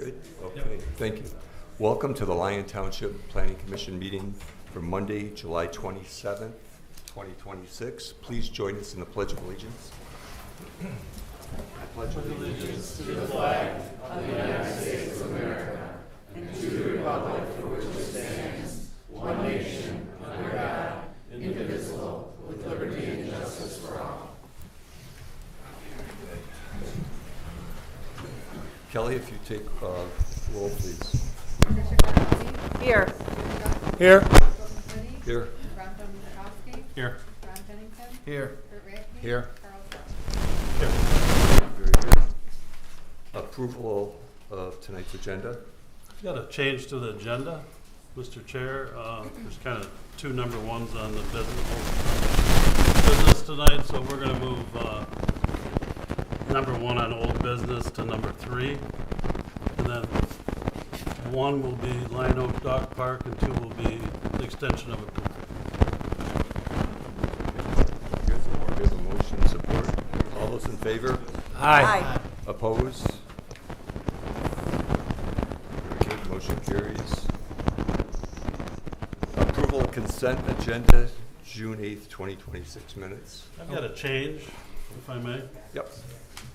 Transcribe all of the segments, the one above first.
Good. Okay, thank you. Welcome to the Lyon Township Planning Commission meeting for Monday, July 27th, 2026. Please join us in the Pledge of Allegiance. I pledge allegiance to the flag of the United States of America and to the republic for which it stands, one nation, under God, indivisible, with liberty and justice for all. Kelly, if you take roll, please. Here. Here. Here. Ron Dombrowski. Here. Ron Pennington. Here. Kurt Rattke. Here. Carl Brown. Very good. Approval of tonight's agenda. Got a change to the agenda, Mr. Chair. There's kind of two number ones on the business tonight, so we're going to move number one on old business to number 3. And then 1 will be Lion Oak Dog Park and 2 will be the extension of approval. Good. We have a motion support. All those in favor? Aye. Opposed? Very good. Motion carries. Approval of consent agenda, June 8th, 2026 minutes. I've got a change, if I may. Yep.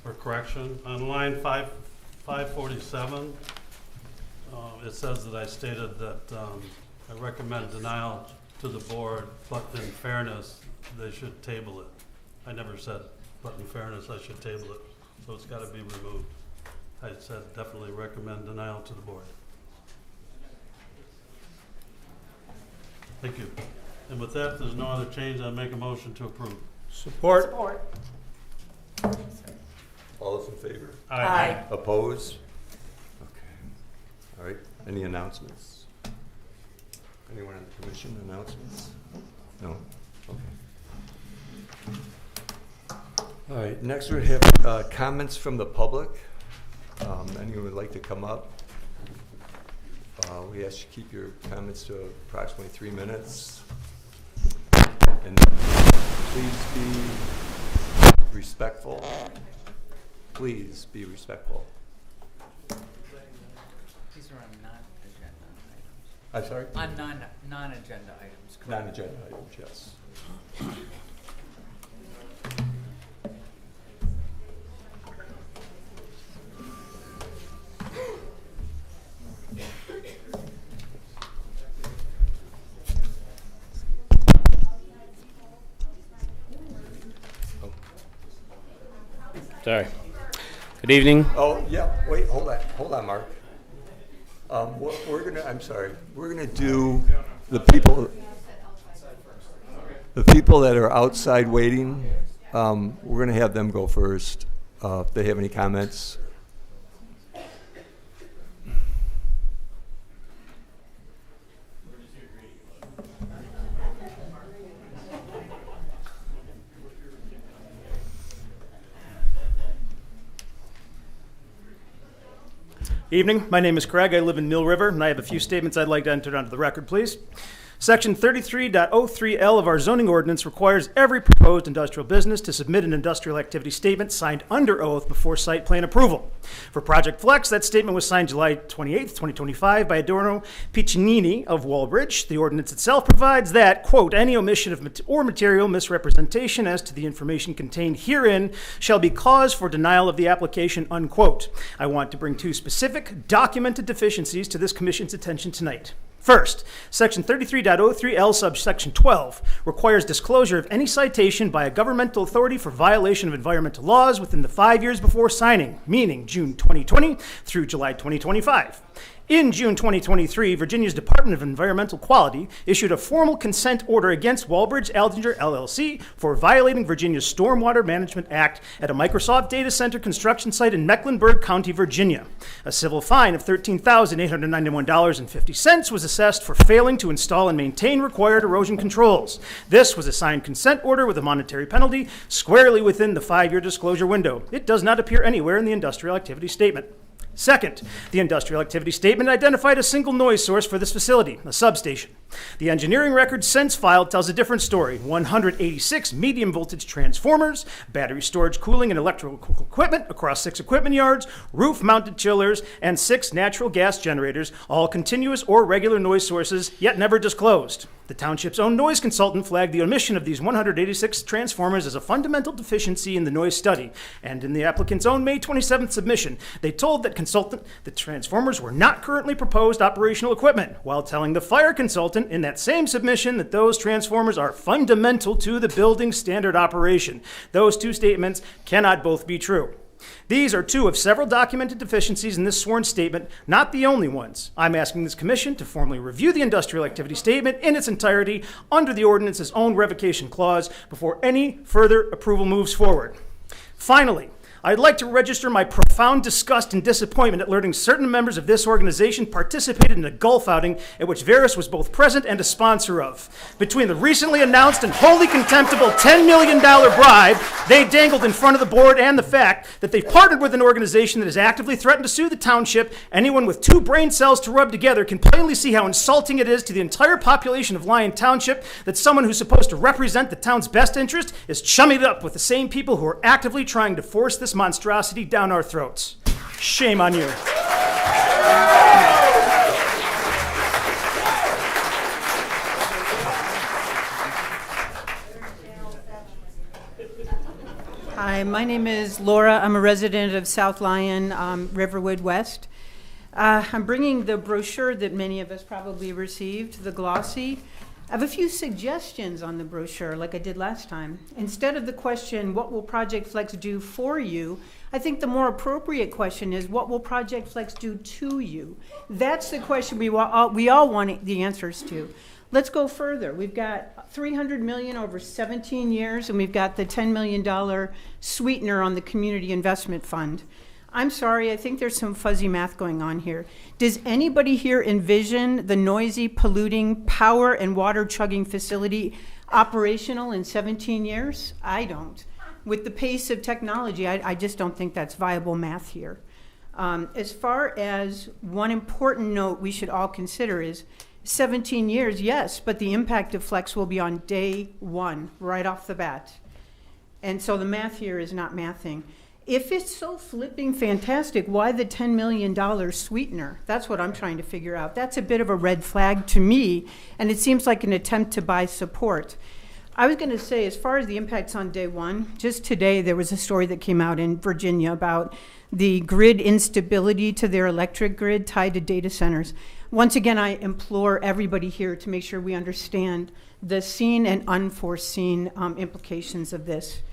For correction, on line 547, it says that I stated that I recommend denial to the board, but in fairness, they should table it. I never said, but in fairness, I should table it, so it's got to be removed. I said definitely recommend denial to the board. Thank you. And with that, if there's no other change, I make a motion to approve. Support. All those in favor? Aye. Opposed? Okay. All right. Any announcements? Anyone on the commission announcements? No? Okay. All right. Next we have comments from the public. Anyone would like to come up? We ask you keep your comments to approximately 3 minutes. And please be respectful. Please be respectful. These are on non-agenda items. I'm sorry? On non-agenda items, correct? Non-agenda items, yes. Sorry. Good evening. Oh, yeah, wait, hold on, Mark. We're gonna do the people that are outside waiting, we're gonna have them go first, if they have any comments. Evening. My name is Craig. I live in Mill River, and I have a few statements I'd like to enter onto the record, please. Section 33.03L of our zoning ordinance requires every proposed industrial business to submit an industrial activity statement signed under oath before site plan approval. For Project Flex, that statement was signed July 28th, 2025 by Adorno Piccinini of Walbridge. The ordinance itself provides that, quote, any omission of or material misrepresentation as to the information contained herein shall be cause for denial of the application, unquote. I want to bring 2 specific documented deficiencies to this commission's attention tonight. First, Section 33.03L subsection 12 requires disclosure of any citation by a governmental authority for violation of environmental laws within the 5 years before signing, meaning June 2020 through July 2025. In June 2023, Virginia's Department of Environmental Quality issued a formal consent order against Walbridge Aldinger LLC for violating Virginia's Stormwater Management Act at a Microsoft data center construction site in Mecklenburg County, Virginia. A civil fine of $13,891.50 was assessed for failing to install and maintain required erosion controls. This was a signed consent order with a monetary penalty squarely within the 5-year disclosure window. It does not appear anywhere in the industrial activity statement. Second, the industrial activity statement identified a single noise source for this facility, a substation. The engineering record since filed tells a different story. 186 medium voltage transformers, battery storage, cooling, and electrical equipment across 6 equipment yards, roof-mounted chillers, and 6 natural gas generators, all continuous or regular noise sources, yet never disclosed. The township's own noise consultant flagged the omission of these 186 transformers as a fundamental deficiency in the noise study. And in the applicant's own May 27th submission, they told that consultant the transformers were not currently proposed operational equipment, while telling the fire consultant in that same submission that those transformers are fundamental to the building's standard operation. Those two statements cannot both be true. These are 2 of several documented deficiencies in this sworn statement, not the only ones. I'm asking this commission to formally review the industrial activity statement in its entirety under the ordinance's own revocation clause before any further approval moves forward. Finally, I'd like to register my profound disgust and disappointment at learning certain members of this organization participated in a golf outing at which Veris was both present and a sponsor of. Between the recently announced and wholly contemptible $10 million bribe they dangled in front of the board and the fact that they've partnered with an organization that has actively threatened to sue the township, anyone with 2 brain cells to rub together can plainly see how insulting it is to the entire population of Lyon Township that someone who's supposed to represent the town's best interest is chumming it up with the same people who are actively trying to force this monstrosity down our throats. Shame on you. Hi, my name is Laura. I'm a resident of South Lyon, Riverwood West. I'm bringing the brochure that many of us probably received, the glossy. I have a few suggestions on the brochure, like I did last time. Instead of the question, what will Project Flex do for you? I think the more appropriate question is, what will Project Flex do to you? That's the question we all want the answers to. Let's go further. We've got $300 million over 17 years, and we've got the $10 million sweetener on the Community Investment Fund. I'm sorry, I think there's some fuzzy math going on here. Does anybody here envision the noisy, polluting, power and water chugging facility operational in 17 years? I don't. With the pace of technology, I just don't think that's viable math here. As far as one important note we should all consider is 17 years, yes, but the impact of Flex will be on day 1, right off the bat. And so the math here is not mathing. If it's so flipping fantastic, why the $10 million sweetener? That's what I'm trying to figure out. That's a bit of a red flag to me, and it seems like an attempt to buy support. I was going to say, as far as the impacts on day 1, just today there was a story that came out in Virginia about the grid instability to their electric grid tied to data centers. Once again, I implore everybody here to make sure we understand the seen and unforeseen implications of this.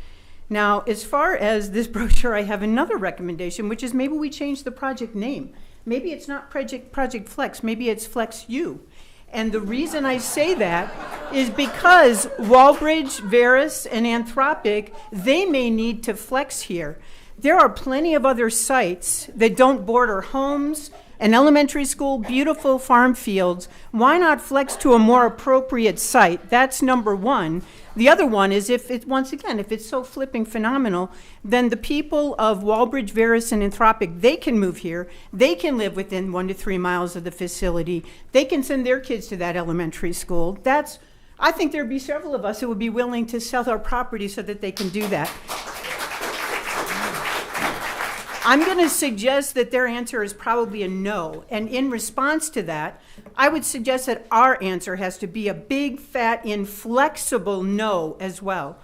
Now, as far as this brochure, I have another recommendation, which is maybe we change the project name. Maybe it's not Project Flex, maybe it's Flex U. And the reason I say that is because Walbridge, Veris, and Anthropic, they may need to flex here. There are plenty of other sites that don't border homes, an elementary school, beautiful farm fields. Why not flex to a more appropriate site? That's number one. The other one is if it's so flipping phenomenal, then the people of Walbridge, Veris, and Anthropic, they can move here. They can live within 1 to 3 miles of the facility. They can send their kids to that elementary school. I think there'd be several of us who would be willing to sell our property so that they can do that. I'm going to suggest that their answer is probably a no. And in response to that, I would suggest that our answer has to be a big, fat, inflexible no as well.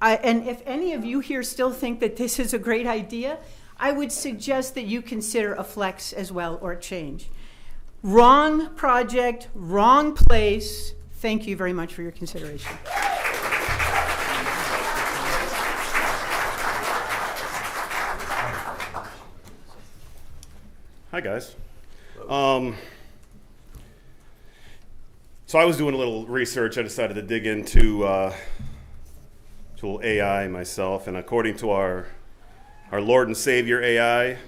And if any of you here still think that this is a great idea, I would suggest that you consider a flex as well or a change. Wrong project, wrong place. Thank you very much for your consideration. Hi, guys. So I was doing a little research. I decided to dig into AI myself, and according to our Lord and Savior AI,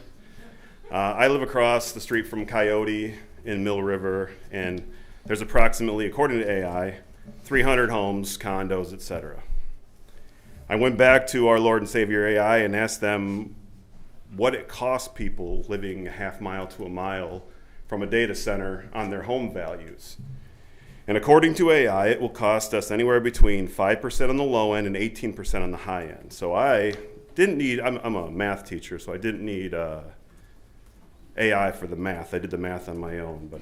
I live across the street from Coyote in Mill River, and there's approximately, according to AI, 300 homes, condos, etc. I went back to our Lord and Savior AI and asked them what it costs people living a half mile to a mile from a data center on their home values. And according to AI, it will cost us anywhere between 5% on the low end and 18% on the high end. So I didn't need, I'm a math teacher, so I didn't need AI for the math. I did the math on my own. But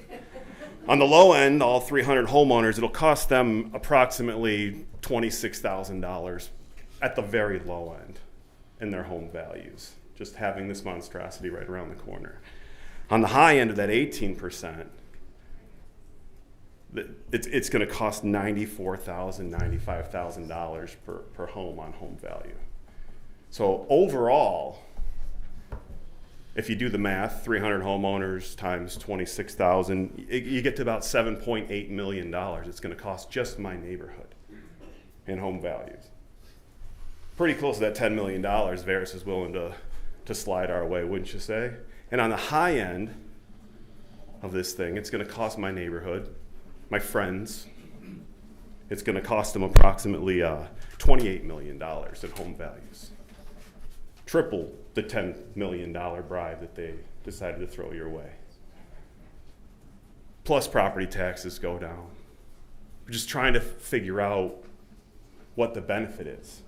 on the low end, all 300 homeowners, it'll cost them approximately $26,000 at the very low end in their home values, just having this monstrosity right around the corner. On the high end of that 18%, it's going to cost $94,000, $95,000 per home on home value. So overall, if you do the math, 300 homeowners times 26,000, you get to about $7.8 million. It's going to cost just my neighborhood in home values. Pretty close to that $10 million Verus is willing to slide our way, wouldn't you say? And on the high end of this thing, it's going to cost my neighborhood, my friends, it's going to cost them approximately $28 million in home values. Triple the $10 million bribe that they decided to throw your way. Plus property taxes go down. We're just trying to figure out what the benefit is.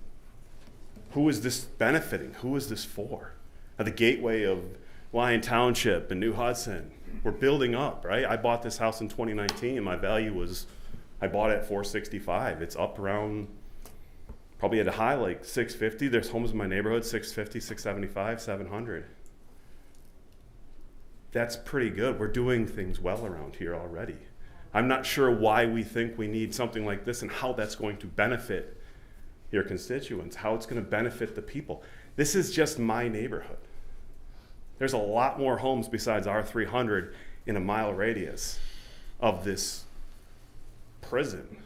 Who is this benefiting? Who is this for? At the gateway of Lyon Township and New Hudson, we're building up, right? I bought this house in 2019 and my value was, I bought it at $465. It's up around, probably at a high like $650. There's homes in my neighborhood, $650, $675, $700. That's pretty good. We're doing things well around here already. I'm not sure why we think we need something like this and how that's going to benefit your constituents, how it's going to benefit the people. This is just my neighborhood. There's a lot more homes besides our 300 in a mile radius of this prison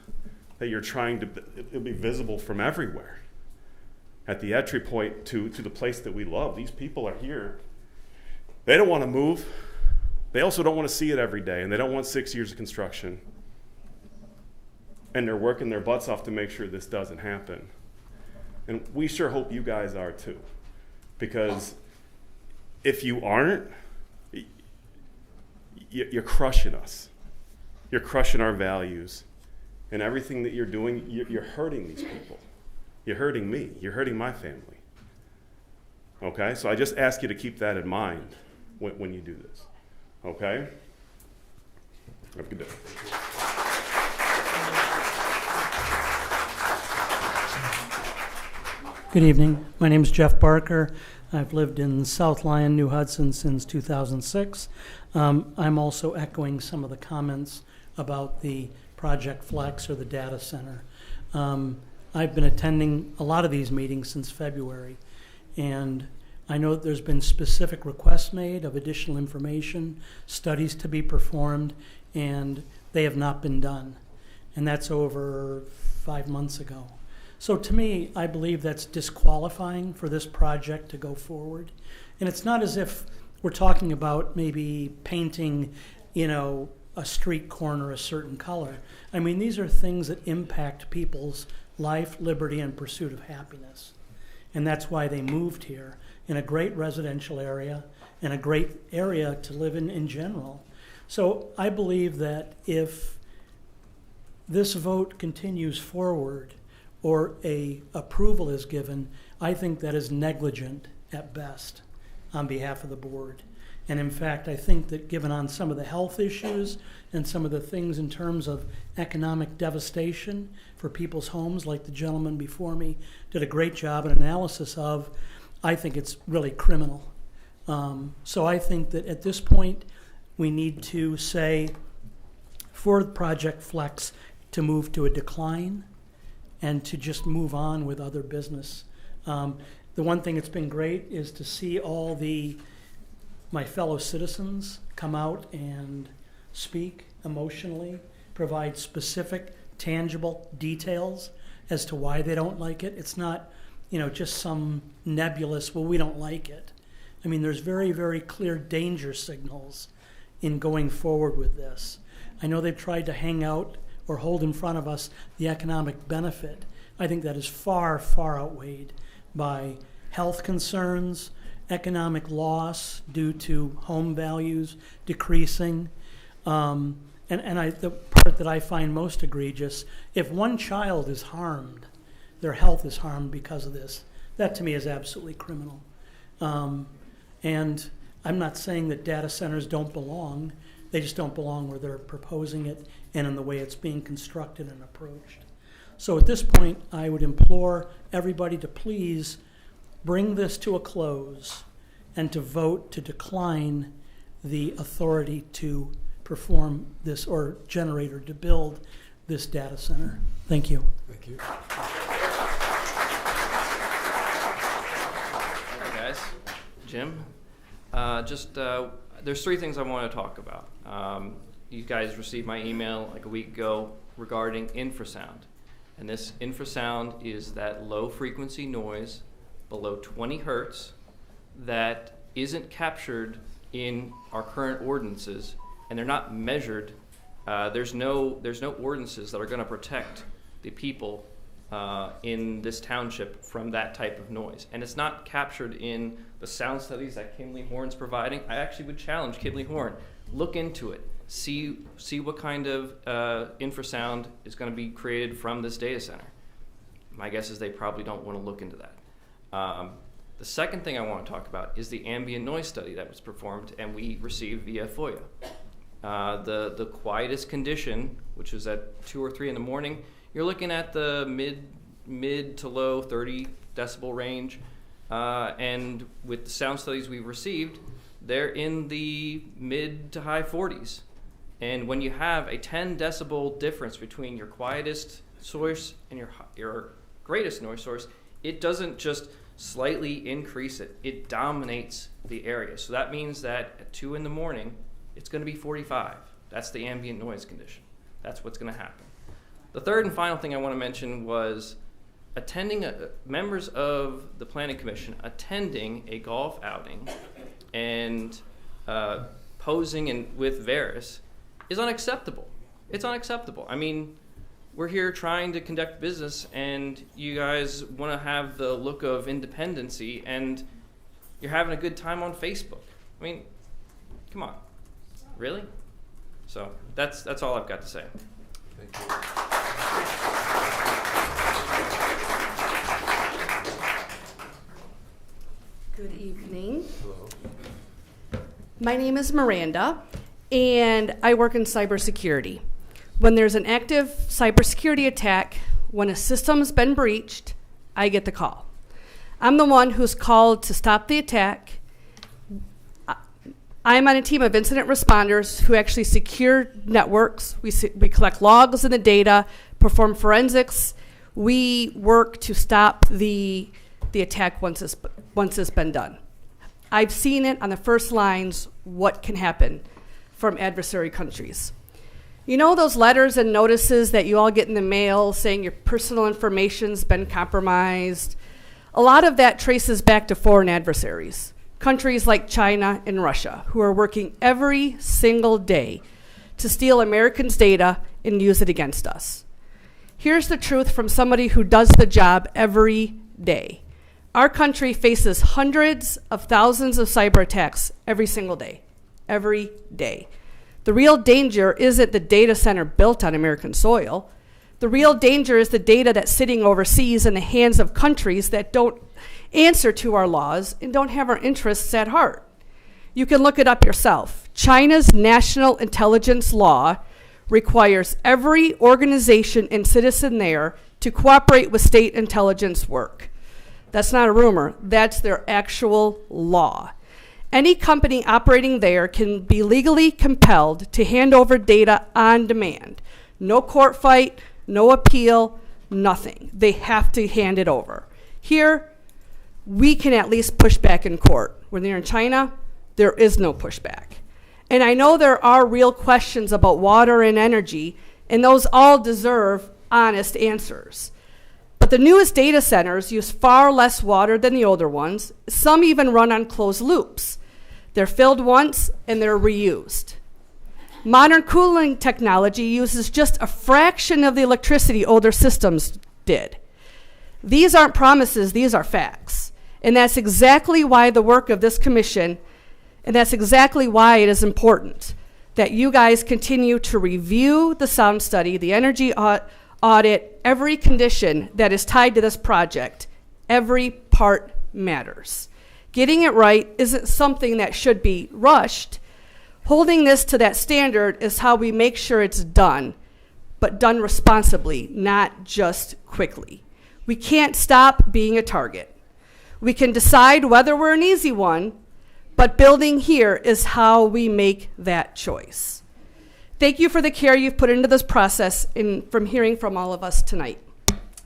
that you're trying to, it'll be visible from everywhere. At the entry point to the place that we love, these people are here. They don't want to move. They also don't want to see it every day, and they don't want 6 years of construction. And they're working their butts off to make sure this doesn't happen. And we sure hope you guys are too. Because if you aren't, you're crushing us. You're crushing our values. And everything that you're doing, you're hurting these people. You're hurting me. You're hurting my family. Okay? So I just ask you to keep that in mind when you do this. Okay? Have a good day. Good evening. My name is Jeff Barker. I've lived in South Lyon, New Hudson since 2006. I'm also echoing some of the comments about the Project Flex or the data center. I've been attending a lot of these meetings since February, and I know that there's been specific requests made of additional information, studies to be performed, and they have not been done. And that's over 5 months ago. So to me, I believe that's disqualifying for this project to go forward. And it's not as if we're talking about maybe painting, a street corner a certain color. I mean, these are things that impact people's life, liberty, and pursuit of happiness. And that's why they moved here, in a great residential area, and a great area to live in general. So I believe that if this vote continues forward, or a approval is given, I think that is negligent at best on behalf of the board. And in fact, I think that given on some of the health issues and some of the things in terms of economic devastation for people's homes, like the gentleman before me did a great job and analysis of, I think it's really criminal. So I think that at this point, we need to say for Project Flex to move to a decline and to just move on with other business. The one thing that's been great is to see all my fellow citizens come out and speak emotionally, provide specific, tangible details as to why they don't like it. It's not, just some nebulous, well, we don't like it. I mean, there's very, very clear danger signals in going forward with this. I know they've tried to hang out or hold in front of us the economic benefit. I think that is far, far outweighed by health concerns, economic loss due to home values decreasing. And the part that I find most egregious, if one child is harmed, their health is harmed because of this, that to me is absolutely criminal. And I'm not saying that data centers don't belong. They just don't belong where they're proposing it and in the way it's being constructed and approached. So at this point, I would implore everybody to please bring this to a close and to vote to decline the authority to perform this or generate or to build this data center. Thank you. Thank you. Hi guys, Jim. There's three things I want to talk about. You guys received my email like a week ago regarding infrasound. And this infrasound is that low frequency noise below 20 hertz that isn't captured in our current ordinances, and they're not measured. There's no ordinances that are going to protect the people in this township from that type of noise. And it's not captured in the sound studies that Kimley Horn's providing. I actually would challenge Kimley Horn, look into it. See what kind of infrasound is going to be created from this data center. My guess is they probably don't want to look into that. The second thing I want to talk about is the ambient noise study that was performed and we received via FOIA. The quietest condition, which was at 2 or 3 in the morning, you're looking at the mid to low 30 decibel range. And with the sound studies we've received, they're in the mid to high 40s. And when you have a 10 decibel difference between your quietest source and your greatest noise source, it doesn't just slightly increase it, it dominates the area. So that means that at 2 in the morning, it's going to be 45. That's the ambient noise condition. That's what's going to happen. The third and final thing I want to mention was members of the Planning Commission attending a golf outing and posing with Veris is unacceptable. It's unacceptable. I mean, we're here trying to conduct business and you guys want to have the look of independency and you're having a good time on Facebook. I mean, come on. Really? So that's all I've got to say. Thank you. Good evening. Hello. My name is Miranda, and I work in cybersecurity. When there's an active cybersecurity attack, when a system's been breached, I get the call. I'm the one who's called to stop the attack. I'm on a team of incident responders who actually secure networks. We collect logs and the data, perform forensics. We work to stop the attack once it's been done. I've seen it on the first lines, what can happen from adversary countries. You know those letters and notices that you all get in the mail saying your personal information's been compromised? A lot of that traces back to foreign adversaries, countries like China and Russia, who are working every single day to steal Americans' data and use it against us. Here's the truth from somebody who does the job every day. Our country faces hundreds of thousands of cyber attacks every single day. Every day. The real danger isn't the data center built on American soil. The real danger is the data that's sitting overseas in the hands of countries that don't answer to our laws and don't have our interests at heart. You can look it up yourself. China's national intelligence law requires every organization and citizen there to cooperate with state intelligence work. That's not a rumor. That's their actual law. Any company operating there can be legally compelled to hand over data on demand. No court fight, no appeal, nothing. They have to hand it over. Here, we can at least push back in court. When they're in China, there is no pushback. And I know there are real questions about water and energy, and those all deserve honest answers. But the newest data centers use far less water than the older ones. Some even run on closed loops. They're filled once and they're reused. Modern cooling technology uses just a fraction of the electricity older systems did. These aren't promises, these are facts. And that's exactly why the work of this commission, and that's exactly why it is important that you guys continue to review the sound study, the energy audit, every condition that is tied to this project. Every part matters. Getting it right isn't something that should be rushed. Holding this to that standard is how we make sure it's done, but done responsibly, not just quickly. We can't stop being a target. We can decide whether we're an easy one, but building here is how we make that choice. Thank you for the care you've put into this process and from hearing from all of us tonight.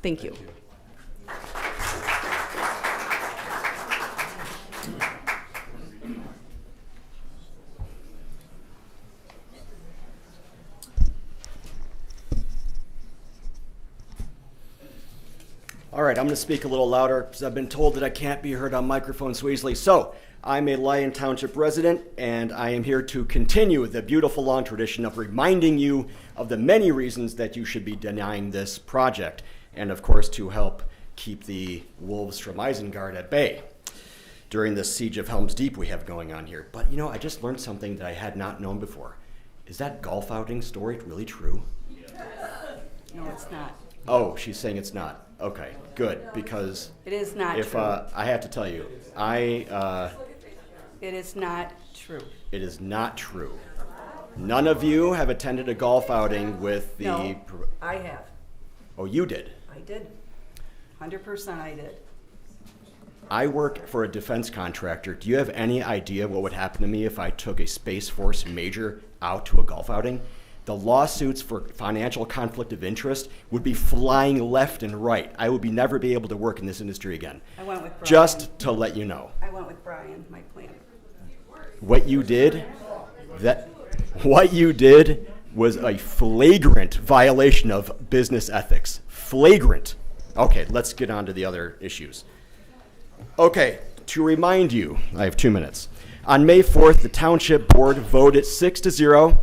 Thank you. All right, I'm going to speak a little louder because I've been told that I can't be heard on microphone so easily. So, I'm a Lyon Township resident, and I am here to continue the beautiful long tradition of reminding you of the many reasons that you should be denying this project, and of course to help keep the wolves from Isengard at bay during this siege of Helm's Deep we have going on here. But you know, I just learned something that I had not known before. Is that golf outing story really true? No, it's not. Oh, she's saying it's not. Okay, good, because It is not if true. I have to tell you, It is not true. it is not true. None of you have attended a golf outing with the. No, I have. Oh, you did. I did. 100% I did. I work for a defense contractor. Do you have any idea what would happen to me if I took a Space Force major out to a golf outing? The lawsuits for financial conflict of interest would be flying left and right. I would never be able to work in this industry again. I went with Brian. Just to let you know. I went with Brian, my plan. What you did was a flagrant violation of business ethics. Flagrant. Okay, let's get on to the other issues. Okay, to remind you, I have 2 minutes. On May 4th, the Township Board voted 6-0.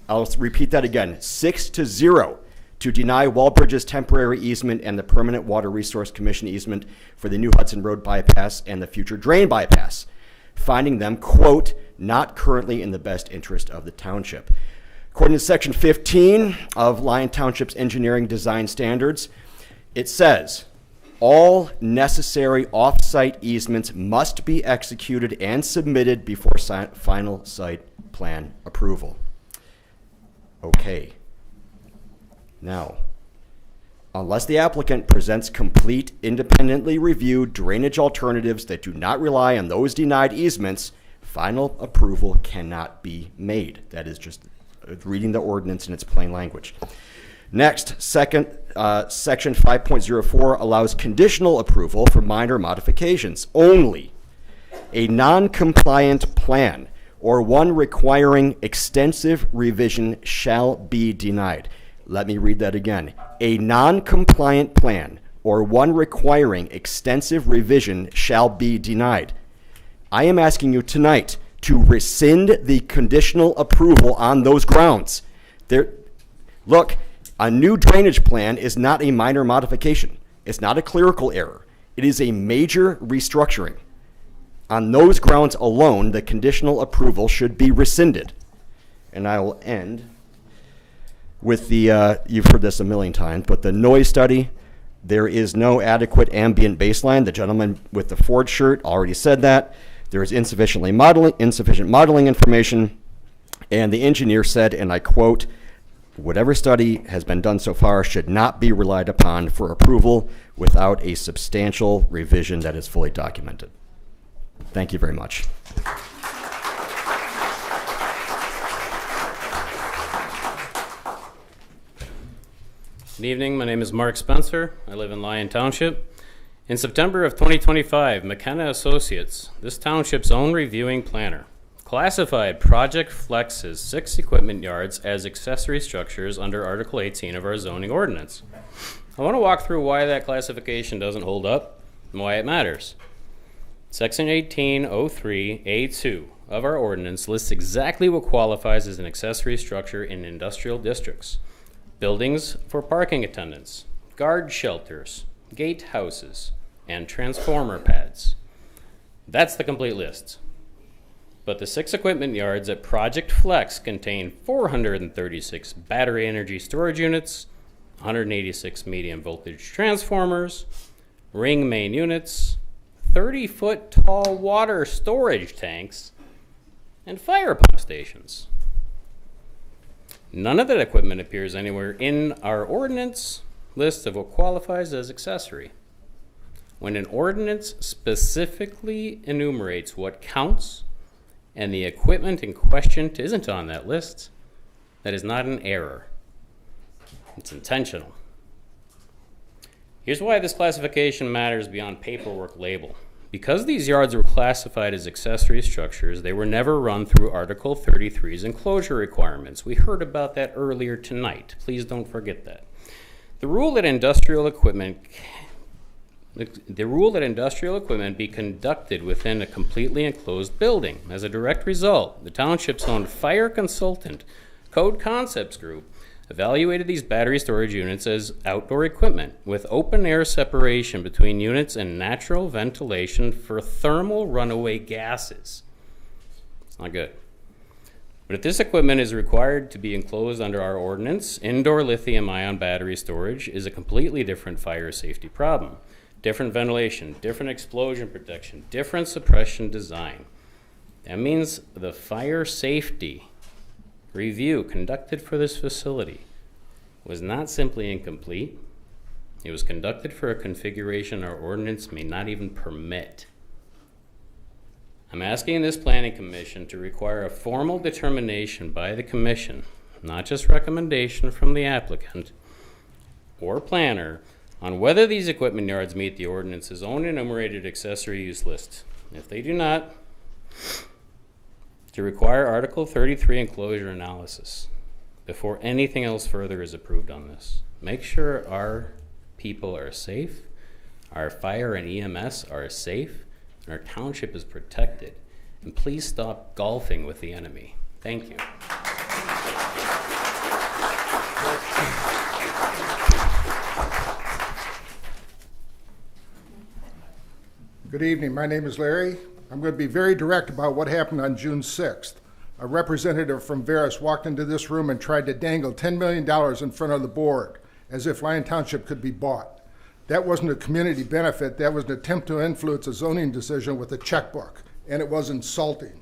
I'll repeat that again, 6-0 to deny Walbridge's temporary easement and the Permanent Water Resource Commission easement for the New Hudson Road bypass and the future drain bypass, finding them, quote, not currently in the best interest of the township. According to Section 15 of Lyon Township's engineering design standards, it says, all necessary off-site easements must be executed and submitted before final site plan approval. Okay. Now, unless the applicant presents complete, independently reviewed drainage alternatives that do not rely on those denied easements, final approval cannot be made. That is just reading the ordinance in its plain language. Next, Section 5.04 allows conditional approval for minor modifications only. A non-compliant plan or one requiring extensive revision shall be denied. Let me read that again. A non-compliant plan or one requiring extensive revision shall be denied. I am asking you tonight to rescind the conditional approval on those grounds. Look, a new drainage plan is not a minor modification. It's not a clerical error. It is a major restructuring. On those grounds alone, the conditional approval should be rescinded. And I will end with the, you've heard this a million times, but the noise study, there is no adequate ambient baseline. The gentleman with the Ford shirt already said that. There is insufficient modeling information. And the engineer said, and I quote, whatever study has been done so far should not be relied upon for approval without a substantial revision that is fully documented. Thank you very much. Good evening. My name is Mark Spencer. I live in Lyon Township. In September of 2025, McKenna Associates, this township's own reviewing planner, classified Project Flex's 6 equipment yards as accessory structures under Article 18 of our zoning ordinance. I want to walk through why that classification doesn't hold up and why it matters. Section 1803A2 of our ordinance lists exactly what qualifies as an accessory structure in industrial districts. Buildings for parking attendants, guard shelters, gate houses, and transformer pads. That's the complete list. But the 6 equipment yards at Project Flex contain 436 battery energy storage units, 186 medium voltage transformers, ring main units, 30-foot tall water storage tanks, and fire pump stations. None of that equipment appears anywhere in our ordinance list of what qualifies as accessory. When an ordinance specifically enumerates what counts and the equipment in question isn't on that list, that is not an error. It's intentional. Here's why this classification matters beyond paperwork label. Because these yards were classified as accessory structures, they were never run through Article 33's enclosure requirements. We heard about that earlier tonight. Please don't forget that. The rule that industrial equipment be conducted within a completely enclosed building. As a direct result, the township's own fire consultant, Code Concepts Group, evaluated these battery storage units as outdoor equipment with open air separation between units and natural ventilation for thermal runaway gases. It's not good. But if this equipment is required to be enclosed under our ordinance, indoor lithium-ion battery storage is a completely different fire safety problem. Different ventilation, different explosion protection, different suppression design. That means the fire safety review conducted for this facility was not simply incomplete. It was conducted for a configuration our ordinance may not even permit. I'm asking this planning commission to require a formal determination by the commission, not just recommendation from the applicant or planner, on whether these equipment yards meet the ordinance's own enumerated accessory use list. If they do not, to require Article 33 enclosure analysis before anything else further is approved on this. Make sure our people are safe, our fire and EMS are safe, and our township is protected. And please stop golfing with the enemy. Thank you. Good evening. My name is Larry. I'm going to be very direct about what happened on June 6th. A representative from Veris walked into this room and tried to dangle $10 million in front of the board as if Lyon Township could be bought. That wasn't a community benefit. That was an attempt to influence a zoning decision with a checkbook, and it was insulting.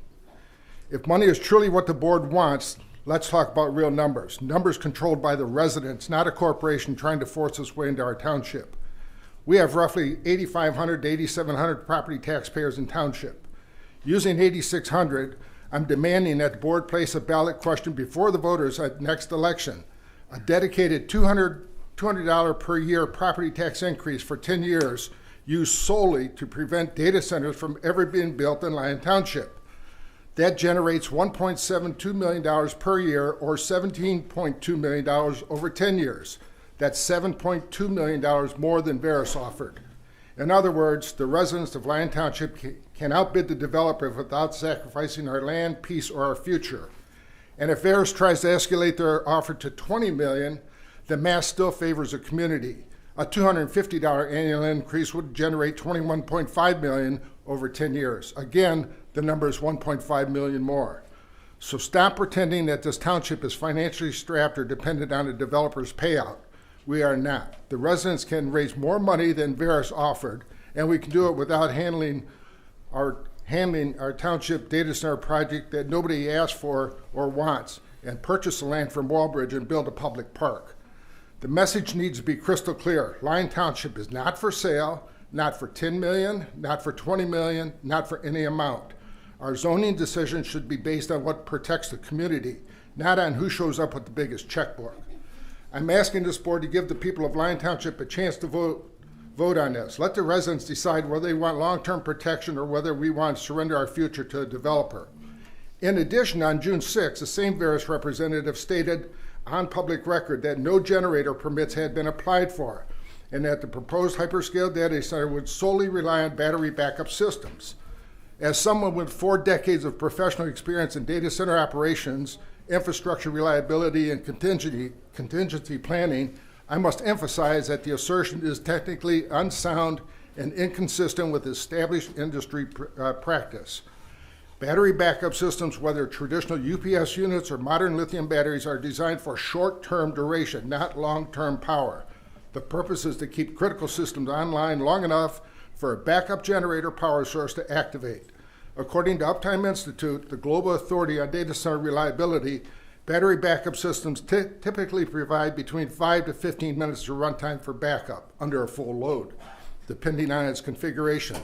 If money is truly what the board wants, let's talk about real numbers. Numbers controlled by the residents, not a corporation trying to force its way into our township. We have roughly 8,500 to 8,700 property taxpayers in township. Using 8,600, I'm demanding that the board place a ballot question before the voters at next election. A dedicated $200 per year property tax increase for 10 years used solely to prevent data centers from ever being built in Lyon Township. That generates $1.72 million per year, or $17.2 million over 10 years. That's $7.2 million more than Veris offered. In other words, the residents of Lyon Township can outbid the developer without sacrificing our land, peace, or our future. And if Veris tries to escalate their offer to $20 million, the math still favors the community. A $250 annual increase would generate $21.5 million over 10 years. Again, the number is $1.5 million more. So stop pretending that this township is financially strapped or dependent on a developer's payout. We are not. The residents can raise more money than Veris offered, and we can do it without handling our township data center project that nobody asked for or wants, and purchase the land from Walbridge and build a public park. The message needs to be crystal clear. Lyon Township is not for sale, not for $10 million, not for $20 million, not for any amount. Our zoning decision should be based on what protects the community, not on who shows up with the biggest checkbook. I'm asking this board to give the people of Lyon Township a chance to vote on this. Let the residents decide whether they want long-term protection or whether we want to surrender our future to a developer. In addition, on June 6th, the same Veris representative stated on public record that no generator permits had been applied for, and that the proposed hyperscale data center would solely rely on battery backup systems. As someone with 4 decades of professional experience in data center operations, infrastructure reliability, and contingency planning, I must emphasize that the assertion is technically unsound and inconsistent with established industry practice. Battery backup systems, whether traditional UPS units or modern lithium batteries, are designed for short-term duration, not long-term power. The purpose is to keep critical systems online long enough for a backup generator power source to activate. According to Uptime Institute, the global authority on data center reliability, battery backup systems typically provide between 5 to 15 minutes of runtime for backup under a full load, depending on its configuration.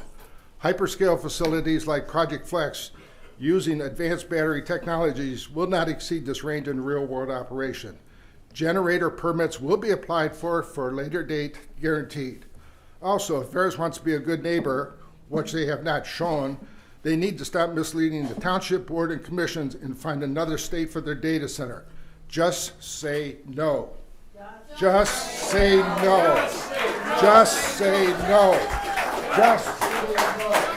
Hyperscale facilities like Project Flex using advanced battery technologies will not exceed this range in real-world operation. Generator permits will be applied for a later date, guaranteed. Also, if Verus wants to be a good neighbor, which they have not shown, they need to stop misleading the township board and commissions and find another state for their data center. Just say no. Just say no. Just say no. Just say no.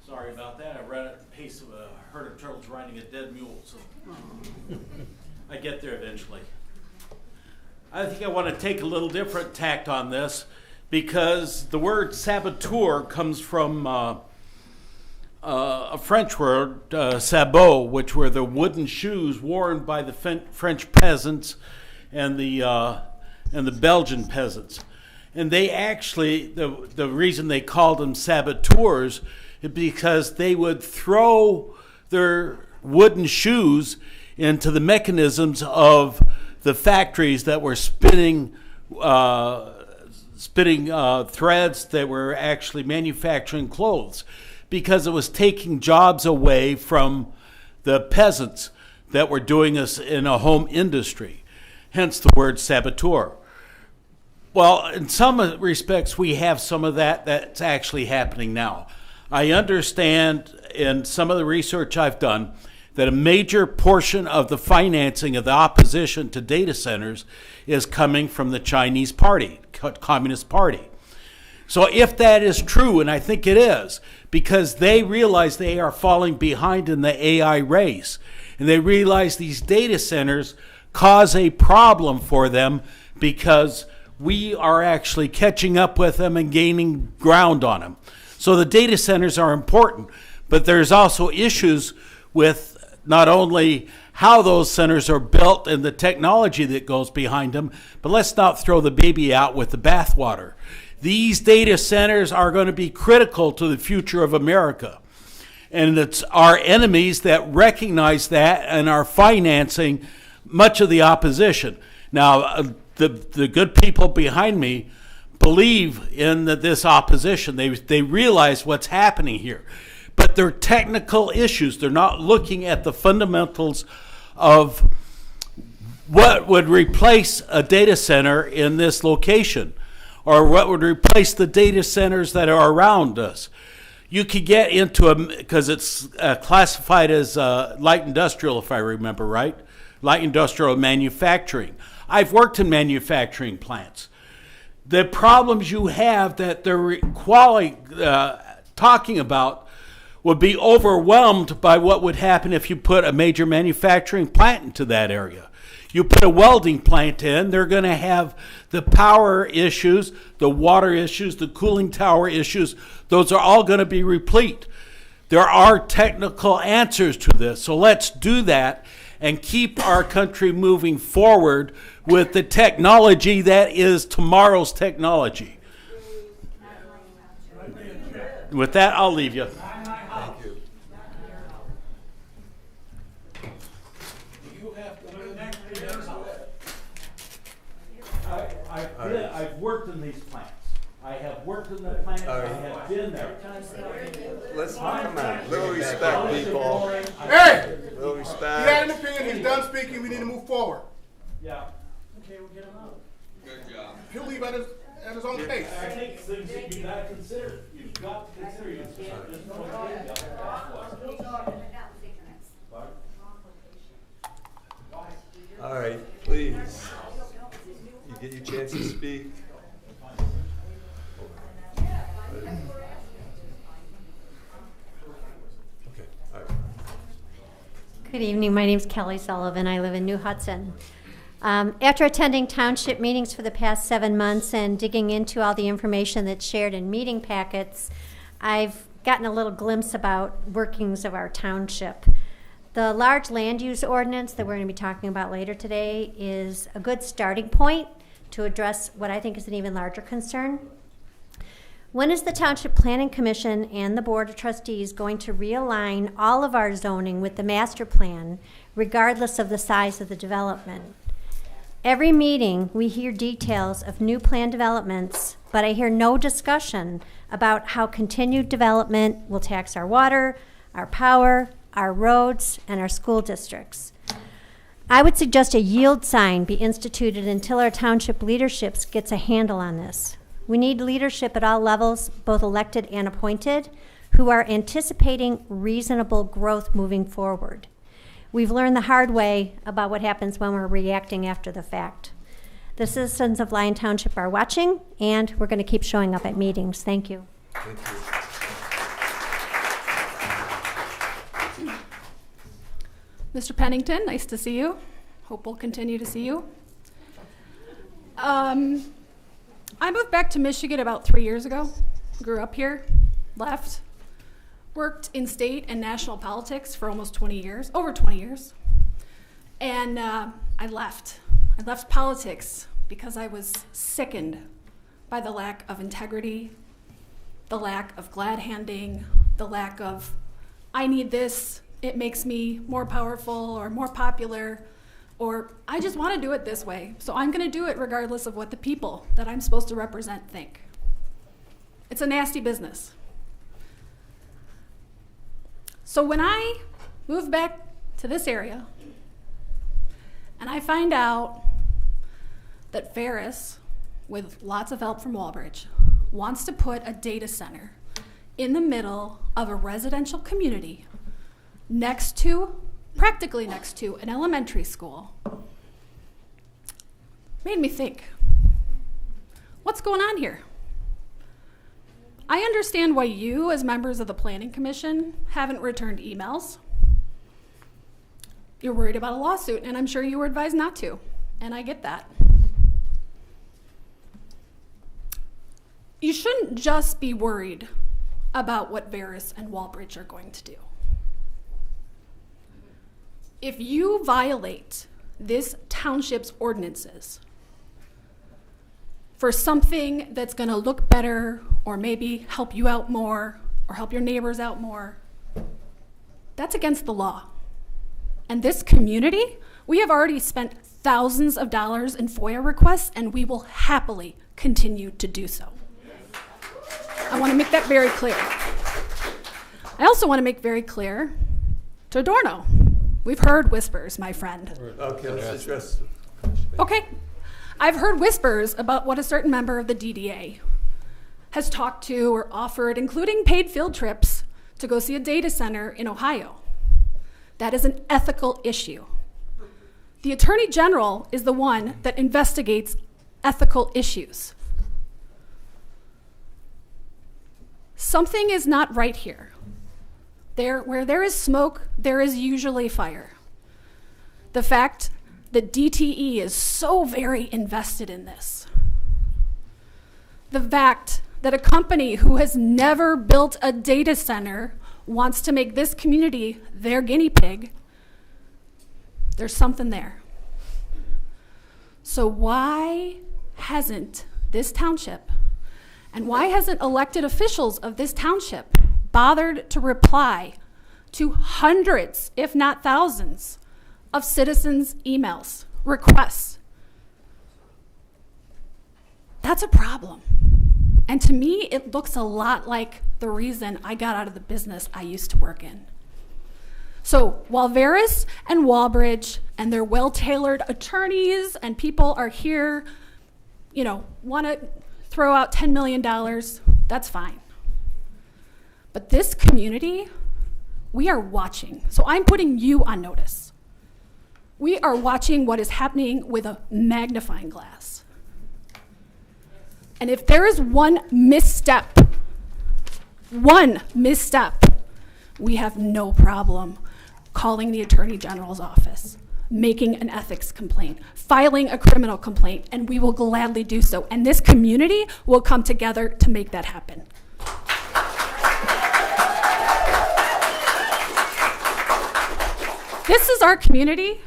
Sorry about that. I ran at the pace of a herd of turtles riding a dead mule, so I get there eventually. I think I want to take a little different tact on this because the word saboteur comes from a French word, sabot, which were the wooden shoes worn by the French peasants and the Belgian peasants. And they actually, the reason they called them saboteurs is because they would throw their wooden shoes into the mechanisms of the factories that were spinning threads that were actually manufacturing clothes, because it was taking jobs away from the peasants that were doing this in a home industry, hence the word saboteur. Well, in some respects, we have some of that that's actually happening now. I understand in some of the research I've done that a major portion of the financing of the opposition to data centers is coming from the Chinese Party, Communist Party. So if that is true, and I think it is, because they realize they are falling behind in the AI race, and they realize these data centers cause a problem for them because we are actually catching up with them and gaining ground on them. So the data centers are important, but there's also issues with not only how those centers are built and the technology that goes behind them, but let's not throw the baby out with the bathwater. These data centers are going to be critical to the future of America. And it's our enemies that recognize that and are financing much of the opposition. Now, the good people behind me believe in this opposition. They realize what's happening here. But they're technical issues. They're not looking at the fundamentals of what would replace a data center in this location, or what would replace the data centers that are around us. You could get into because it's classified as light industrial, if I remember right, light industrial manufacturing. I've worked in manufacturing plants. The problems you have that they're talking about would be overwhelmed by what would happen if you put a major manufacturing plant into that area. You put a welding plant in, they're going to have the power issues, the water issues, the cooling tower issues. Those are all going to be replete. There are technical answers to this, so let's do that and keep our country moving forward with the technology that is tomorrow's technology. With that, I'll leave you. Thank you. I've worked in these plants. I have worked in the plants. I have been there. Let's come on. Little respect, people. Hey! Little He respect. had an opinion. He's done speaking. We need to move forward. Yeah. Okay, we'll get him out. Good job. He'll leave at his own pace. I think things that you got to consider. You've got to consider. You can't just throw it in. All right, please. You get your chance to speak. Good evening. My name is Kelly Sullivan. I live in New Hudson. After attending township meetings for the past 7 months and digging into all the information that's shared in meeting packets, I've gotten a little glimpse about workings of our township. The large land use ordinance that we're going to be talking about later today is a good starting point to address what I think is an even larger concern. When is the Township Planning Commission and the Board of Trustees going to realign all of our zoning with the master plan, regardless of the size of the development? Every meeting, we hear details of new plan developments, but I hear no discussion about how continued development will tax our water, our power, our roads, and our school districts. I would suggest a yield sign be instituted until our township leadership gets a handle on this. We need leadership at all levels, both elected and appointed, who are anticipating reasonable growth moving forward. We've learned the hard way about what happens when we're reacting after the fact. The citizens of Lyon Township are watching, and we're going to keep showing up at meetings. Thank you. Thank you. Mr. Pennington, nice to see you. Hope we'll continue to see you. I moved back to Michigan about 3 years ago. Grew up here, left, worked in state and national politics for almost 20 years, over 20 years. And I left. I left politics because I was sickened by the lack of integrity, the lack of glad handing, the lack of, I need this, it makes me more powerful or more popular, or I just want to do it this way, so I'm going to do it regardless of what the people that I'm supposed to represent think. It's a nasty business. So when I moved back to this area, and I find out that Ferris, with lots of help from Walbridge, wants to put a data center in the middle of a residential community practically next to an elementary school, made me think, what's going on here? I understand why you, as members of the Planning Commission, haven't returned emails. You're worried about a lawsuit, and I'm sure you were advised not to, and I get that. You shouldn't just be worried about what Ferris and Walbridge are going to do. If you violate this township's ordinances for something that's going to look better or maybe help you out more or help your neighbors out more, that's against the law. And this community, we have already spent thousands of dollars in FOIA requests, and we will happily continue to do so. I want to make that very clear. I also want to make very clear to Adorno. We've heard whispers, my friend. Okay, let's address. Okay. I've heard whispers about what a certain member of the DDA has talked to or offered, including paid field trips, to go see a data center in Ohio. That is an ethical issue. The Attorney General is the one that investigates ethical issues. Something is not right here. Where there is smoke, there is usually fire. The fact that DTE is so very invested in this. The fact that a company who has never built a data center wants to make this community their guinea pig, there's something there. So why hasn't this township, and why hasn't elected officials of this township bothered to reply to hundreds, if not thousands, of citizens' emails, requests? That's a problem. And to me, it looks a lot like the reason I got out of the business I used to work in. So while Ferris and Walbridge and their well-tailored attorneys and people are here, want to throw out $10 million, that's fine. But this community, we are watching. So I'm putting you on notice. We are watching what is happening with a magnifying glass. And if there is one misstep, we have no problem calling the Attorney General's office, making an ethics complaint, filing a criminal complaint, and we will gladly do so. And this community will come together to make that happen. This is our community,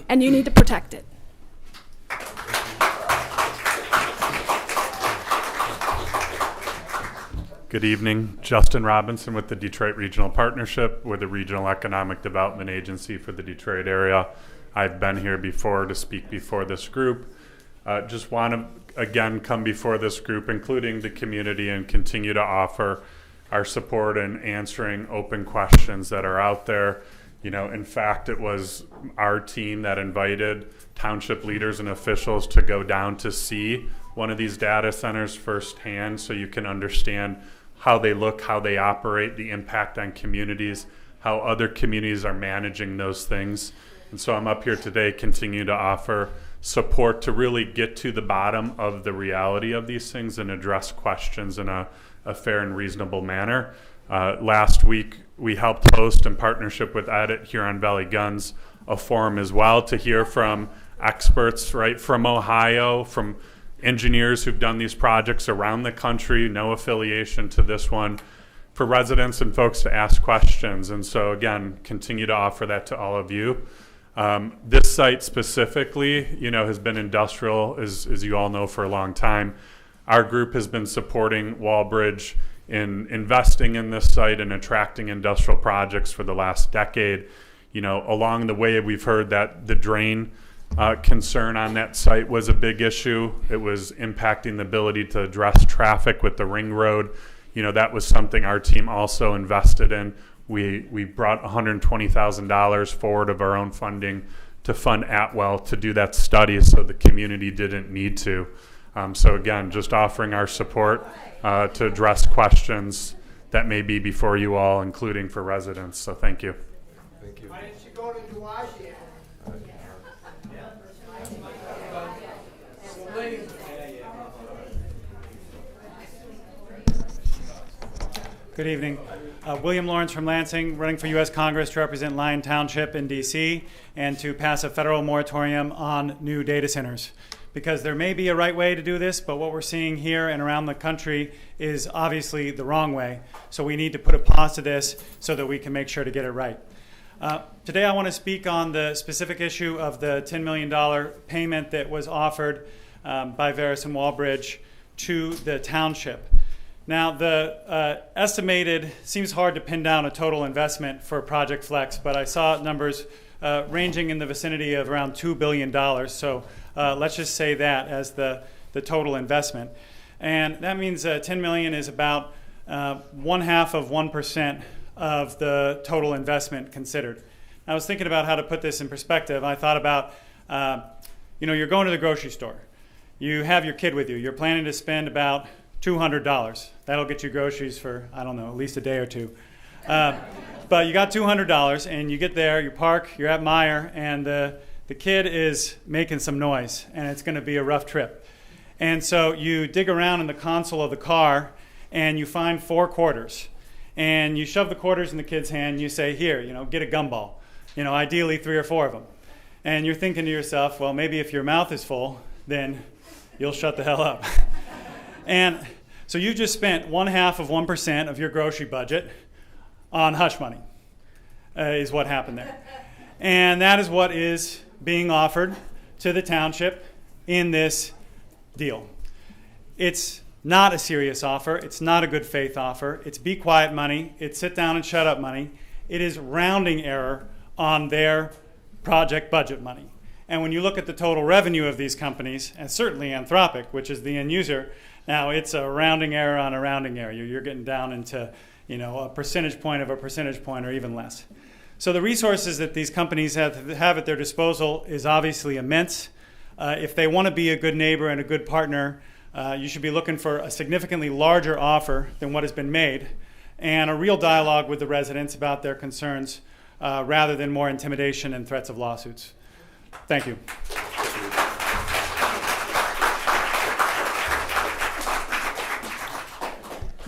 and you need to protect it. Good evening. Justin Robinson with the Detroit Regional Partnership. We're the Regional Economic Development Agency for the Detroit area. I've been here before to speak before this group. Just want to, again, come before this group, including the community, and continue to offer our support in answering open questions that are out there. You know, in fact, it was our team that invited township leaders and officials to go down to see one of these data centers firsthand, so you can understand how they look, how they operate, the impact on communities, how other communities are managing those things. And so I'm up here today continue to offer support to really get to the bottom of the reality of these things and address questions in a fair and reasonable manner. Last week, we helped host, in partnership with Edit Huron Valley Guns, a forum as well to hear from experts right from Ohio, from engineers who've done these projects around the country, no affiliation to this one, for residents and folks to ask questions. And so again, continue to offer that to all of you. This site specifically, you know, has been industrial, as you all know, for a long time. Our group has been supporting Wallbridge in investing in this site and attracting industrial projects for the last decade. You know, along the way, we've heard that the drain concern on that site was a big issue. It was impacting the ability to address traffic with the ring road. You know, that was something our team also invested in. We brought $120,000 forward of our own funding to fund Atwell to do that study, so the community didn't need to. So again, just offering our support to address questions that may be before you all, including for residents. So thank you. Thank you. Why didn't you go to Duwashi? Good evening. William Lawrence from Lansing, running for U.S. Congress to represent Lyon Township in D.C. and to pass a federal moratorium on new data centers. Because there may be a right way to do this, but what we're seeing here and around the country is obviously the wrong way. So we need to put a pause to this so that we can make sure to get it right. Today I want to speak on the specific issue of the $10 million payment that was offered by Veris and Wallbridge to the township. Now, the estimated, seems hard to pin down a total investment for Project Flex, but I saw numbers ranging in the vicinity of around $2 billion. So let's just say that as the total investment. And that means $10 million is about 0.5% of the total investment considered. I was thinking about how to put this in perspective. I thought about, you're going to the grocery store. You have your kid with you. You're planning to spend about $200. That'll get you groceries for, I don't know, at least a day or two. But you got $200, and you get there, you park, you're at Meijer, and the kid is making some noise, and it's going to be a rough trip. And so you dig around in the console of the car, and you find 4 quarters. And you shove the quarters in the kid's hand, and you say, here, get a gumball. Ideally 3 or 4 of them. And you're thinking to yourself, well, maybe if your mouth is full, then you'll shut the hell up. And so you just spent 0.5% of your grocery budget on hush money, is what happened there. And that is what is being offered to the township in this deal. It's not a serious offer. It's not a good faith offer. It's be quiet money. It's sit down and shut up money. It is rounding error on their project budget money. And when you look at the total revenue of these companies, and certainly Anthropic, which is the end user, now it's a rounding error on a rounding error. You're getting down into, a percentage point of a percentage point or even less. So the resources that these companies have at their disposal is obviously immense. If they want to be a good neighbor and a good partner, you should be looking for a significantly larger offer than what has been made and a real dialogue with the residents about their concerns rather than more intimidation and threats of lawsuits. Thank you.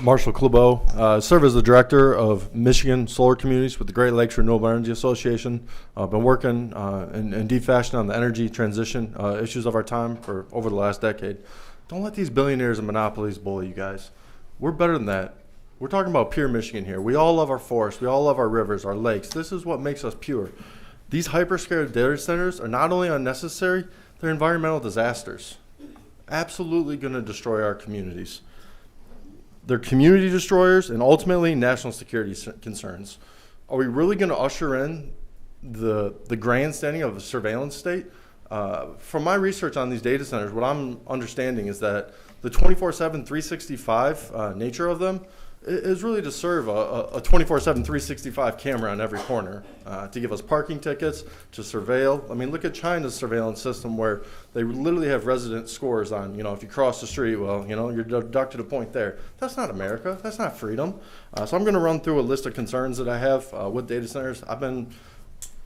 Marshall Clubo. Serve as the director of Michigan Solar Communities with the Great Lakes Renewable Energy Association. I've been working in deep fashion on the energy transition issues of our time for over the last decade. Don't let these billionaires and monopolies bully you guys. We're better than that. We're talking about pure Michigan here. We all love our forests. We all love our rivers, our lakes. This is what makes us pure. These hyperscale data centers are not only unnecessary, they're environmental disasters. Absolutely going to destroy our communities. They're community destroyers and ultimately national security concerns. Are we really going to usher in the grandstanding of a surveillance state? From my research on these data centers, what I'm understanding is that the 24/7, 365 nature of them is really to serve a 24/7, 365 camera on every corner, to give us parking tickets, to surveil. I mean, look at China's surveillance system where they literally have resident scores on, if you cross the street, well, you're deducted a point there. That's not America. That's not freedom. So I'm going to run through a list of concerns that I have with data centers. I've been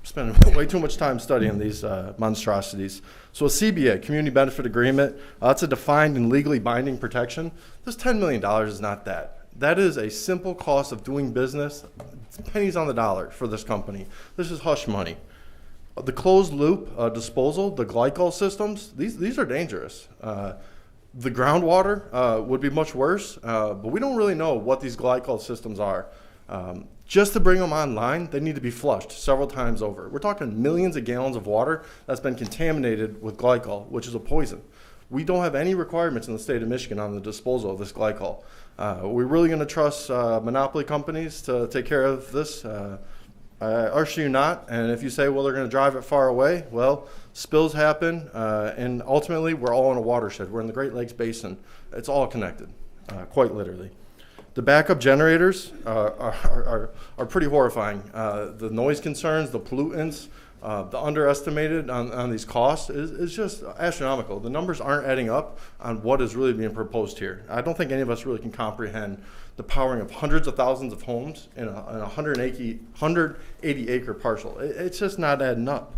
spending way too much time studying these monstrosities. So a CBA, Community Benefit Agreement, that's a defined and legally binding protection. This $10 million is not that. That is a simple cost of doing business. It's pennies on the dollar for this company. This is hush money. The closed loop disposal, the glycol systems, these are dangerous. The groundwater would be much worse, but we don't really know what these glycol systems are. Just to bring them online, they need to be flushed several times over. We're talking millions of gallons of water that's been contaminated with glycol, which is a poison. We don't have any requirements in the state of Michigan on the disposal of this glycol. We're really going to trust monopoly companies to take care of this. I urge you not. And if you say, well, they're going to drive it far away, well, spills happen. And ultimately, we're all in a watershed. We're in the Great Lakes Basin. It's all connected, quite literally. The backup generators are pretty horrifying. The noise concerns, the pollutants, the underestimated on these costs is just astronomical. The numbers aren't adding up on what is really being proposed here. I don't think any of us really can comprehend the powering of hundreds of thousands of homes in a 180-acre parcel. It's just not adding up.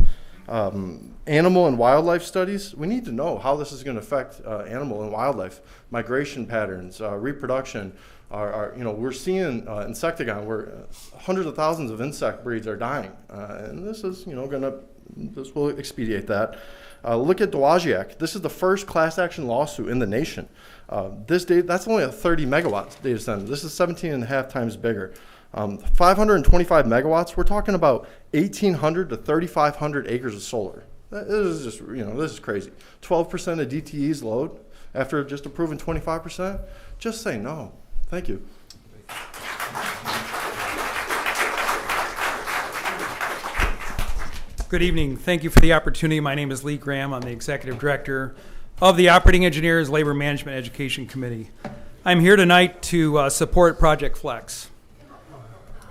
Animal and wildlife studies, we need to know how this is going to affect animal and wildlife, migration patterns, reproduction. We're seeing Insectagon where hundreds of thousands of insect breeds are dying, and this is, this will expedite that. Look at Dowagiac. This is the first class action lawsuit in the nation. That's only a 30 megawatts data center. This is 17 and a half times bigger. 525 megawatts. We're talking about 1,800 to 3,500 acres of solar. This is just, this is crazy. 12% of DTE's load after just approving 25%. Just say no. Thank you. Good evening. Thank you for the opportunity. My name is Lee Graham. I'm the Executive Director of the Operating Engineers Labor Management Education Committee. I'm here tonight to support Project Flex.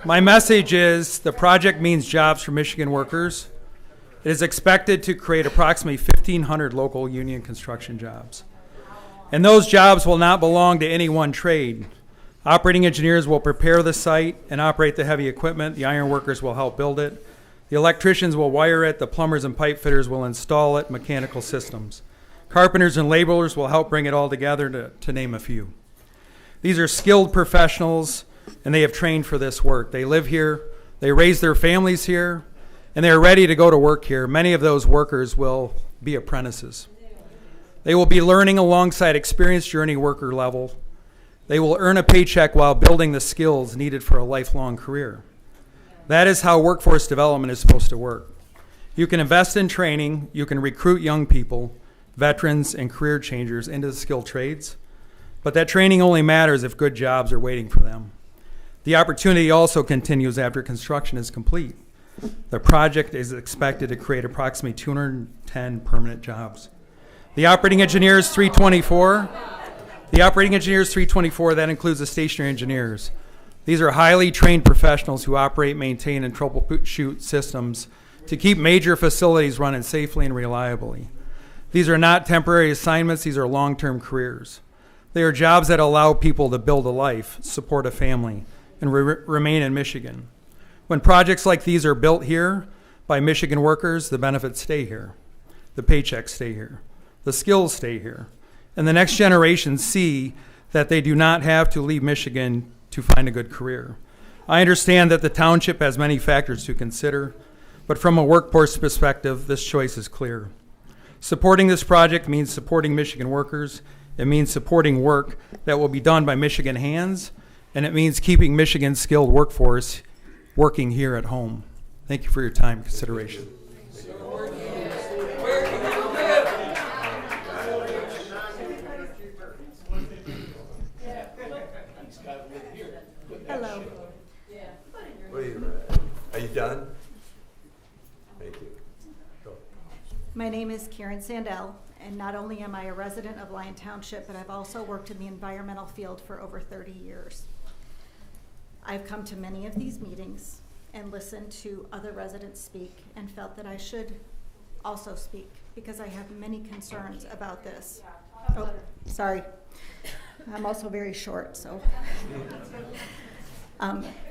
My message is the project means jobs for Michigan workers. It is expected to create approximately 1,500 local union construction jobs. And those jobs will not belong to any one trade. Operating engineers will prepare the site and operate the heavy equipment. The iron workers will help build it. The electricians will wire it. The plumbers and pipe fitters will install it, mechanical systems. Carpenters and laborers will help bring it all together, to name a few. These are skilled professionals, and they have trained for this work. They live here, they raise their families here, and they are ready to go to work here. Many of those workers will be apprentices. They will be learning alongside experienced journey worker level. They will earn a paycheck while building the skills needed for a lifelong career. That is how workforce development is supposed to work. You can invest in training, you can recruit young people, veterans, and career changers into the skilled trades, but that training only matters if good jobs are waiting for them. The opportunity also continues after construction is complete. The project is expected to create approximately 210 permanent jobs. The Operating Engineers 324, that includes the stationary engineers. These are highly trained professionals who operate, maintain, and troubleshoot systems to keep major facilities running safely and reliably. These are not temporary assignments, these are long-term careers. They are jobs that allow people to build a life, support a family, and remain in Michigan. When projects like these are built here by Michigan workers, the benefits stay here, the paychecks stay here, the skills stay here, and the next generation see that they do not have to leave Michigan to find a good career. I understand that the township has many factors to consider, but from a workforce perspective, this choice is clear. Supporting this project means supporting Michigan workers. It means supporting work that will be done by Michigan hands, and it means keeping Michigan's skilled workforce working here at home. Thank you for your time and consideration. Hello. Wait a minute. Are you done? Thank you. Go. My name is Karen Sandell, and not only am I a resident of Lyon Township, but I've also worked in the environmental field for over 30 years. I've come to many of these meetings and listened to other residents speak and felt that I should also speak because I have many concerns about this. Oh, sorry. I'm also very short, so.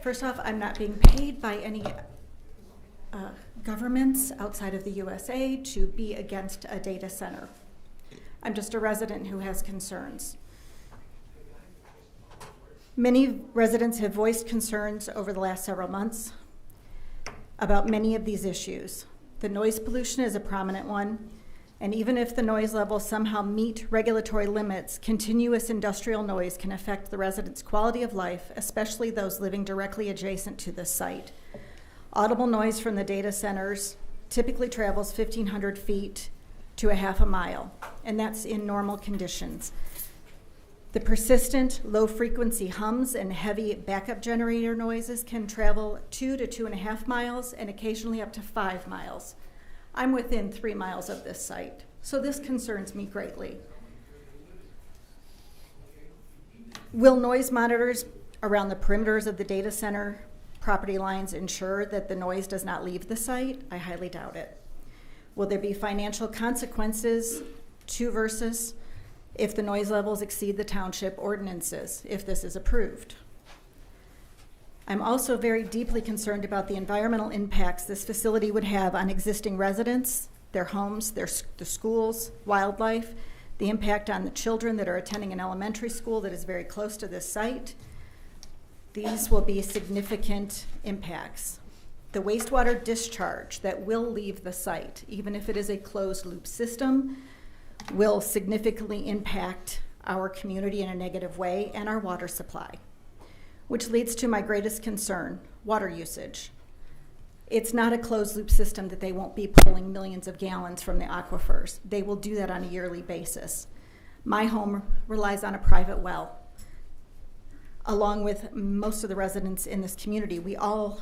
First off, I'm not being paid by any governments outside of the USA to be against a data center. I'm just a resident who has concerns. Many residents have voiced concerns over the last several months about many of these issues. The noise pollution is a prominent one, and even if the noise levels somehow meet regulatory limits, continuous industrial noise can affect the residents' quality of life, especially those living directly adjacent to this site. Audible noise from the data centers typically travels 1,500 feet to a half a mile, and that's in normal conditions. The persistent low-frequency hums and heavy backup generator noises can travel 2 to 2.5 miles and occasionally up to 5 miles. I'm within 3 miles of this site, so this concerns me greatly. Will noise monitors around the perimeters of the data center property lines ensure that the noise does not leave the site? I highly doubt it. Will there be financial consequences to Versus if the noise levels exceed the township ordinances, if this is approved? I'm also very deeply concerned about the environmental impacts this facility would have on existing residents, their homes, the schools, wildlife, the impact on the children that are attending an elementary school that is very close to this site. These will be significant impacts. The wastewater discharge that will leave the site, even if it is a closed loop system, will significantly impact our community in a negative way and our water supply, which leads to my greatest concern, water usage. It's not a closed loop system that they won't be pulling millions of gallons from the aquifers. They will do that on a yearly basis. My home relies on a private well. Along with most of the residents in this community, we all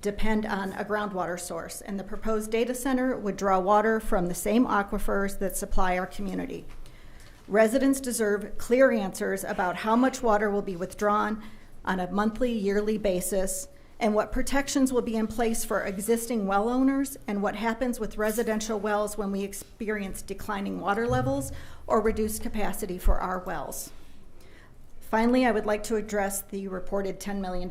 depend on a groundwater source, and the proposed data center would draw water from the same aquifers that supply our community. Residents deserve clear answers about how much water will be withdrawn on a monthly, yearly basis, and what protections will be in place for existing well owners, and what happens with residential wells when we experience declining water levels or reduced capacity for our wells. Finally, I would like to address the reported $10 million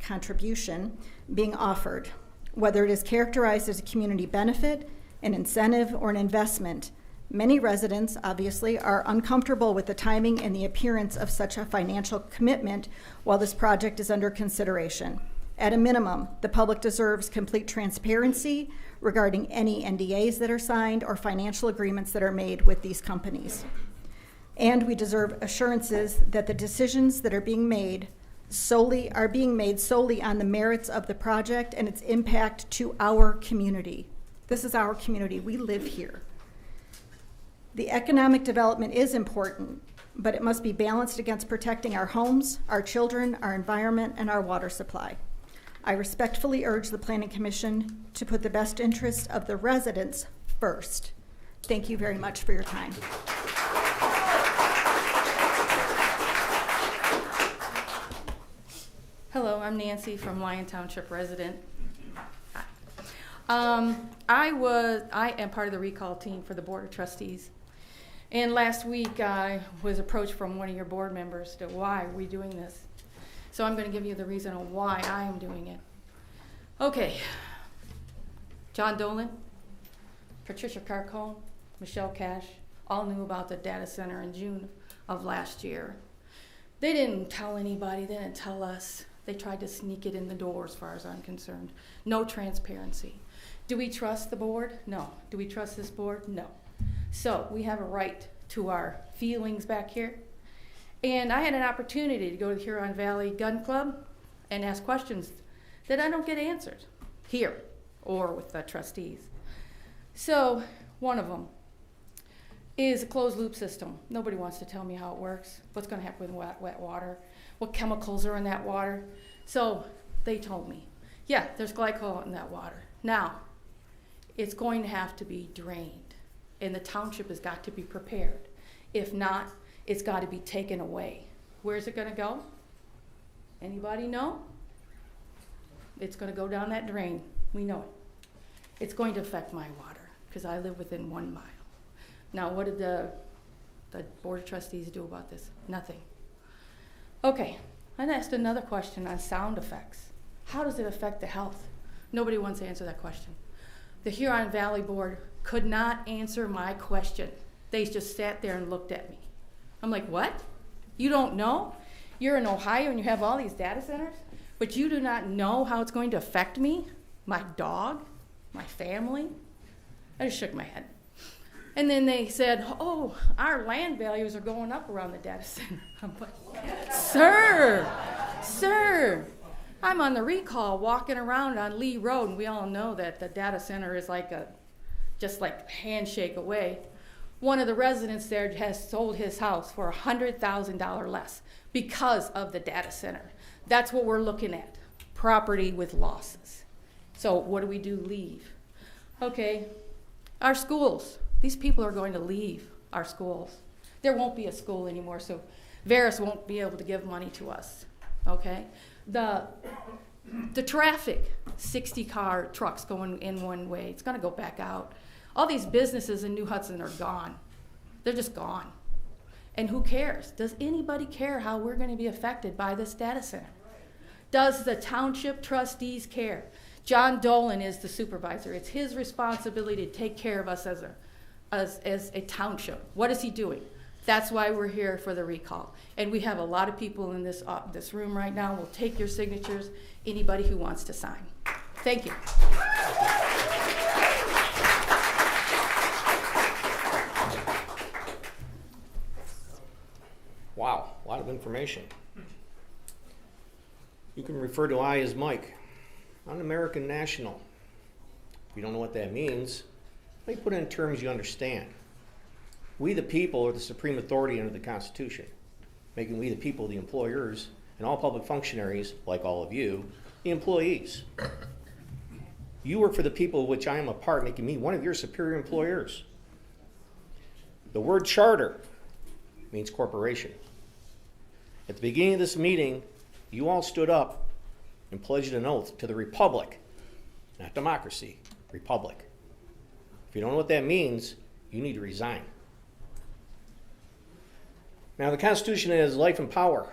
contribution being offered. Whether it is characterized as a community benefit, an incentive, or an investment, many residents, obviously, are uncomfortable with the timing and the appearance of such a financial commitment while this project is under consideration. At a minimum, the public deserves complete transparency regarding any NDAs that are signed or financial agreements that are made with these companies. And we deserve assurances that the decisions that are being made solely on the merits of the project and its impact to our community. This is our community. We live here. The economic development is important, but it must be balanced against protecting our homes, our children, our environment, and our water supply. I respectfully urge the Planning Commission to put the best interests of the residents first. Thank you very much for your time. Hello, I'm Nancy from Lyon Township resident. I am part of the recall team for the Board of Trustees. And last week I was approached from one of your board members to why are we doing this. So I'm going to give you the reason on why I am doing it. Okay. John Dolan, Patricia Carcone, Michelle Cash all knew about the data center in June of last year. They didn't tell anybody, they didn't tell us. They tried to sneak it in the door as far as I'm concerned. No transparency. Do we trust the board? No. Do we trust this board? No. So we have a right to our feelings back here. And I had an opportunity to go to the Huron Valley Gun Club and ask questions that I don't get answered here or with the trustees. So one of them is a closed loop system. Nobody wants to tell me how it works, what's going to happen with wet water, what chemicals are in that water. So they told me, yeah, there's glycol in that water. Now, it's going to have to be drained, and the township has got to be prepared. If not, it's got to be taken away. Where's it going to go? Anybody know? It's going to go down that drain. We know it. It's going to affect my water because I live within 1 mile. Now, what did the Board of Trustees do about this? Nothing. Okay, I asked another question on sound effects. How does it affect the health? Nobody wants to answer that question. The Huron Valley Board could not answer my question. They just sat there and looked at me. I'm like, what? You don't know? You're in Ohio and you have all these data centers, but you do not know how it's going to affect me, my dog, my family? I just shook my head. And then they said, oh, our land values are going up around the data center. I'm like, sir, I'm on the recall walking around on Lee Road, and we all know that the data center is just like a handshake away. One of the residents there has sold his house for $100,000 less because of the data center. That's what we're looking at, property with losses. So what do? Leave. Okay, our schools. These people are going to leave our schools. There won't be a school anymore, so Veris won't be able to give money to us, okay? The traffic, 60-car trucks going in one way, it's gonna go back out. All these businesses in New Hudson are gone. They're just gone. And who cares? Does anybody care how we're gonna be affected by this data center? Does the township trustees care? John Dolan is the supervisor. It's his responsibility to take care of us as a township. What is he doing? That's why we're here for the recall. And we have a lot of people in this room right now. We'll take your signatures, anybody who wants to sign. Thank you. Wow, a lot of information. You can refer to I as Mike. I'm an American national. If you don't know what that means, let me put it in terms you understand. We the people are the supreme authority under the Constitution, making we the people the employers, and all public functionaries, like all of you, the employees. You work for the people of which I am a part, making me one of your superior employers. The word charter means corporation. At the beginning of this meeting, you all stood up and pledged an oath to the republic, not democracy, republic. If you don't know what that means, you need to resign. Now, the Constitution has life and power,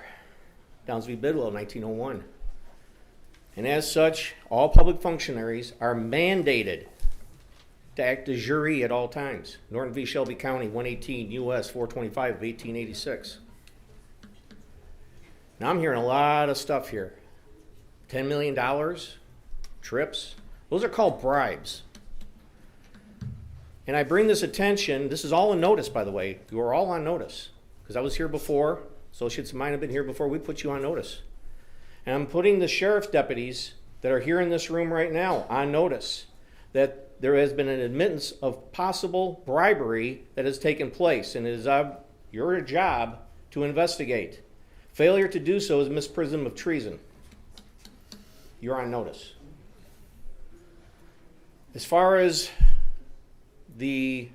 Downs v. Bidwell, 1901. And as such, all public functionaries are mandated to act de jure at all times. Norton v. Shelby County, 118 U.S. 425 of 1886. Now, I'm hearing a lot of stuff here. $10 million, trips, those are called bribes. And I bring this attention, this is all in notice, by the way. You are all on notice. Because I was here before, associates of mine have been here before, we put you on notice. And I'm putting the sheriff's deputies that are here in this room right now on notice that there has been an admittance of possible bribery that has taken place, and it is your job to investigate. Failure to do so is misprision of treason. You're on notice. As far as the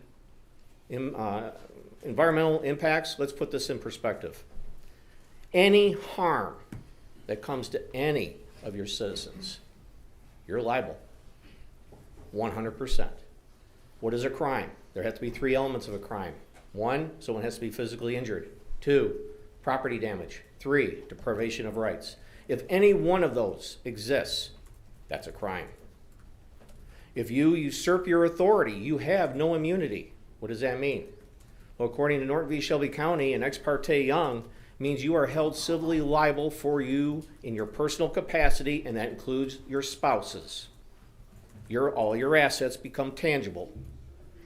environmental impacts, let's put this in perspective. Any harm that comes to any of your citizens, you're liable. 100%. What is a crime? There have to be 3 elements of a crime. 1, someone has to be physically injured. 2, property damage. 3, deprivation of rights. If any one of those exists, that's a crime. If you usurp your authority, you have no immunity. What does that mean? Well, according to Norton v. Shelby County and Ex parte Young, means you are held civilly liable for you in your personal capacity, and that includes your spouses. All your assets become tangible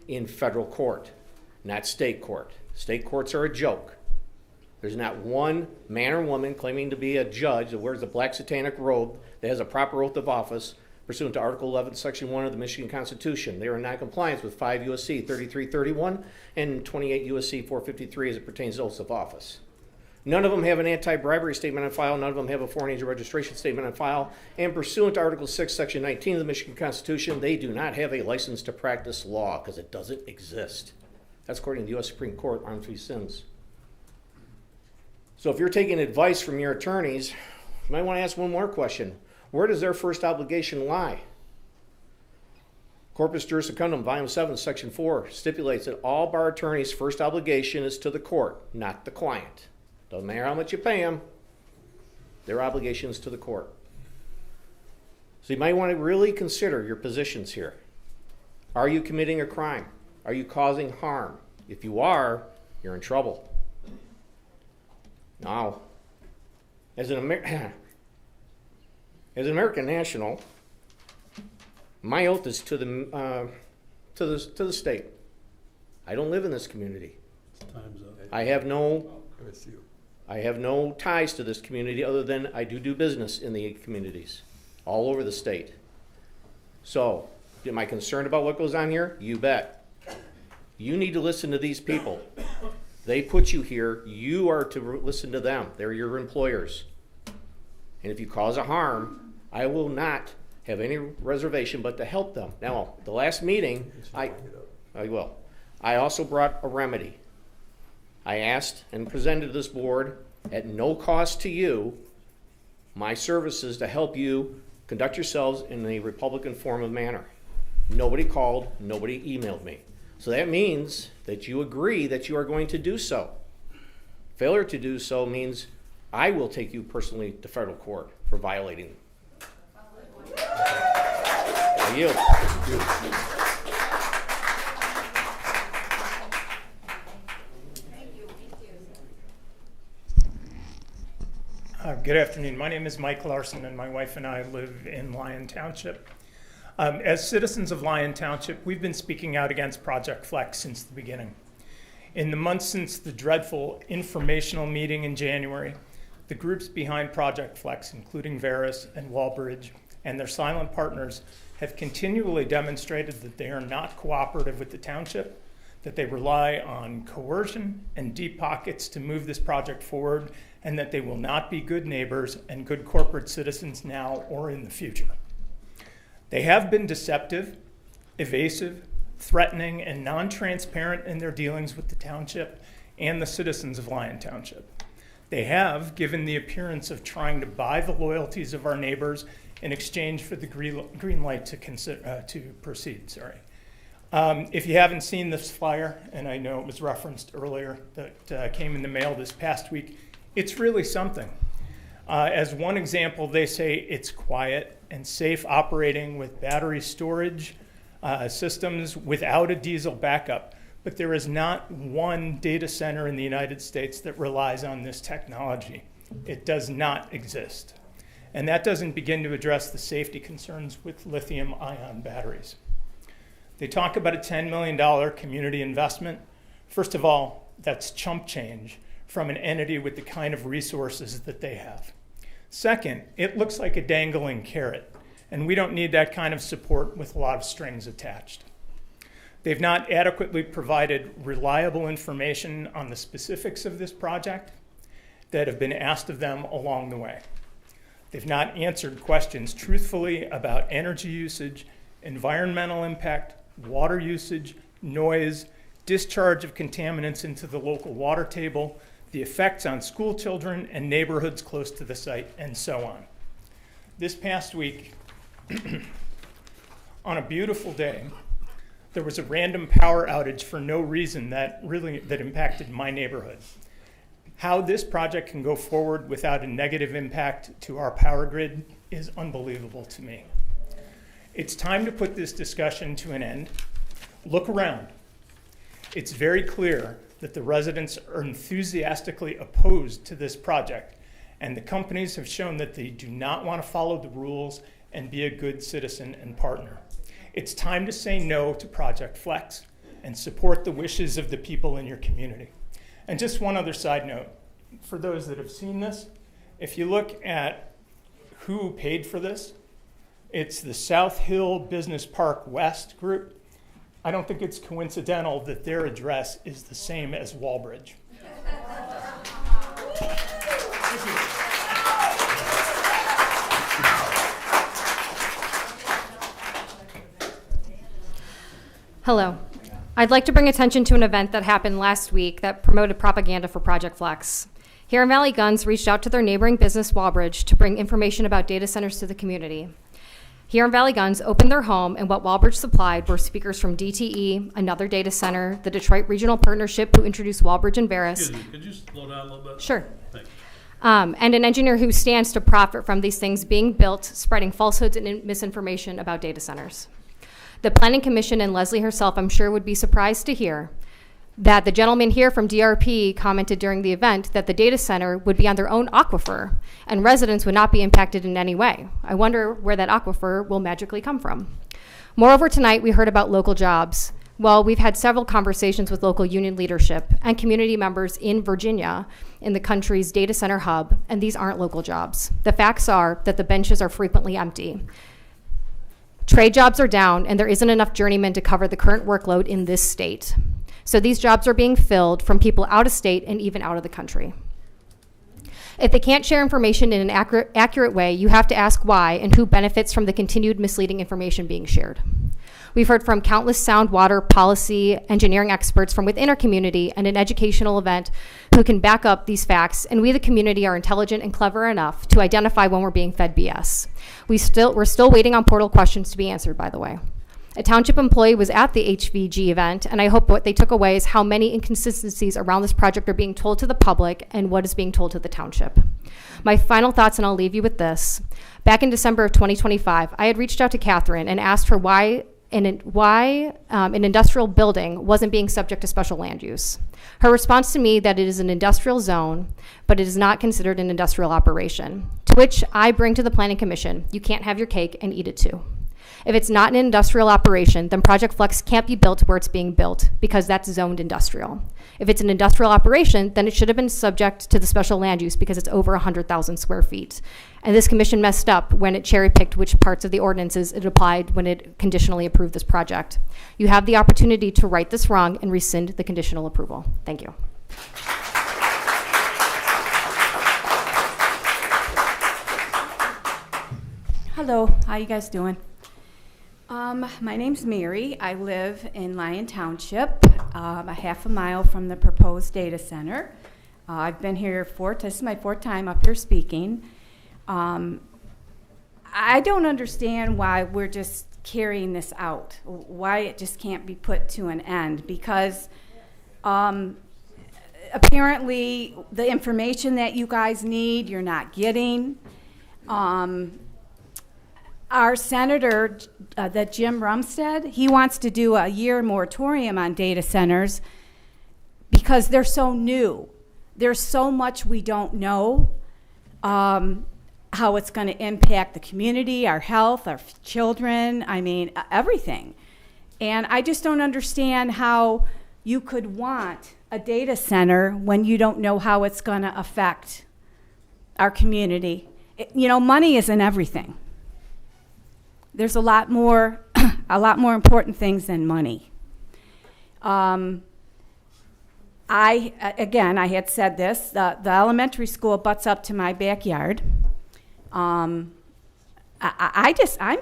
in federal court, not state court. State courts are a joke. There's not one man or woman claiming to be a judge that wears a black satanic robe that has a proper oath of office pursuant to Article 11, Section 1 of the Michigan Constitution. They are in noncompliance with 5 U.S.C. 3331 and 28 U.S.C. 453 as it pertains to oaths of office. None of them have an anti-bribery statement on file. None of them have a foreign agent registration statement on file. And pursuant to Article 6, Section 19 of the Michigan Constitution, they do not have a license to practice law because it doesn't exist. That's according to the U.S. Supreme Court, Arms v. Sims. So if you're taking advice from your attorneys, you might want to ask one more question. Where does their first obligation lie? Corpus Juris Secundum, Volume 7, Section 4 stipulates that all bar attorneys' first obligation is to the court, not the client. Doesn't matter how much you pay them, their obligation is to the court. So you might want to really consider your positions here. Are you committing a crime? Are you causing harm? If you are, you're in trouble. Now, as an American national, my oath is to the state. I don't live in this community. Time's up. I have no ties to this community other than I do business in the communities all over the state. So, am I concerned about what goes on here? You bet. You need to listen to these people. They put you here. You are to listen to them. They're your employers. And if you cause a harm, I will not have any reservation but to help them. Now, the last meeting, I will. I also brought a remedy. I asked and presented to this board at no cost to you my services to help you conduct yourselves in a Republican form of manner. Nobody called, nobody emailed me. So that means that you agree that you are going to do so. Failure to do so means I will take you personally to federal court for violating. I yield. Good afternoon. My name is Mike Larson, and my wife and I live in Lyon Township. As citizens of Lyon Township, we've been speaking out against Project Flex since the beginning. In the months since the dreadful informational meeting in January, the groups behind Project Flex, including Veris and Wallbridge, and their silent partners, have continually demonstrated that they are not cooperative with the township, that they rely on coercion and deep pockets to move this project forward, and that they will not be good neighbors and good corporate citizens now or in the future. They have been deceptive, evasive, threatening, and non-transparent in their dealings with the township and the citizens of Lyon Township. They have given the appearance of trying to buy the loyalties of our neighbors in exchange for the green light to proceed. If you haven't seen this flyer, and I know it was referenced earlier, that came in the mail this past week, it's really something. As one example, they say it's quiet and safe operating with battery storage systems without a diesel backup. But there is not one data center in the United States that relies on this technology. It does not exist. And that doesn't begin to address the safety concerns with lithium-ion batteries. They talk about a $10 million community investment. First of all, that's chump change from an entity with the kind of resources that they have. Second, it looks like a dangling carrot, and we don't need that kind of support with a lot of strings attached. They've not adequately provided reliable information on the specifics of this project that have been asked of them along the way. They've not answered questions truthfully about energy usage, environmental impact, water usage, noise, discharge of contaminants into the local water table, the effects on school children and neighborhoods close to the site, and so on. This past week, on a beautiful day, there was a random power outage for no reason that impacted my neighborhood. How this project can go forward without a negative impact to our power grid is unbelievable to me. It's time to put this discussion to an end. Look around. It's very clear that the residents are enthusiastically opposed to this project, and the companies have shown that they do not want to follow the rules and be a good citizen and partner. It's time to say no to Project Flex and support the wishes of the people in your community. And just one other side note, for those that have seen this, if you look at who paid for this, it's the South Hill Business Park West group. I don't think it's coincidental that their address is the same as Walbridge. Hello. I'd like to bring attention to an event that happened last week that promoted propaganda for Project Flex. Huron Valley Guns reached out to their neighboring business, Walbridge, to bring information about data centers to the community. Huron Valley Guns opened their home, and what Walbridge supplied were speakers from DTE, another data center, the Detroit Regional Partnership, who introduced Walbridge and Veris. Excuse me, could you slow down a little bit? Sure. Thank you. And an engineer who stands to profit from these things being built, spreading falsehoods and misinformation about data centers. The Planning Commission and Leslie herself, I'm sure, would be surprised to hear that the gentleman here from DRP commented during the event that the data center would be on their own aquifer and residents would not be impacted in any way. I wonder where that aquifer will magically come from. Moreover, tonight we heard about local jobs. Well, we've had several conversations with local union leadership and community members in Virginia, in the country's data center hub, and these aren't local jobs. The facts are that the benches are frequently empty. Trade jobs are down, and there isn't enough journeymen to cover the current workload in this state. So these jobs are being filled from people out of state and even out of the country. If they can't share information in an accurate way, you have to ask why and who benefits from the continued misleading information being shared. We've heard from countless sound water, policy, engineering experts from within our community and an educational event who can back up these facts, and we, the community, are intelligent and clever enough to identify when we're being fed BS. We're still waiting on portal questions to be answered, by the way. A township employee was at the HVG event, and I hope what they took away is how many inconsistencies around this project are being told to the public and what is being told to the township. My final thoughts, and I'll leave you with this. Back in December of 2025, I had reached out to Catherine and asked her why an industrial building wasn't being subject to special land use. Her response to me that it is an industrial zone, but it is not considered an industrial operation, to which I bring to the Planning Commission, you can't have your cake and eat it too. If it's not an industrial operation, then Project Flex can't be built where it's being built because that's zoned industrial. If it's an industrial operation, then it should have been subject to the special land use because it's over 100,000 square feet. And this commission messed up when it cherry-picked which parts of the ordinances it applied when it conditionally approved this project. You have the opportunity to right this wrong and rescind the conditional approval. Thank you. Hello, how you guys doing? My name's Mary. I live in Lyon Township, a half a mile from the proposed data center. I've been here this is my fourth time up here speaking. I don't understand why we're just carrying this out, why it just can't be put to an end, because apparently the information that you guys need, you're not getting. Our senator, that Jim Rumstead, he wants to do a year moratorium on data centers because they're so new. There's so much we don't know, how it's going to impact the community, our health, our children, I mean, everything. And I just don't understand how you could want a data center when you don't know how it's going to affect our community. Money isn't everything. There's a lot more important things than money. I had said this, the elementary school butts up to my backyard. I'm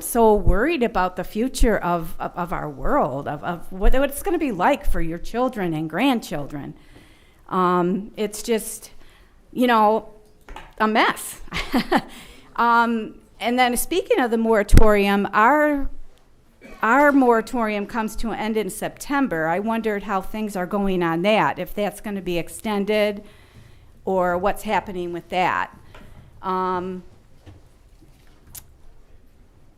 so worried about the future of our world, of what it's going to be like for your children and grandchildren. It's just, a mess. And then speaking of the moratorium, our moratorium comes to an end in September. I wondered how things are going on that, if that's going to be extended or what's happening with that. I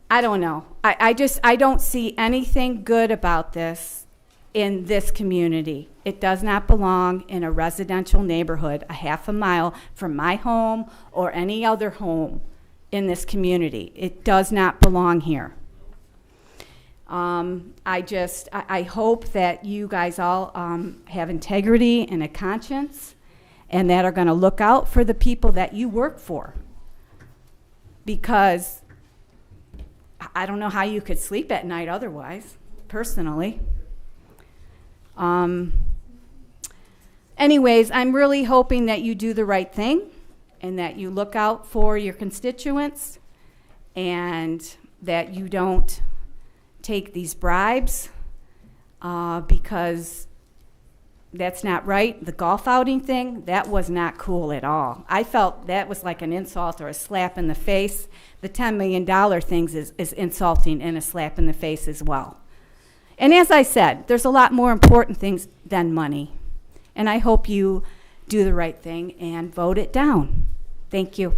don't know. I don't see anything good about this in this community. It does not belong in a residential neighborhood a half a mile from my home or any other home in this community. It does not belong here. I hope that you guys all have integrity and a conscience and that are going to look out for the people that you work for. Because I don't know how you could sleep at night otherwise, personally. Anyways, I'm really hoping that you do the right thing and that you look out for your constituents and that you don't take these bribes because that's not right. The golf outing thing, that was not cool at all. I felt that was like an insult or a slap in the face. The $10 million things is insulting and a slap in the face as well. And as I said, there's a lot more important things than money. And I hope you do the right thing and vote it down. Thank you.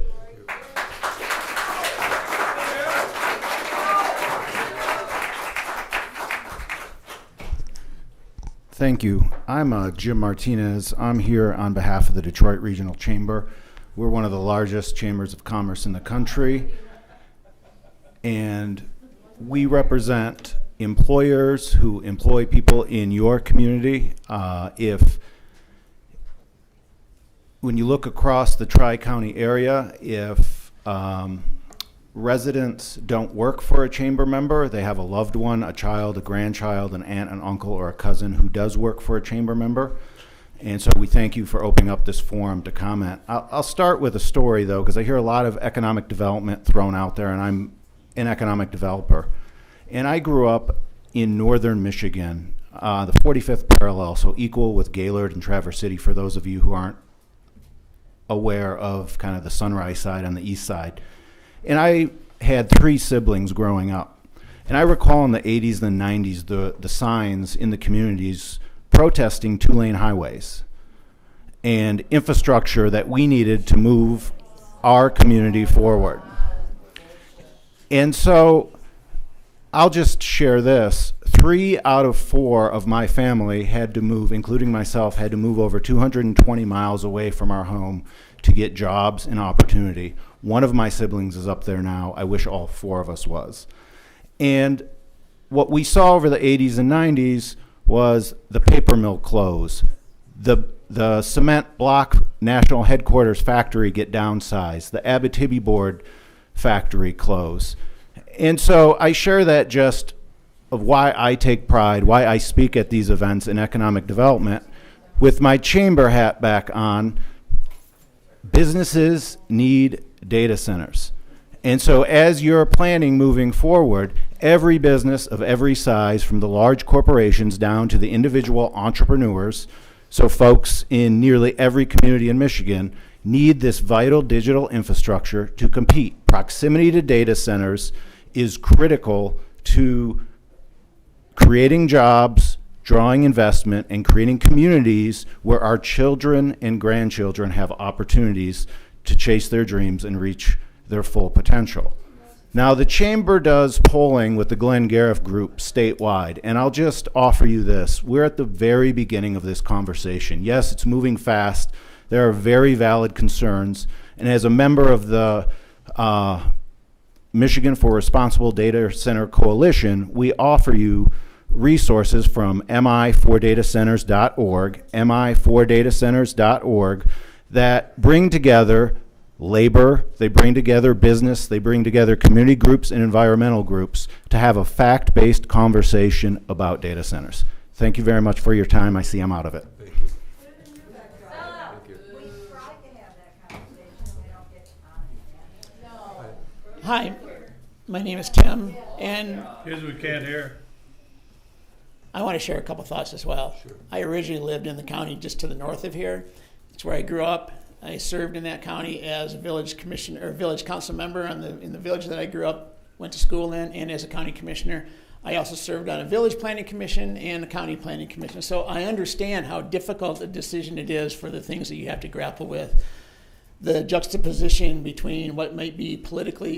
Thank you. I'm Jim Martinez. I'm here on behalf of the Detroit Regional Chamber. We're one of the largest chambers of commerce in the country, and we represent employers who employ people in your community. When you look across the Tri-County area, if residents don't work for a chamber member, they have a loved one, a child, a grandchild, an aunt, an uncle, or a cousin who does work for a chamber member. And so we thank you for opening up this forum to comment. I'll start with a story, though, because I hear a lot of economic development thrown out there, and I'm an economic developer. And I grew up in northern Michigan, the 45th parallel, so equal with Gaylord and Traverse City, for those of you who aren't aware of kind of the Sunrise side on the east side. And I had 3 siblings growing up. And I recall in the 80s and 90s the signs in the communities protesting 2-lane highways and infrastructure that we needed to move our community forward. And so I'll just share this. 3 out of 4 of my family had to move, including myself, had to move over 220 miles away from our home to get jobs and opportunity. One of my siblings is up there now. I wish all 4 of us was. And what we saw over the 80s and 90s was the paper mill close, the cement block national headquarters factory get downsized, the Abitibi board factory close. And so I share that just of why I take pride, why I speak at these events in economic development. With my chamber hat back on, businesses need data centers. And so as you're planning moving forward, every business of every size, from the large corporations down to the individual entrepreneurs, so folks in nearly every community in Michigan, need this vital digital infrastructure to compete. Proximity to data centers is critical to creating jobs, drawing investment, and creating communities where our children and grandchildren have opportunities to chase their dreams and reach their full potential. Now, the Chamber does polling with the Glenn Gariff Group statewide, and I'll just offer you this. We're at the very beginning of this conversation. Yes, it's moving fast. There are very valid concerns, and as a member of the Michigan for Responsible Data Center Coalition, we offer you resources from mi4datacenters.org, mi4datacenters.org, that bring together labor, they bring together business, they bring together community groups and environmental groups to have a fact-based conversation about data centers. Thank you very much for your time. I see I'm out of it. Thank you. Hi, my name is Tim, and Here's what we can't hear. I want to share a couple thoughts as well. Sure. I originally lived in the county just to the north of here. It's where I grew up. I served in that county as a village commissioner or village council member in the village that I grew up, went to school in, and as a county commissioner. I also served on a village planning commission and a county planning commission. So I understand how difficult a decision it is for the things that you have to grapple with. The juxtaposition between what might be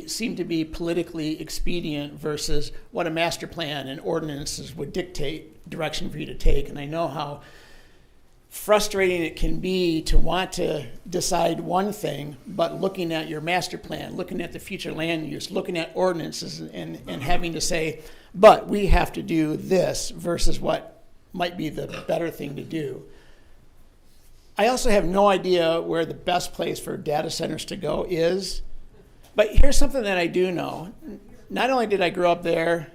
seem to be politically expedient versus what a master plan and ordinances would dictate direction for you to take. And I know how frustrating it can be to want to decide one thing, but looking at your master plan, looking at the future land use, looking at ordinances, and having to say, but we have to do this versus what might be the better thing to do. I also have no idea where the best place for data centers to go is, but here's something that I do know. Not only did I grow up there,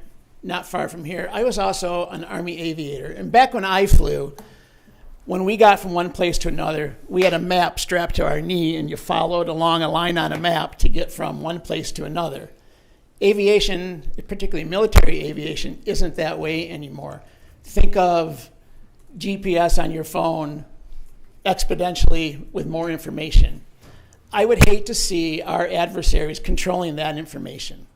not far from here, I was also an Army aviator. And back when I flew, when we got from one place to another, we had a map strapped to our knee, and you followed along a line on a map to get from one place to another. Aviation, particularly military aviation, isn't that way anymore. Think of GPS on your phone exponentially with more information. I would hate to see our adversaries controlling that information.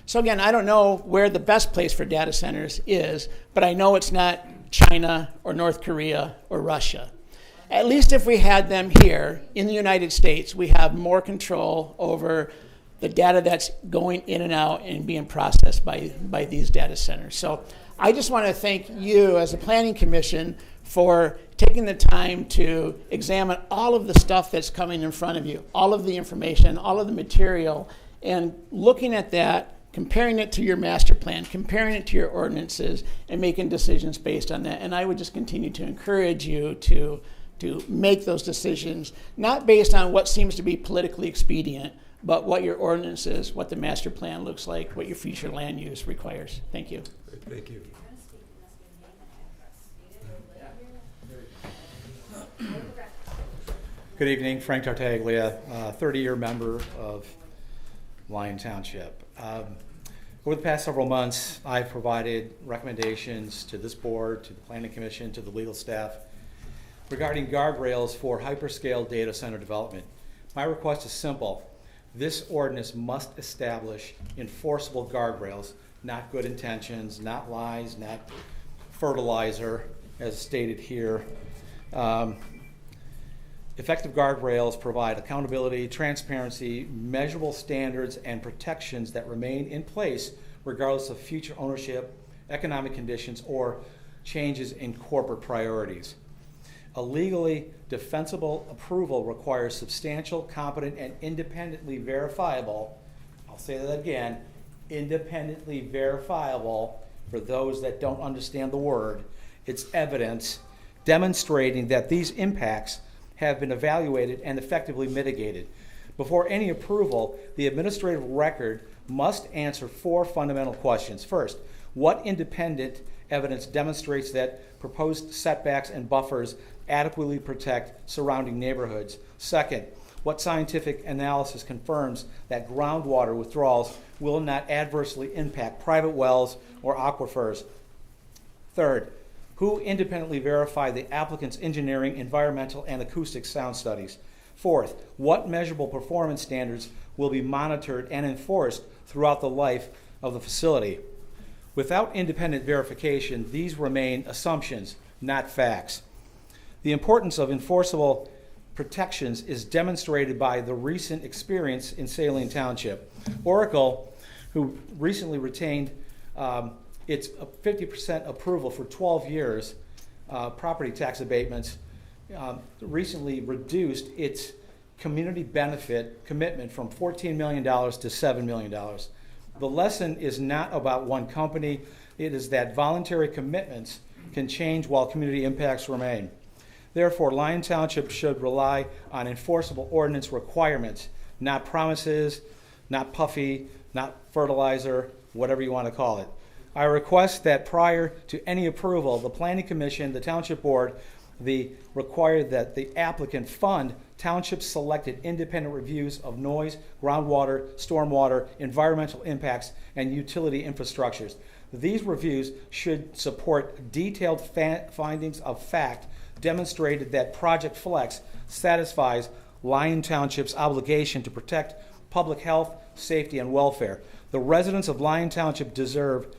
So again, I don't know where the best place for data centers is, but I know it's not China or North Korea or Russia. At least if we had them here in the United States, we have more control over the data that's going in and out and being processed by these data centers. So I just want to thank you as a Planning Commission for taking the time to examine all of the stuff that's coming in front of you, all of the information, all of the material, and looking at that, comparing it to your master plan, comparing it to your ordinances, and making decisions based on that. And I would just continue to encourage you to make those decisions, not based on what seems to be politically expedient, but what your ordinance is, what the master plan looks like, what your future land use requires. Thank you. Thank you. Good evening, Frank Tartaglia, 30-year member of Lyon Township. Over the past several months, I've provided recommendations to this board, to the Planning Commission, to the legal staff regarding guardrails for hyperscale data center development. My request is simple. This ordinance must establish enforceable guardrails, not good intentions, not lies, not fertilizer, as stated here. Effective guardrails provide accountability, transparency, measurable standards, and protections that remain in place regardless of future ownership, economic conditions, or changes in corporate priorities. A legally defensible approval requires substantial, competent, and independently verifiable, I'll say that again, independently verifiable, for those that don't understand the word, it's evidence demonstrating that these impacts have been evaluated and effectively mitigated. Before any approval, the administrative record must answer 4 fundamental questions. First, what independent evidence demonstrates that proposed setbacks and buffers adequately protect surrounding neighborhoods? Second, what scientific analysis confirms that groundwater withdrawals will not adversely impact private wells or aquifers? Third, who independently verified the applicant's engineering, environmental, and acoustic sound studies? Fourth, what measurable performance standards will be monitored and enforced throughout the life of the facility? Without independent verification, these remain assumptions, not facts. The importance of enforceable protections is demonstrated by the recent experience in Saline Township. Oracle, who recently retained its 50% approval for 12 years, property tax abatements, recently reduced its community benefit commitment from $14 million to $7 million. The lesson is not about one company. It is that voluntary commitments can change while community impacts remain. Therefore, Lyon Township should rely on enforceable ordinance requirements, not promises, not puffy, not fertilizer, whatever you want to call it. I request that prior to any approval, the Planning Commission, the Township Board, require that the applicant fund township-selected independent reviews of noise, groundwater, stormwater, environmental impacts, and utility infrastructures. These reviews should support detailed findings of fact demonstrated that Project Flex satisfies Lyon Township's obligation to protect public health, safety, and welfare. The residents of Lyon Township deserve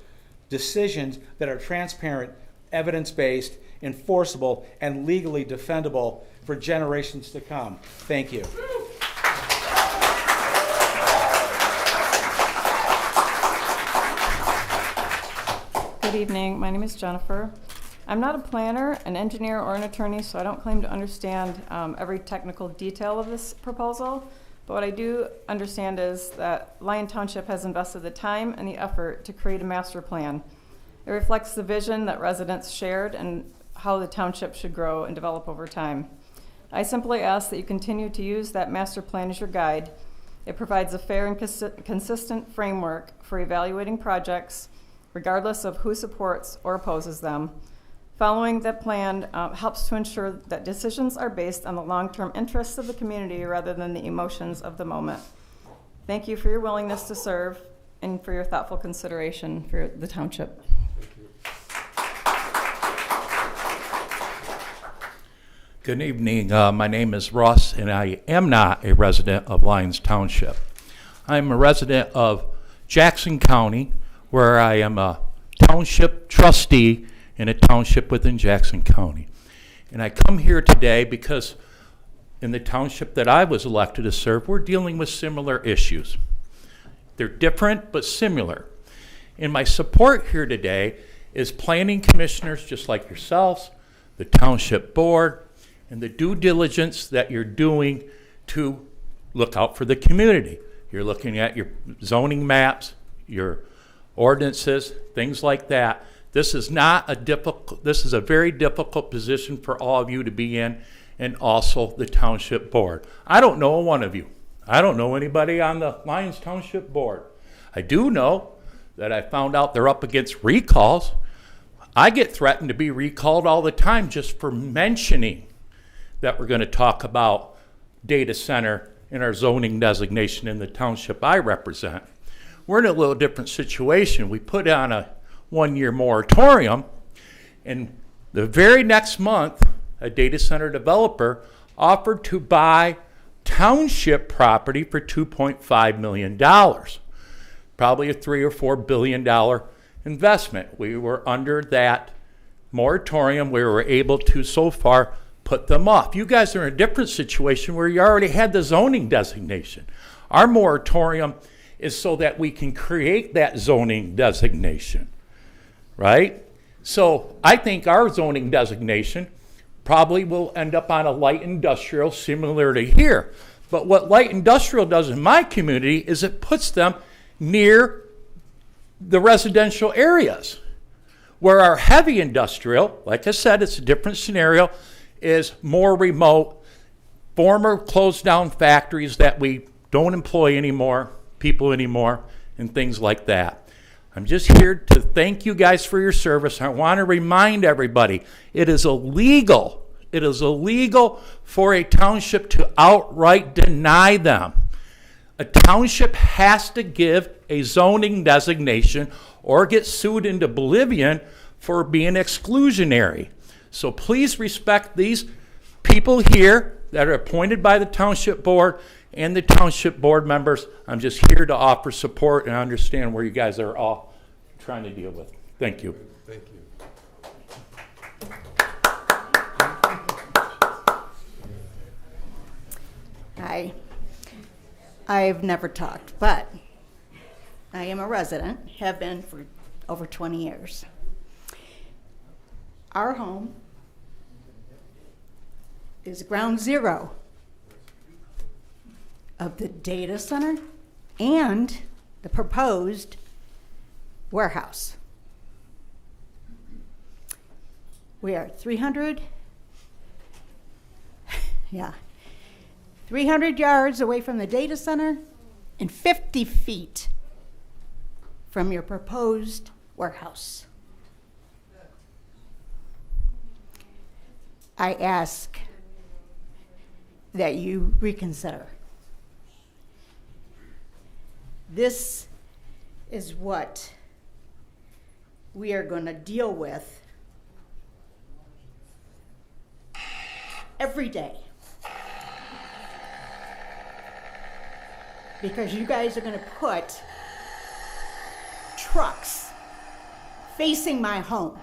decisions that are transparent, evidence-based, enforceable, and legally defendable for generations to come. Thank you. Good evening. My name is Jennifer. I'm not a planner, an engineer, or an attorney, so I don't claim to understand every technical detail of this proposal. But what I do understand is that Lyon Township has invested the time and the effort to create a master plan. It reflects the vision that residents shared and how the township should grow and develop over time. I simply ask that you continue to use that master plan as your guide. It provides a fair and consistent framework for evaluating projects, regardless of who supports or opposes them. Following that plan helps to ensure that decisions are based on the long-term interests of the community rather than the emotions of the moment. Thank you for your willingness to serve and for your thoughtful consideration for the township. Good evening. My name is Russ, and I am not a resident of Lyons Township. I'm a resident of Jackson County, where I am a township trustee in a township within Jackson County. And I come here today because in the township that I was elected to serve, we're dealing with similar issues. They're different, but similar. And my support here today is planning commissioners just like yourselves, the township board, and the due diligence that you're doing to look out for the community. You're looking at your zoning maps, your ordinances, things like that. This is a very difficult position for all of you to be in, and also the township board. I don't know one of you. I don't know anybody on the Lyons Township board. I do know that I found out they're up against recalls. I get threatened to be recalled all the time just for mentioning that we're going to talk about data center in our zoning designation in the township I represent. We're in a little different situation. We put on a one-year moratorium, and the very next month, a data center developer offered to buy township property for $2.5 million, probably a $3 or $4 billion investment. We were under that moratorium. We were able to, so far, put them off. You guys are in a different situation where you already had the zoning designation. Our moratorium is so that we can create that zoning designation, right? So I think our zoning designation probably will end up on a light industrial similar to here. But what light industrial does in my community is it puts them near the residential areas, where our heavy industrial, like I said, it's a different scenario, is more remote, former closed down factories that we don't employ anymore, people anymore, and things like that. I'm just here to thank you guys for your service. I want to remind everybody, it is illegal for a township to outright deny them. A township has to give a zoning designation or get sued into oblivion for being exclusionary. So please respect these people here that are appointed by the township board and the township board members. I'm just here to offer support and understand where you guys are all trying to deal with. Thank you. Thank you. Hi. I've never talked, but I am a resident, have been for over 20 years. Our home is ground zero of the data center and the proposed warehouse. We are 300 yards away from the data center and 50 feet from your proposed warehouse. I ask that you reconsider. This is what we are going to deal with every day. Because you guys are going to put trucks facing my home.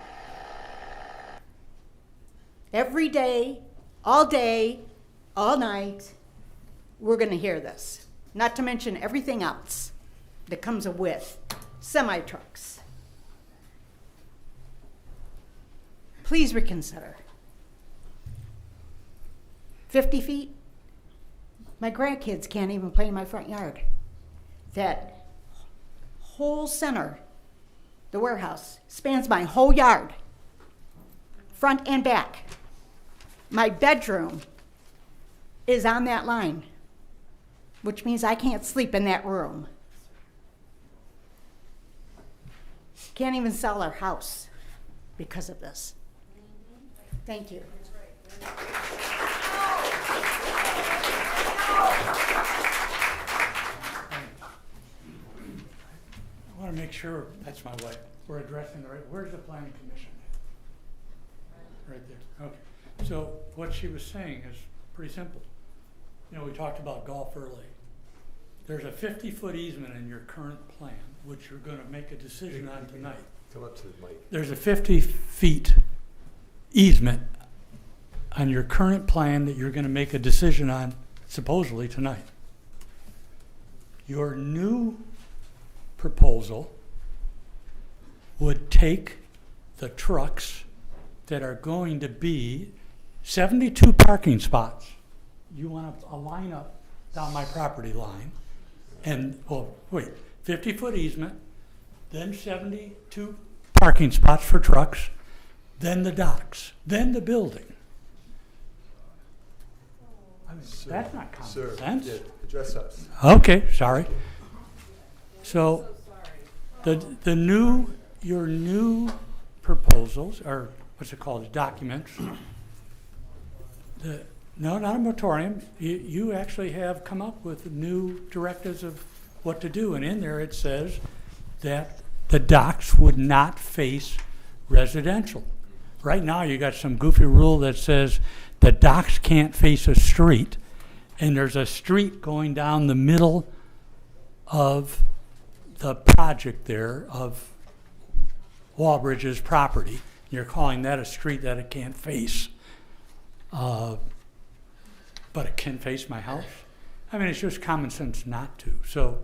Every day, all night, we're going to hear this. Not to mention everything else that comes with semi-trucks. please reconsider. 50 feet? My grandkids can't even play in my front yard. That whole center, the warehouse, spans my whole yard, front and back. My bedroom is on that line, which means I can't sleep in that room. Can't even sell our house because of this. Thank you. I want to make sure, that's my wife, we're addressing the right, where's the planning commission? Right there, okay. So what she was saying is pretty simple. You know, we talked about golf early. There's a 50-foot easement in your current plan, which you're going to make a decision on tonight. Come up to the mic. There's a 50 feet easement on your current plan that you're going to make a decision on supposedly tonight. Your new proposal would take the trucks that are going to be 72 parking spots. You want a line up down my property line, and, well, wait, 50-foot easement, then 72 parking spots for trucks, then the docks, then the building. I mean, that's not common sense. Yeah, address us. Okay, sorry. So, your new proposals, or what's it called, documents, no, not a moratorium. You actually have come up with new directives of what to do, and in there it says that the docks would not face residential. Right now you got some goofy rule that says the docks can't face a street, and there's a street going down the middle of the project there of Walbridge's property. You're calling that a street that it can't face. But it can face my house? I mean, it's just common sense not to. So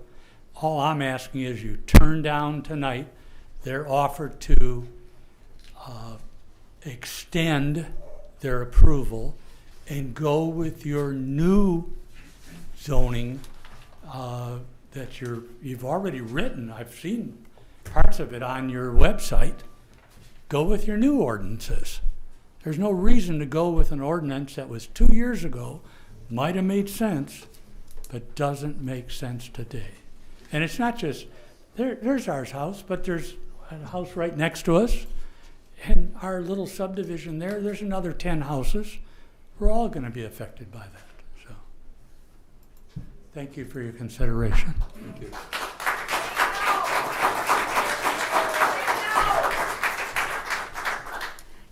all I'm asking is you turn down tonight their offer to extend their approval and go with your new zoning that you've already written. I've seen parts of it on your website. Go with your new ordinances. There's no reason to go with an ordinance that was 2 years ago, might have made sense, but doesn't make sense today. And it's not just, there's our house, but there's a house right next to us, and our little subdivision there's another 10 houses. We're all going to be affected by that. So, thank you for your consideration. Thank you.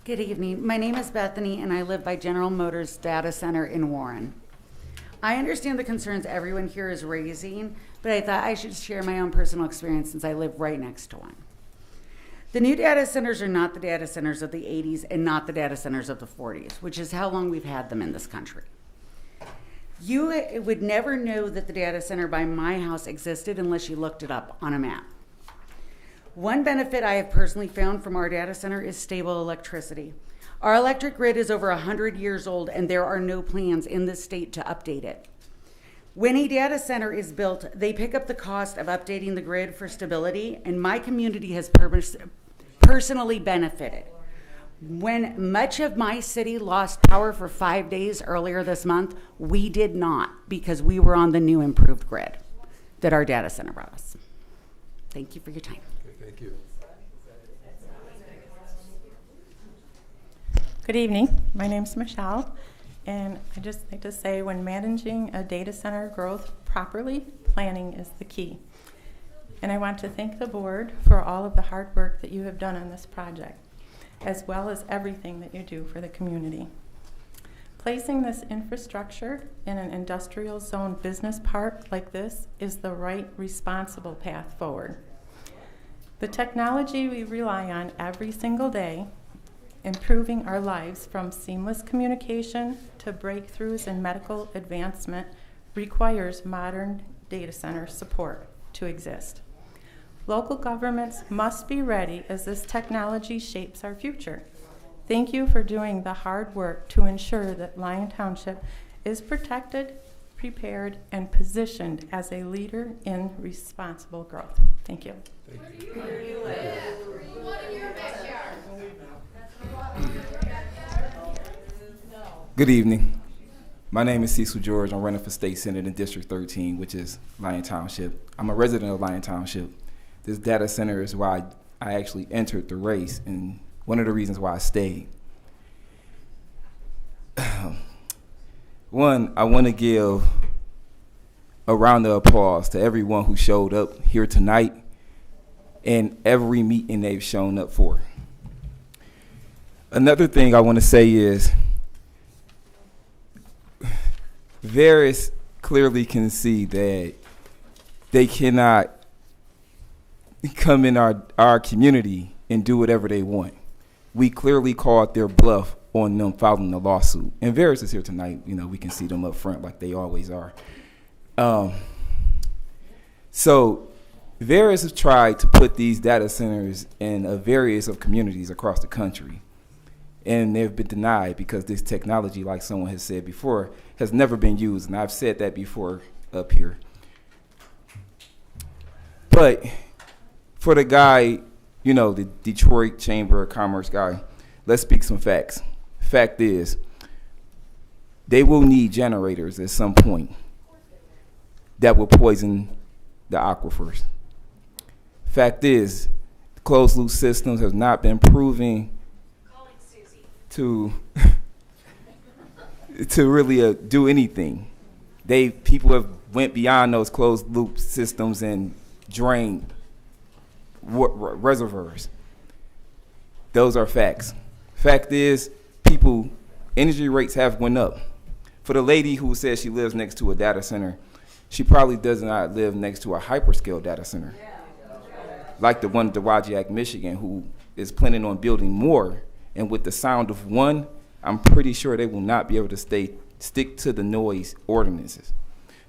Good evening. My name is Bethany, and I live by General Motors Data Center in Warren. I understand the concerns everyone here is raising, but I thought I should share my own personal experience since I live right next to one. The new data centers are not the data centers of the 80s and not the data centers of the 40s, which is how long we've had them in this country. You would never know that the data center by my house existed unless you looked it up on a map. One benefit I have personally found from our data center is stable electricity. Our electric grid is over 100 years old, and there are no plans in this state to update it. When a data center is built, they pick up the cost of updating the grid for stability, and my community has personally benefited. When much of my city lost power for 5 days earlier this month, we did not, because we were on the new improved grid that our data center brought us. Thank you for your time. Thank you. Good evening. My name's Michelle, and I just like to say when managing a data center growth properly, planning is the key. And I want to thank the board for all of the hard work that you have done on this project, as well as everything that you do for the community. Placing this infrastructure in an industrial zone business park like this is the right, responsible path forward. The technology we rely on every single day, improving our lives from seamless communication to breakthroughs in medical advancement, requires modern data center support to exist. Local governments must be ready as this technology shapes our future. Thank you for doing the hard work to ensure that Lyon Township is protected, prepared, and positioned as a leader in responsible growth. Thank you. Good evening. My name is Cecil George. I'm running for state senate in District 13, which is Lyon Township. I'm a resident of Lyon Township. This data center is why I actually entered the race and one of the reasons why I stayed. One, I want to give a round of applause to everyone who showed up here tonight and every meeting they've shown up for. Another thing I want to say is Veris clearly can see that they cannot come in our community and do whatever they want. We clearly called their bluff on them filing the lawsuit. And Veris is here tonight. You know, we can see them up front like they always are. So Veris has tried to put these data centers in various of communities across the country. And they've been denied because this technology, like someone has said before, has never been used. And I've said that before up here. But for the guy, you know, the Detroit Chamber of Commerce guy, let's speak some facts. Fact is, they will need generators at some point that will poison the aquifers. Fact is, closed loop systems have not been proven to really do anything. People have went beyond those closed loop systems and drained reservoirs. Those are facts. Fact is, energy rates have went up. For the lady who says she lives next to a data center, she probably does not live next to a hyperscale data center. Like the one in Dowagiac, Michigan, who is planning on building more. And with the sound of one, I'm pretty sure they will not be able to stick to the noise ordinances.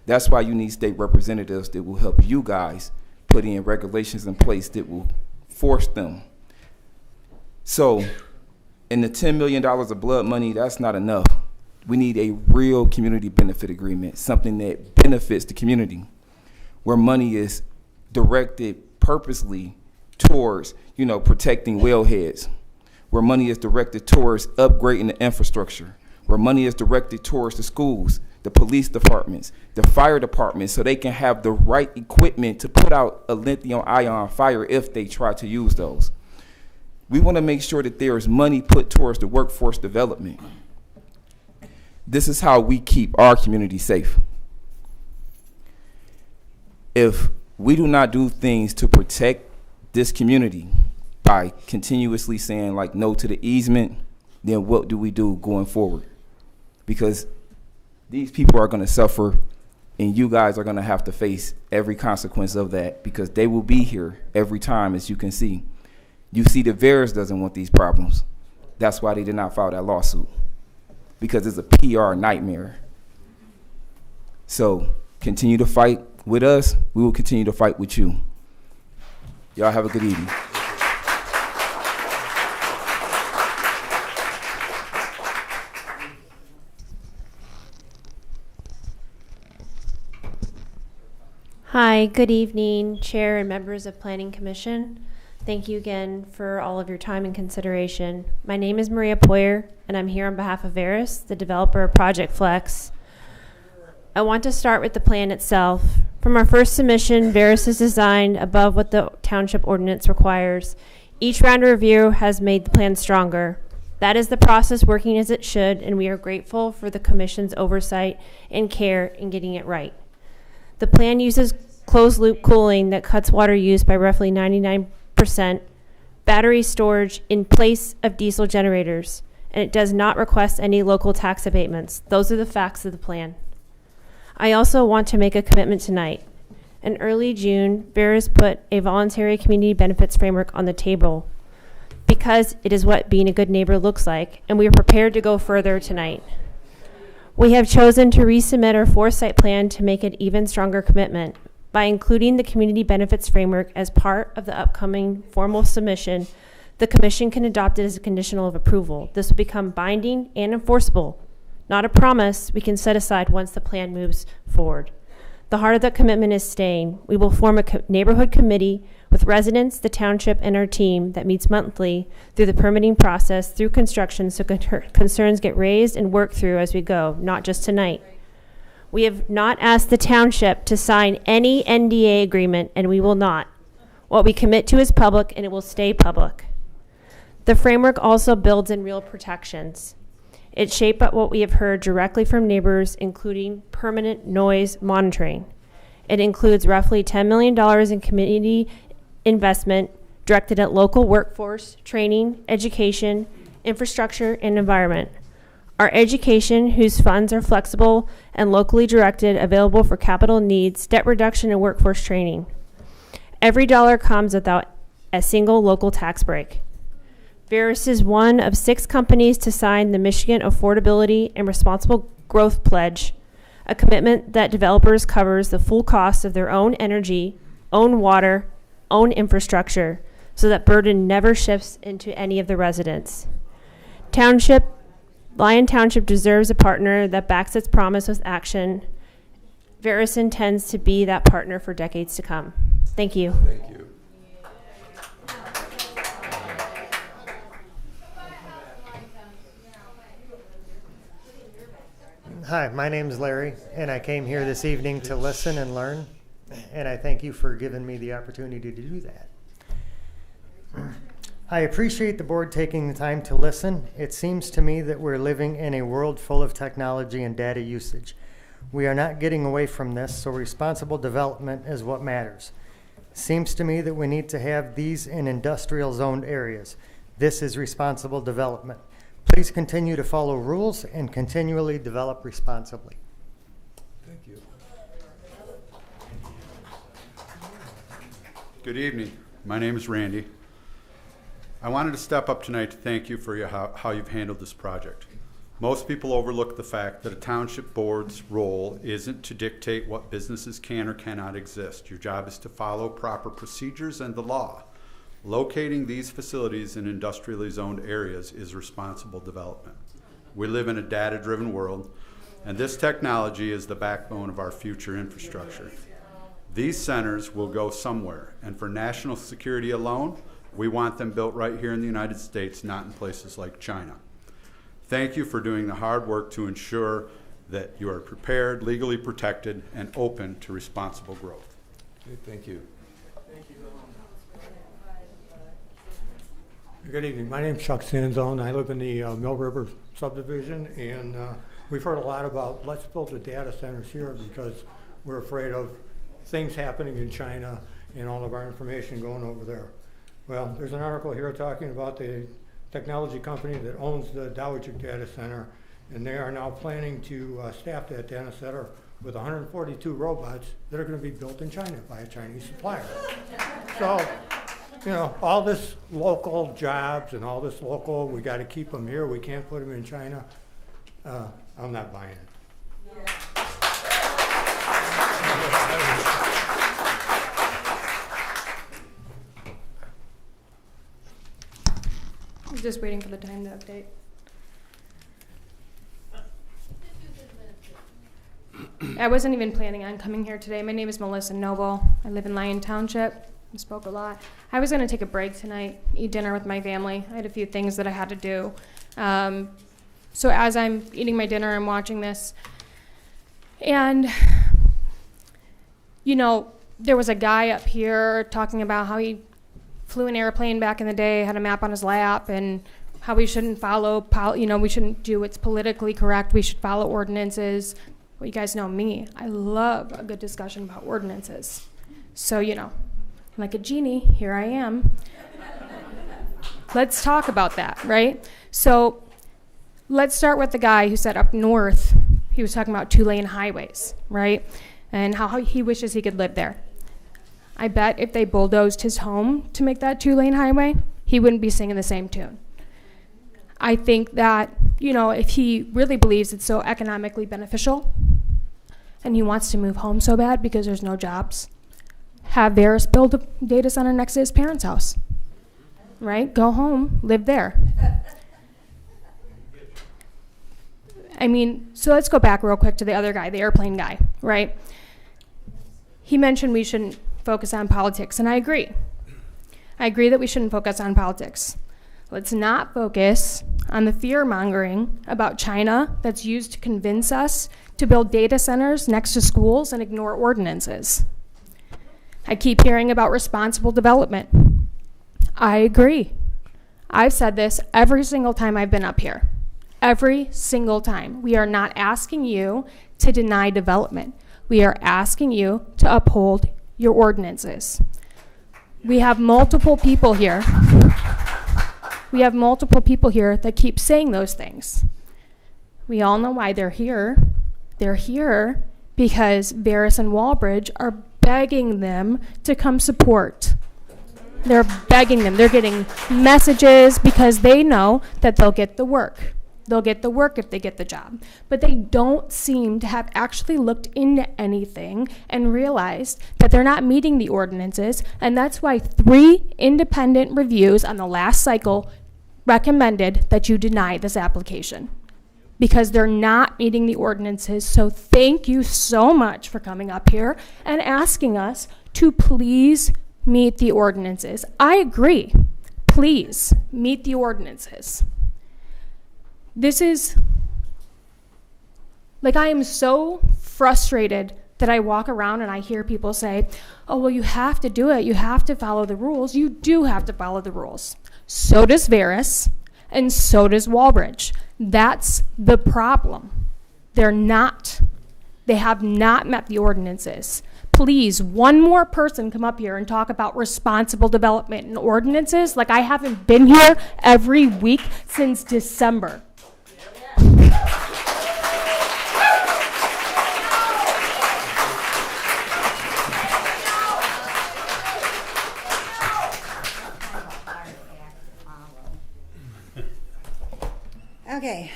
That's why you need state representatives that will help you guys put in regulations in place that will force them. So in the $10 million of blood money, that's not enough. We need a real community benefit agreement, something that benefits the community, where money is directed purposely towards, protecting wellheads, where money is directed towards upgrading the infrastructure, where money is directed towards the schools, the police departments, the fire departments, so they can have the right equipment to put out a lithium-ion fire if they try to use those. We want to make sure that there is money put towards the workforce development. This is how we keep our community safe. If we do not do things to protect this community by continuously saying no to the easement, then what do we do going forward? Because these people are going to suffer, and you guys are going to have to face every consequence of that, because they will be here every time, as you can see. You see that Veris doesn't want these problems. That's why they did not file that lawsuit, because it's a PR nightmare. So continue to fight with us. We will continue to fight with you. Y'all have a good evening. Hi, good evening, Chair and members of Planning Commission. Thank you again for all of your time and consideration. My name is Maria Poyer, and I'm here on behalf of Veris, the developer of Project Flex. I want to start with the plan itself. From our first submission, Veris is designed above what the township ordinance requires. Each round of review has made the plan stronger. That is the process working as it should, and we are grateful for the Commission's oversight and care in getting it right. The plan uses closed-loop cooling that cuts water use by roughly 99%, battery storage in place of diesel generators, and it does not request any local tax abatements. Those are the facts of the plan. I also want to make a commitment tonight. In early June, Veris put a voluntary community benefits framework on the table because it is what being a good neighbor looks like, and we are prepared to go further tonight. We have chosen to resubmit our foresight plan to make an even stronger commitment by including the community benefits framework as part of the upcoming formal submission The commission can adopt it as a conditional of approval. This will become binding and enforceable, not a promise we can set aside once the plan moves forward. The heart of that commitment is staying. We will form a neighborhood committee with residents, the township, and our team that meets monthly through the permitting process, through construction, so concerns get raised and worked through as we go, not just tonight. We have not asked the township to sign any NDA agreement, and we will not. What we commit to is public, and it will stay public. The framework also builds in real protections. It's shaped by what we have heard directly from neighbors, including permanent noise monitoring. It includes roughly $10 million in community investment directed at local workforce, training, education, infrastructure, and environment. Our education, whose funds are flexible and locally directed, available for capital needs, debt reduction, and workforce training. Every dollar comes without a single local tax break. Verus is one of 6 companies to sign the Michigan Affordability and Responsible Growth Pledge, a commitment that developers covers the full cost of their own energy, own water, own infrastructure, so that burden never shifts into any of the residents. Lyon Township deserves a partner that backs its promise with action. Verus intends to be that partner for decades to come. Thank you. Thank you. Hi, my name is Larry, and I came here this evening to listen and learn, and I thank you for giving me the opportunity to do that. I appreciate the board taking the time to listen. It seems to me that we're living in a world full of technology and data usage. We are not getting away from this, so responsible development is what matters. Seems to me that we need to have these in industrial zoned areas. This is responsible development. Please continue to follow rules and continually develop responsibly. Thank you. Good evening. My name is Randy. I wanted to step up tonight to thank you for how you've handled this project. Most people overlook the fact that a township board's role isn't to dictate what businesses can or cannot exist. Your job is to follow proper procedures and the law. Locating these facilities in industrially zoned areas is responsible development. We live in a data-driven world, and this technology is the backbone of our future infrastructure. These centers will go somewhere, and for national security alone, we want them built right here in the United States, not in places like China. Thank you for doing the hard work to ensure that you are prepared, legally protected, and open to responsible growth. Okay, thank you. Good evening. My name's Chuck Sanzone. I live in the Mill River subdivision, and we've heard a lot about let's build the data centers here because we're afraid of things happening in China and all of our information going over there. Well, there's an article here talking about the technology company that owns the Dowager data center, and they are now planning to staff that data center with 142 robots that are going to be built in China by a Chinese supplier. So, you know, all this local jobs and all this local, we got to keep them here. We can't put them in China. I'm not buying it. I'm just waiting for the time to update. I wasn't even planning on coming here today. My name is Melissa Noble. I live in Lyon Township. I spoke a lot. I was going to take a break tonight, eat dinner with my family. I had a few things that I had to do. So as I'm eating my dinner, I'm watching this. And, you know, there was a guy up here talking about how he flew an airplane back in the day, had a map on his lap, and how we shouldn't follow, we shouldn't do what's politically correct. We should follow ordinances. Well, you guys know me. I love a good discussion about ordinances. So, you know, like a genie, here I am. Let's talk about that, right? So let's start with the guy who said up north, he was talking about 2-lane highways, right? And how he wishes he could live there. I bet if they bulldozed his home to make that 2-lane highway, he wouldn't be singing the same tune. I think that, you know, if he really believes it's so economically beneficial and he wants to move home so bad because there's no jobs, have Verus build a data center next to his parents' house. right? Go home, live there. I mean, so let's go back real quick to the other guy, the airplane guy, right? He mentioned we shouldn't focus on politics, and I agree. I agree that we shouldn't focus on politics. Let's not focus on the fear-mongering about China that's used to convince us to build data centers next to schools and ignore ordinances. I keep hearing about responsible development. I agree. I've said this every single time I've been up here. Every single time. We are not asking you to deny development. We are asking you to uphold your ordinances. We have multiple people here. We have multiple people here that keep saying those things. We all know why they're here. They're here because Veris and Walbridge are begging them to come support. They're begging them. They're getting messages because they know that they'll get the work. They'll get the work if they get the job. But they don't seem to have actually looked into anything and realized that they're not meeting the ordinances, and that's why 3 independent reviews on the last cycle recommended that you deny this application, because they're not meeting the ordinances. So thank you so much for coming up here and asking us to please meet the ordinances. I agree. Please meet the ordinances. This is, like, I am so frustrated that I walk around and I hear people say, oh, well, you have to do it. You have to follow the rules. You do have to follow the rules. So does Veris, and so does Walbridge. That's the problem. They're not. They have not met the ordinances. Please, one more person come up here and talk about responsible development and ordinances like I haven't been here every week since December. Okay,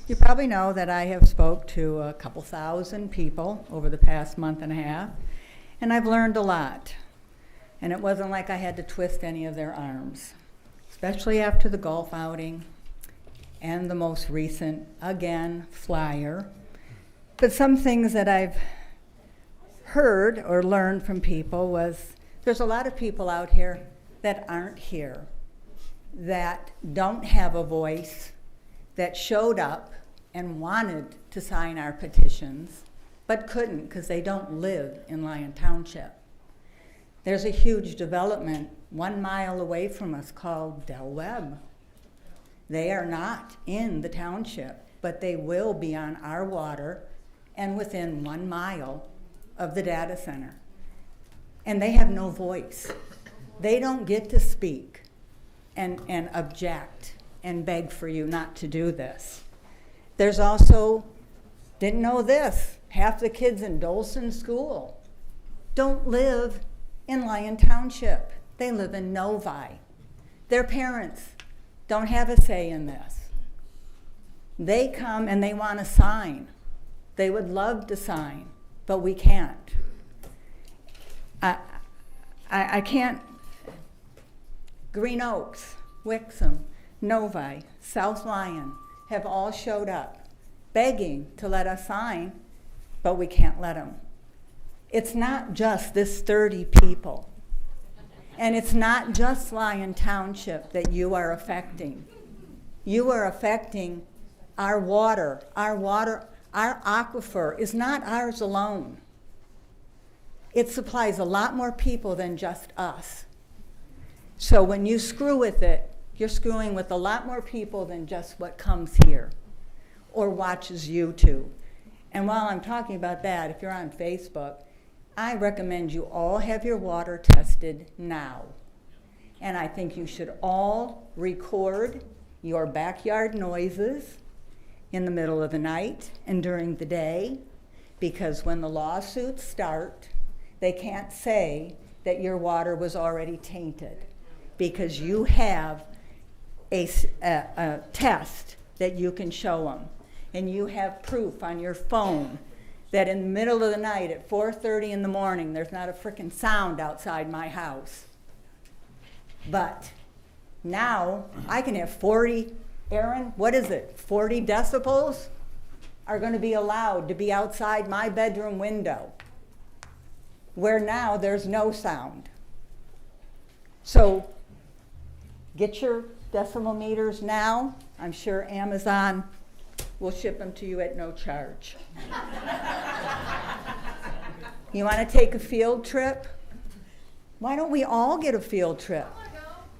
you probably know that I have spoke to a couple thousand people over the past month and a half, and I've learned a lot. And it wasn't like I had to twist any of their arms, especially after the golf outing and the most recent, again, flyer. But some things that I've heard or learned from people was there's a lot of people out here that aren't here, that don't have a voice, that showed up and wanted to sign our petitions, but couldn't because they don't live in Lyon Township. There's a huge development 1 mile away from us called Del Webb. They are not in the township, but they will be on our water and within 1 mile of the data center. And they have no voice. They don't get to speak and object and beg for you not to do this. There's also, didn't know this, half the kids in Dolson School don't live in Lyon Township. They live in Novi. Their parents don't have a say in this. They come and they want to sign. They would love to sign, but we can't. I can't. Green Oaks, Wixom, Novi, South Lyon have all showed up begging to let us sign, but we can't let them. It's not just this 30 people, and it's not just Lyon Township that you are affecting. You are affecting our water. Our aquifer is not ours alone. It supplies a lot more people than just us. So when you screw with it, you're screwing with a lot more people than just what comes here or watches YouTube. And while I'm talking about that, if you're on Facebook, I recommend you all have your water tested now. And I think you should all record your backyard noises in the middle of the night and during the day, because when the lawsuits start, they can't say that your water was already tainted, because you have a test that you can show them, and you have proof on your phone that in the middle of the night at 4:30 in the morning, there's not a frickin' sound outside my house. But Now, I can have 40, Aaron, what is it, 40 decibels are going to be allowed to be outside my bedroom window, where now there's no sound. So get your decibel meters now. I'm sure Amazon will ship them to you at no charge. You want to take a field trip? Why don't we all get a field trip?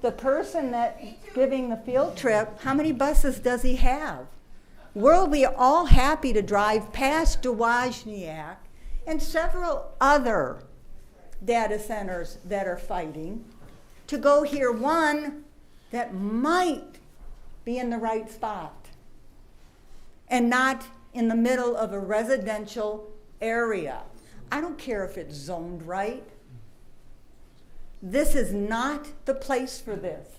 The person that's giving the field trip, how many buses does he have? We'll be all happy to drive past Dewajniak and several other data centers that are fighting to go hear one that might be in the right spot and not in the middle of a residential area. I don't care if it's zoned right. This is not the place for this.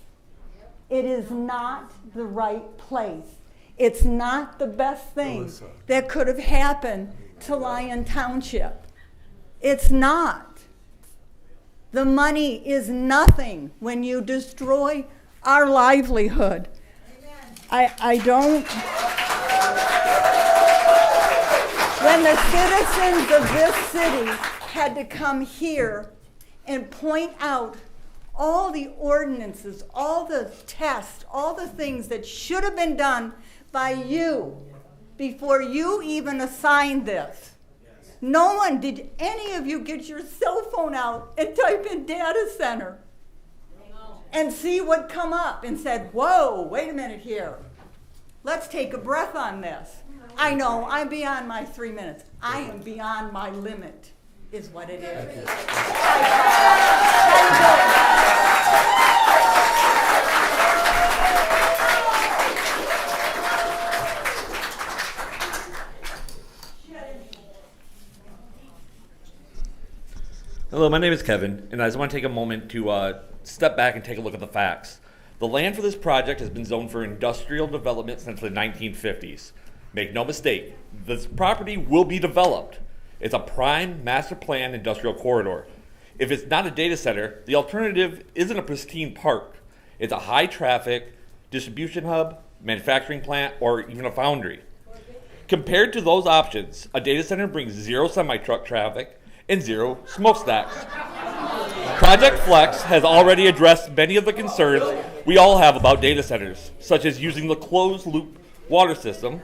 It is not the right place. It's not the best thing that could have happened to Lyon Township. It's not. The money is nothing when you destroy our livelihood. I don't. When the citizens of this city had to come here and point out all the ordinances, all the tests, all the things that should have been done by you before you even assigned this. No one, did any of you get your cell phone out and type in data center and see what come up and said, whoa, wait a minute here. Let's take a breath on this. I know, I'm beyond my 3 minutes. I am beyond my limit, is what it is. Hello, my name is Kevin, and I just want to take a moment to step back and take a look at the facts. The land for this project has been zoned for industrial development since the 1950s. Make no mistake, this property will be developed. It's a prime master plan industrial corridor. If it's not a data center, the alternative isn't a pristine park. It's a high traffic distribution hub, manufacturing plant, or even a foundry. Compared to those options, a data center brings zero semi-truck traffic and zero smokestacks. Project Flex has already addressed many of the concerns we all have about data centers, such as using the closed-loop water system,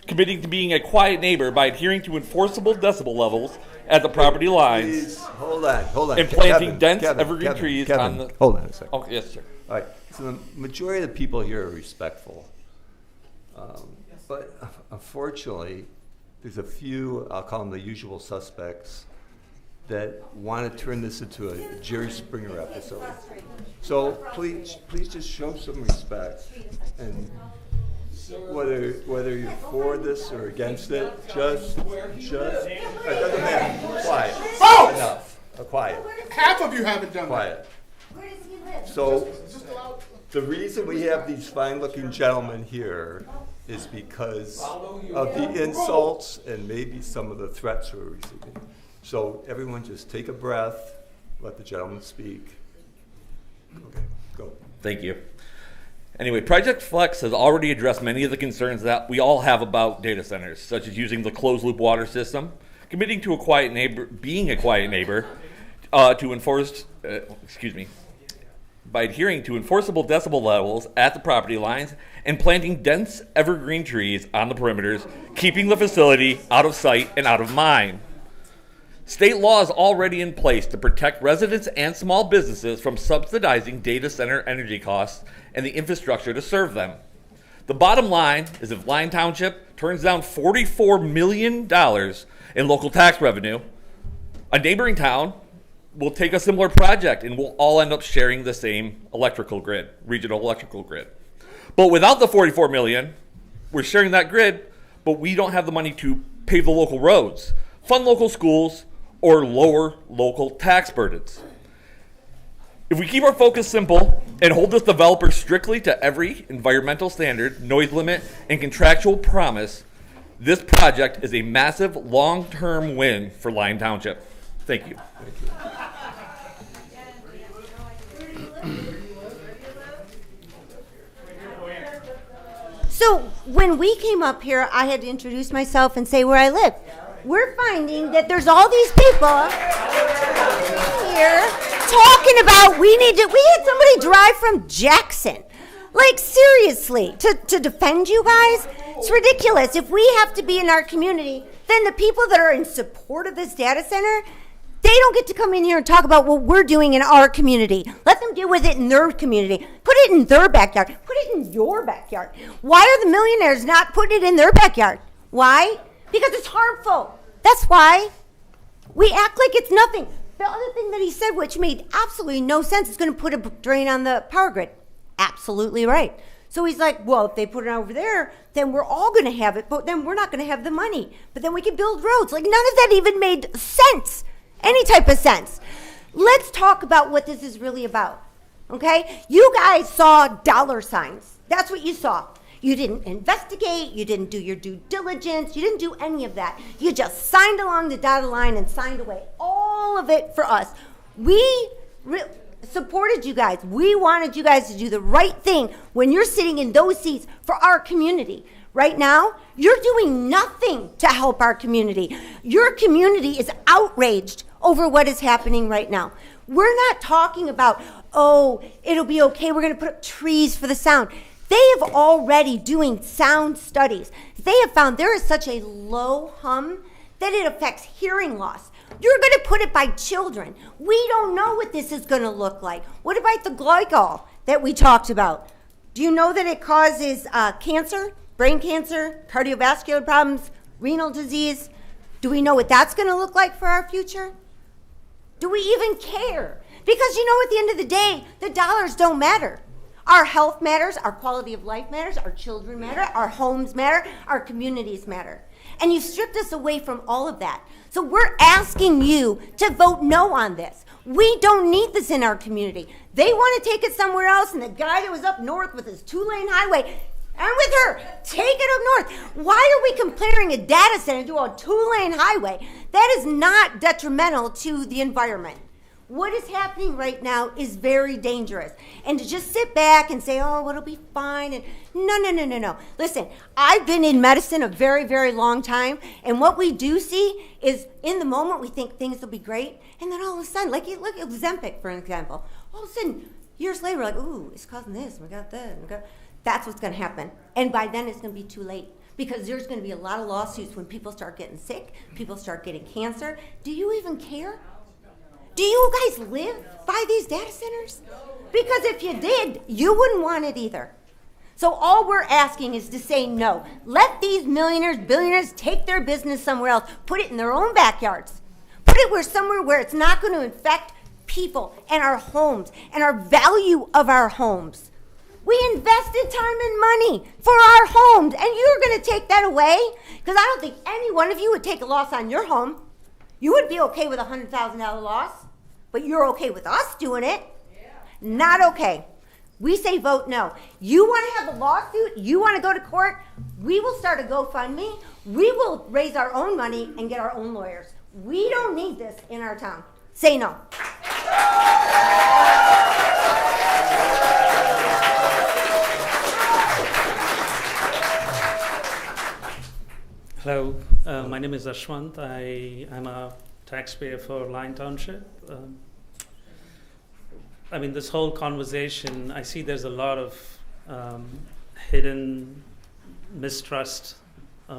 committing to being a quiet neighbor by adhering to enforceable decibel levels at the property lines. Please, hold on. And planting dense evergreen trees on the... Hold on a second. Oh, yes, sir. All right, so the majority of the people here are respectful. But unfortunately, there's a few, I'll call them the usual suspects, that want to turn this into a Jerry Springer episode. So please just show some respect. And whether you're for this or against it, just it doesn't matter. Quiet. Folks! Enough. Quiet. Half of you haven't done Quiet. that. Where does he live? So the reason we have these fine-looking gentlemen here is because of the insults and maybe some of the threats we're receiving. So everyone just take a breath, let the gentleman speak. Okay, go. Thank you. Anyway, Project Flex has already addressed many of the concerns that we all have about data centers, such as using the closed-loop water system, committing to being a quiet neighbor, by adhering to enforceable decibel levels at the property lines, and planting dense evergreen trees on the perimeters, keeping the facility out of sight and out of mind. State law is already in place to protect residents and small businesses from subsidizing data center energy costs and the infrastructure to serve them. The bottom line is if Lyon Township turns down $44 million in local tax revenue, a neighboring town will take a similar project and we'll all end up sharing the same electrical grid, regional electrical grid. But without the $44 million, we're sharing that grid, but we don't have the money to pave the local roads, fund local schools, or lower local tax burdens. If we keep our focus simple and hold this developer strictly to every environmental standard, noise limit, and contractual promise, this project is a massive long-term win for Lyon Township. Thank you. So when we came up here, I had to introduce myself and say where I live. We're finding that there's all these people here talking about we had somebody drive from Jackson. Like, seriously, to defend you guys? It's ridiculous. If we have to be in our community, then the people that are in support of this data center, they don't get to come in here and talk about what we're doing in our community. Let them deal with it in their community. Put it in their backyard. Put it in your backyard. Why are the millionaires not putting it in their backyard? Why? Because it's harmful. That's why. We act like it's nothing. The other thing that he said, which made absolutely no sense, is going to put a drain on the power grid. Absolutely right. So he's like, well, if they put it over there, then we're all going to have it, but then we're not going to have the money. But then we can build roads. Like, none of that even made sense, any type of sense. Let's talk about what this is really about, okay? You guys saw dollar signs. That's what you saw. You didn't investigate. You didn't do your due diligence. You didn't do any of that. You just signed along the dotted line and signed away all of it for us. We supported you guys. We wanted you guys to do the right thing when you're sitting in those seats for our community. Right now, you're doing nothing to help our community. Your community is outraged over what is happening right now. We're not talking about, oh, it'll be okay, we're going to put up trees for the sound. They have already doing sound studies. They have found there is such a low hum that it affects hearing loss. You're going to put it by children. We don't know what this is going to look like. What about the glycol that we talked about? Do you know that it causes cancer, brain cancer, cardiovascular problems, renal disease? Do we know what that's going to look like for our future? Do we even care? Because you know, at the end of the day, the dollars don't matter. Our health matters, our quality of life matters, our children matter, our homes matter, our communities matter. And you stripped us away from all of that. So we're asking you to vote no on this. We don't need this in our community. They want to take it somewhere else, and the guy that was up north with his 2-lane highway, and with her, take it up north. Why are we comparing a data center to a 2-lane highway? That is not detrimental to the environment. What is happening right now is very dangerous. And to just sit back and say, oh, it'll be fine. And no. Listen, I've been in medicine a very, very long time. And what we do see is in the moment we think things will be great. And then all of a sudden, like look at Ozempic, for example. All of a sudden, years later, we're like, ooh, it's causing this. We got that. That's what's going to happen. And by then, it's going to be too late. Because there's going to be a lot of lawsuits when people start getting sick. People start getting cancer. Do you even care? Do you guys live by these data centers? Because if you did, you wouldn't want it either. So all we're asking is to say no. Let these millionaires, billionaires take their business somewhere else. Put it in their own backyards. Put it somewhere where it's not going to infect people and our homes and our value of our homes. We invested time and money for our homes, and you're going to take that away? Because I don't think any one of you would take a loss on your home. You would be okay with a $100,000 loss. But you're okay with us doing it. Yeah. Not okay. We say vote no. You want to have a lawsuit? You want to go to court? We will start a GoFundMe. We will raise our own money and get our own lawyers. We don't need this in our town. Say no. Hello, my name is Ashwant. I'm a taxpayer for Lyon Township. This whole conversation, I see there's a lot of hidden mistrust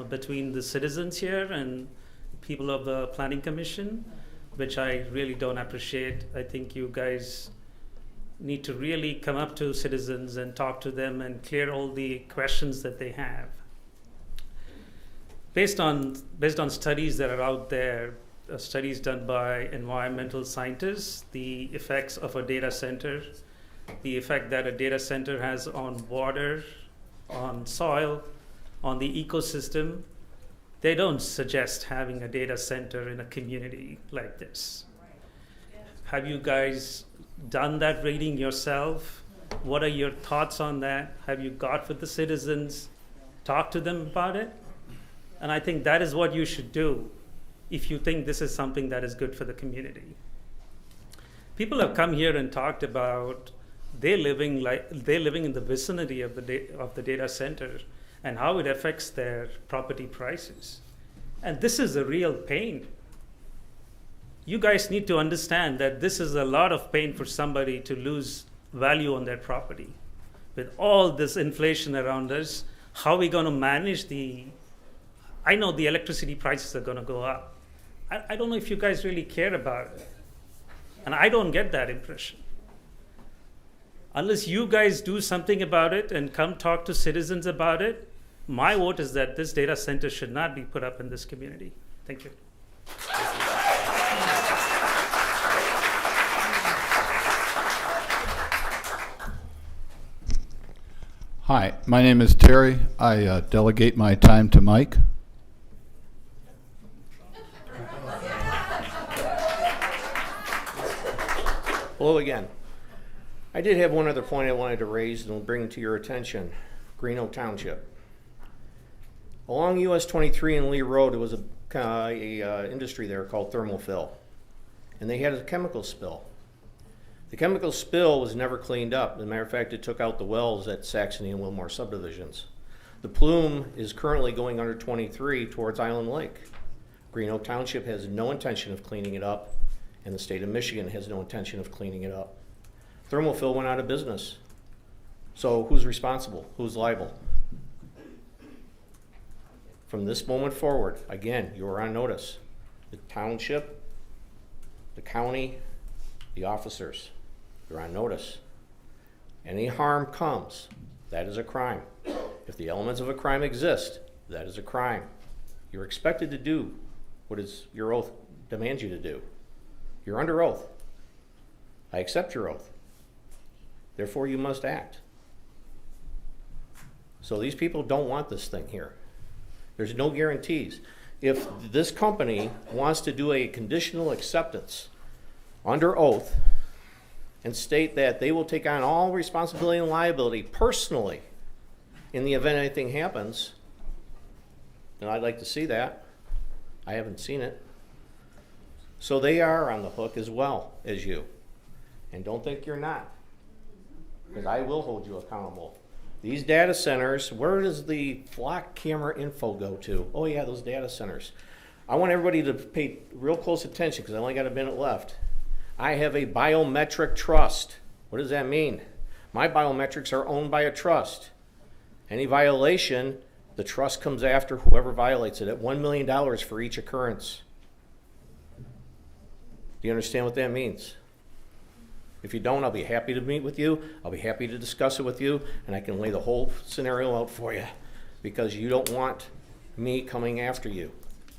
between the citizens here and people of the Planning Commission, which I really don't appreciate. I think you guys need to really come up to citizens and talk to them and clear all the questions that they have. Based on studies that are out there, studies done by environmental scientists, the effects of a data center, the effect that a data center has on water, on soil, on the ecosystem, they don't suggest having a data center in a community like this. Have you guys done that reading yourself? What are your thoughts on that? Have you got with the citizens, talked to them about it? And I think that is what you should do if you think this is something that is good for the community. People have come here and talked about they're living in the vicinity of the data center, and how it affects their property prices. And this is a real pain. You guys need to understand that this is a lot of pain for somebody to lose value on their property. With all this inflation around us, how are we going to manage I know the electricity prices are going to go up. I don't know if you guys really care about it. And I don't get that impression. Unless you guys do something about it and come talk to citizens about it, my vote is that this data center should not be put up in this community. Thank you. Hi, my name is Terry. I delegate my time to Mike. Hello again. I did have one other point I wanted to raise and bring to your attention. Green Oak Township. Along US 23 and Lee Road, there was a industry there called Thermal Fill. And they had a chemical spill. The chemical spill was never cleaned up. As a matter of fact, it took out the wells at Saxony and Wilmore subdivisions. The plume is currently going under 23 towards Island Lake. Green Oak Township has no intention of cleaning it up, and the state of Michigan has no intention of cleaning it up. Thermal Fill went out of business. So who's responsible? Who's liable? From this moment forward, again, you are on notice. The township, the county, the officers, you're on notice. Any harm comes, that is a crime. If the elements of a crime exist, that is a crime. You're expected to do what is your oath demands you to do. You're under oath. I accept your oath. Therefore, you must act. So these people don't want this thing here. There's no guarantees. If this company wants to do a conditional acceptance under oath and state that they will take on all responsibility and liability personally in the event anything happens, then I'd like to see that. I haven't seen it. So they are on the hook as well as you. And don't think you're not, because I will hold you accountable. These data centers, where does the flock camera info go to? Oh yeah, those data centers. I want everybody to pay real close attention because I only got a minute left. I have a biometric trust. What does that mean? My biometrics are owned by a trust. Any violation, the trust comes after whoever violates it at $1 million for each occurrence. Do you understand what that means? If you don't, I'll be happy to meet with you. I'll be happy to discuss it with you, and I can lay the whole scenario out for you because you don't want me coming after you.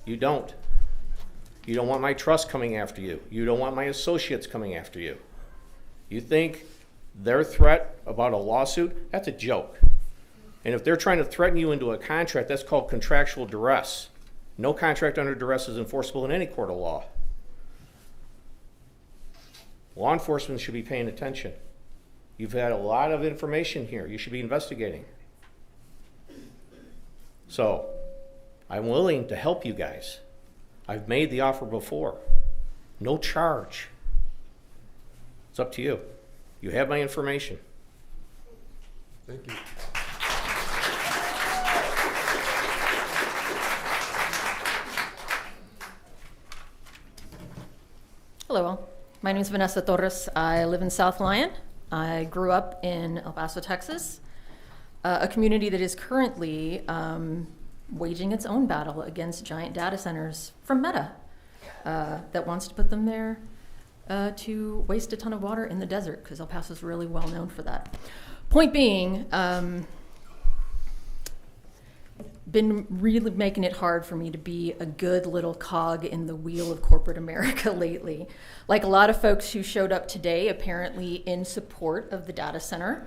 You don't. You don't want my trust coming after you. You don't want my associates coming after you. You think their threat about a lawsuit, that's a joke. And if they're trying to threaten you into a contract, that's called contractual duress. No contract under duress is enforceable in any court of law. Law enforcement should be paying attention. You've had a lot of information here. You should be investigating. So, I'm willing to help you guys. I've made the offer before. No charge. It's up to you. You have my information. Thank you. Hello, my name is Vanessa Torres. I live in South Lyon. I grew up in El Paso, Texas, a community that is currently waging its own battle against giant data centers from Meta that wants to put them there to waste a ton of water in the desert, because El Paso is really well known for that. Point being, been really making it hard for me to be a good little cog in the wheel of corporate America lately. Like a lot of folks who showed up today, apparently in support of the data center,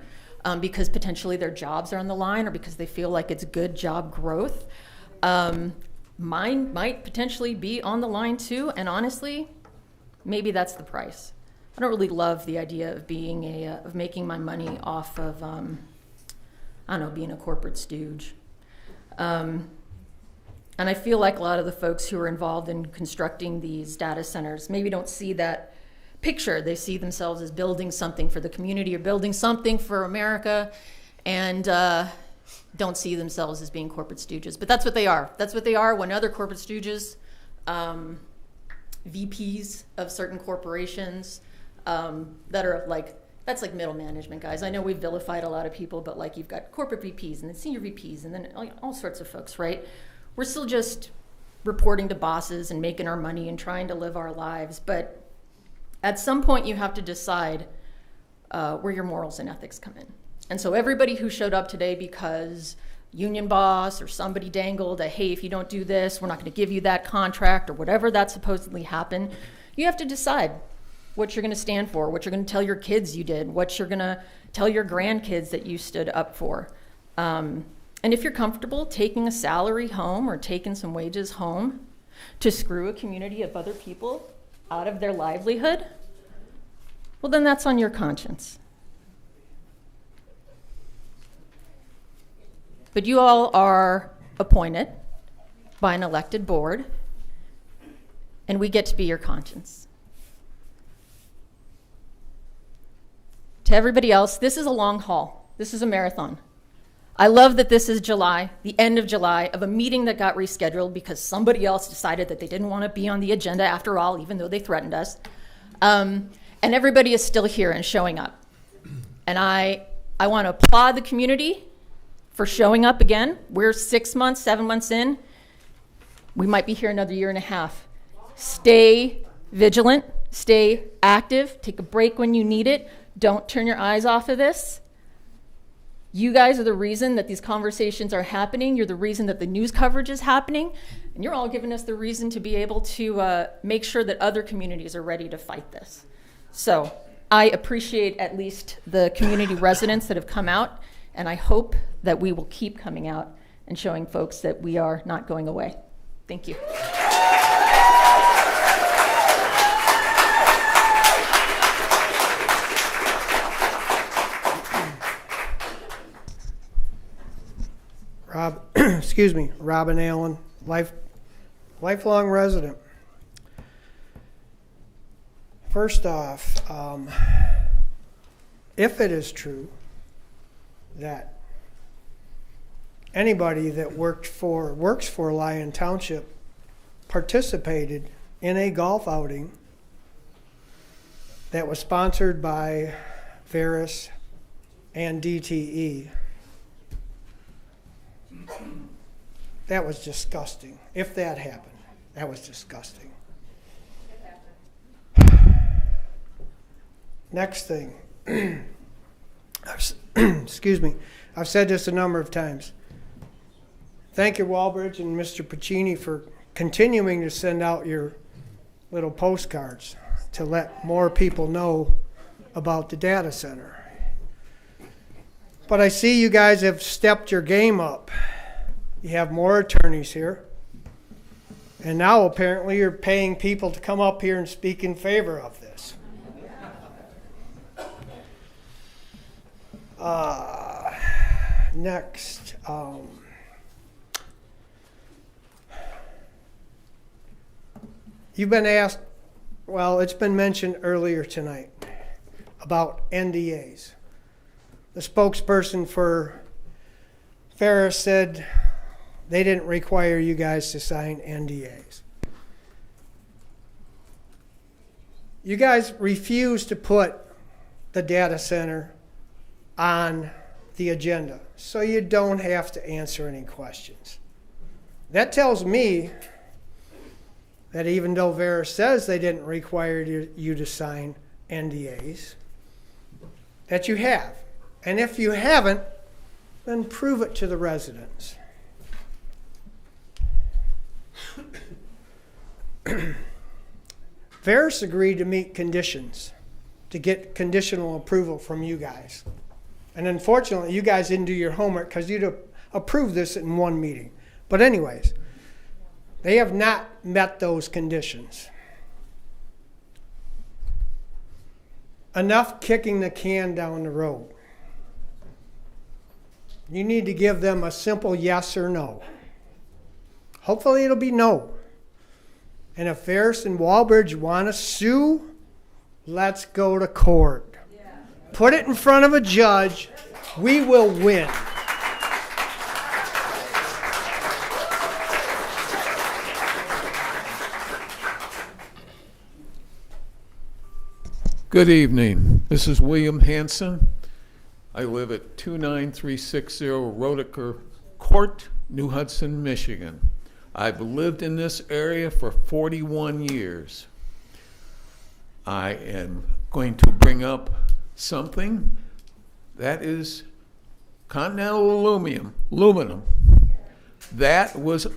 because potentially their jobs are on the line or because they feel like it's good job growth. Mine might potentially be on the line too, and honestly, maybe that's the price. I don't really love the idea of being of making my money off of, I don't know, being a corporate stooge. And I feel like a lot of the folks who are involved in constructing these data centers maybe don't see that picture. They see themselves as building something for the community or building something for America. And don't see themselves as being corporate stooges. But that's what they are. That's what they are when other corporate stooges, VPs of certain corporations that are like, that's like middle management guys. I know we've vilified a lot of people, but like you've got corporate VPs and then senior VPs and then all sorts of folks, right? We're still just reporting to bosses and making our money and trying to live our lives. But at some point you have to decide where your morals and ethics come in. And so everybody who showed up today because union boss or somebody dangled a, hey, if you don't do this, we're not going to give you that contract or whatever that supposedly happened, you have to decide what you're going to stand for, what you're going to tell your kids you did, what you're going to tell your grandkids that you stood up for. And if you're comfortable taking a salary home or taking some wages home to screw a community of other people out of their livelihood, well, then that's on your conscience. But you all are appointed by an elected board, and we get to be your conscience. To everybody else, this is a long haul. This is a marathon. I love that this is July, the end of July, of a meeting that got rescheduled because somebody else decided that they didn't want to be on the agenda after all, even though they threatened us. And everybody is still here and showing up. And I want to applaud the community for showing up again. We're 6 months, 7 months in. We might be here another year and a half. Stay vigilant, stay active, take a break when you need it. Don't turn your eyes off of this. You guys are the reason that these conversations are happening. You're the reason that the news coverage is happening. And you're all giving us the reason to be able to make sure that other communities are ready to fight this. So I appreciate at least the community residents that have come out, and I hope that we will keep coming out and showing folks that we are not going away. Thank you. Robin Allen, lifelong resident. First off, if it is true that anybody that works for Lyon Township participated in a golf outing that was sponsored by Veris and DTE, that was disgusting. If that happened, that was disgusting. Next thing, excuse me, I've said this a number of times. Thank you, Walbridge and Mr. Pacini, for continuing to send out your little postcards to let more people know about the data center. But I see you guys have stepped your game up. You have more attorneys here. And now apparently you're paying people to come up here and speak in favor of this. Next. You've been asked, well, it's been mentioned earlier tonight about NDAs. The spokesperson for Ferris said they didn't require you guys to sign NDAs. You guys refused to put the data center on the agenda, so you don't have to answer any questions. That tells me that even though Veris says they didn't require you to sign NDAs, that you have. And if you haven't, then prove it to the residents. Veris agreed to meet conditions to get conditional approval from you guys. And unfortunately, you guys didn't do your homework because you'd approved this in one meeting. But anyways, they have not met those conditions. Enough kicking the can down the road. You need to give them a simple yes or no. Hopefully it'll be no. And if Veris and Walbridge want to sue, let's go to court. Put it in front of a judge. We will win. Good evening. This is William Hanson. I live at 29360 Rodecker Court, New Hudson, Michigan. I've lived in this area for 41 years. I am going to bring up something that is Continental aluminum that was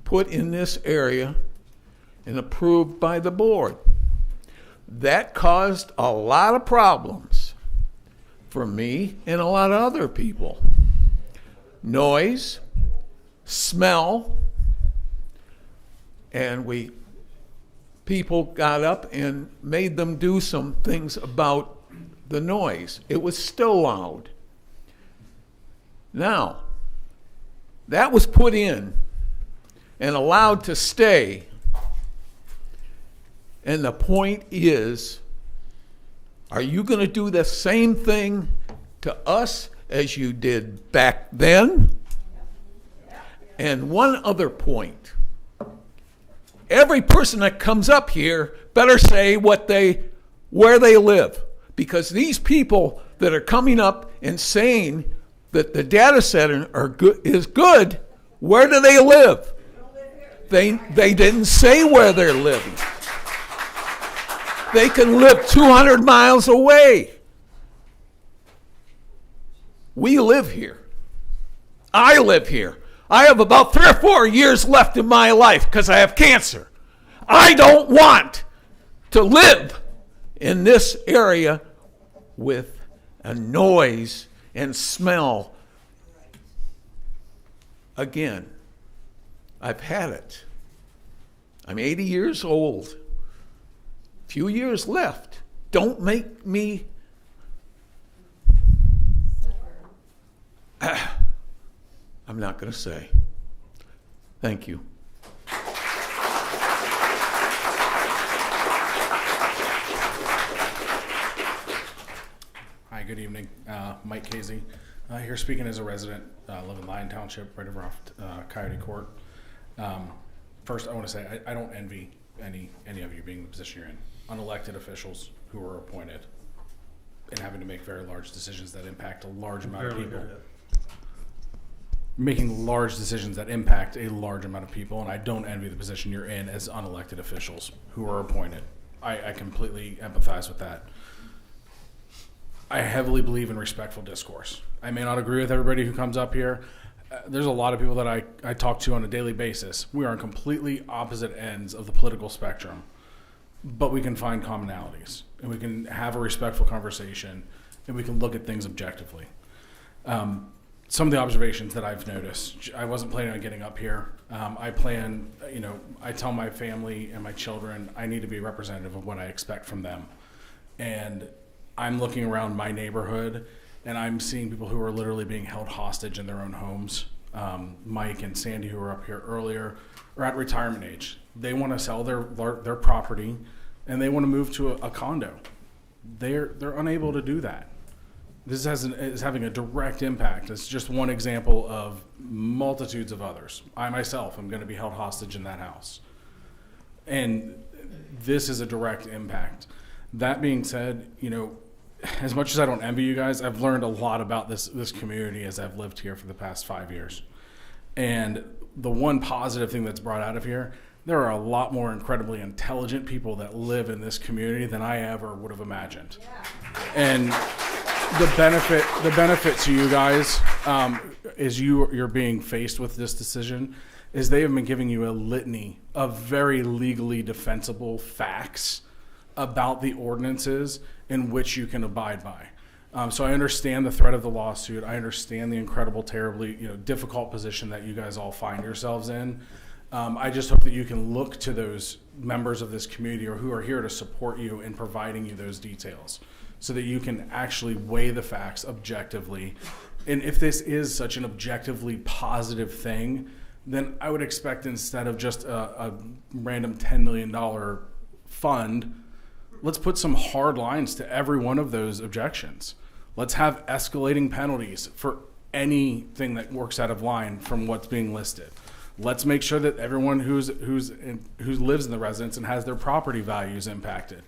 put in this area and approved by the board. That caused a lot of problems for me and a lot of other people. Noise, smell, and people got up and made them do some things about the noise. It was still loud. Now, that was put in and allowed to stay. And the point is, are you going to do the same thing to us as you did back then? And one other point. Every person that comes up here better say where they live. Because these people that are coming up and saying that the data center is good, where do they live? They didn't say where they're living. They can live 200 miles away. We live here. I live here. I have about 3 or 4 years left in my life because I have cancer. I don't want to live in this area with a noise and smell. Again, I've had it. I'm 80 years old. Few years left. Don't make me. I'm not going to say. Thank you. Hi, good evening. Mike Casey. Here speaking as a resident. Live in Lyon Township, right over off Coyote Court. First, I want to say I don't envy any of you being in the position you're in. Unelected officials who are appointed and having to make very large decisions that impact a large amount of people. Making large decisions that impact a large amount of people, and I don't envy the position you're in as unelected officials who are appointed. I completely empathize with that. I heavily believe in respectful discourse. I may not agree with everybody who comes up here. There's a lot of people that I talk to on a daily basis. We are on completely opposite ends of the political spectrum, but we can find commonalities, and we can have a respectful conversation, and we can look at things objectively. Some of the observations that I've noticed, I wasn't planning on getting up here. I tell my family and my children I need to be representative of what I expect from them. And I'm looking around my neighborhood, and I'm seeing people who are literally being held hostage in their own homes. Mike and Sandy, who were up here earlier, are at retirement age. They want to sell their property, and they want to move to a condo. They're unable to do that. This is having a direct impact. It's just one example of multitudes of others. I myself am going to be held hostage in that house. And this is a direct impact. That being said, as much as I don't envy you guys, I've learned a lot about this community as I've lived here for the past 5 years. And the one positive thing that's brought out of here, there are a lot more incredibly intelligent people that live in this community than I ever would have imagined. Yeah. And the benefit to you guys is you're being faced with this decision is they have been giving you a litany of very legally defensible facts about the ordinances in which you can abide by. So I understand the threat of the lawsuit. I understand the incredible, terribly difficult position that you guys all find yourselves in. I just hope that you can look to those members of this community or who are here to support you in providing you those details so that you can actually weigh the facts objectively. And if this is such an objectively positive thing, then I would expect instead of just a random $10 million fund, let's put some hard lines to every one of those objections. Let's have escalating penalties for anything that works out of line from what's being listed. Let's make sure that everyone who lives in the residence and has their property values impacted,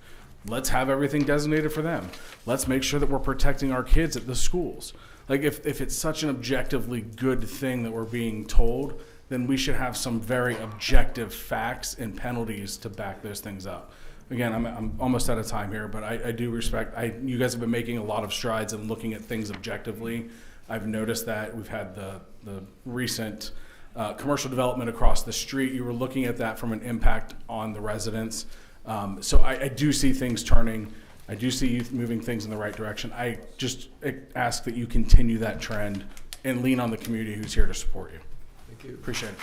let's have everything designated for them. Let's make sure that we're protecting our kids at the schools. Like if it's such an objectively good thing that we're being told, then we should have some very objective facts and penalties to back those things up. Again, I'm almost out of time here, but I do respect, you guys have been making a lot of strides in looking at things objectively. I've noticed that we've had the recent commercial development across the street. You were looking at that from an impact on the residents. So I do see things turning. I do see you moving things in the right direction. I just ask that you continue that trend and lean on the community who's here to support you. Thank you. Appreciate it.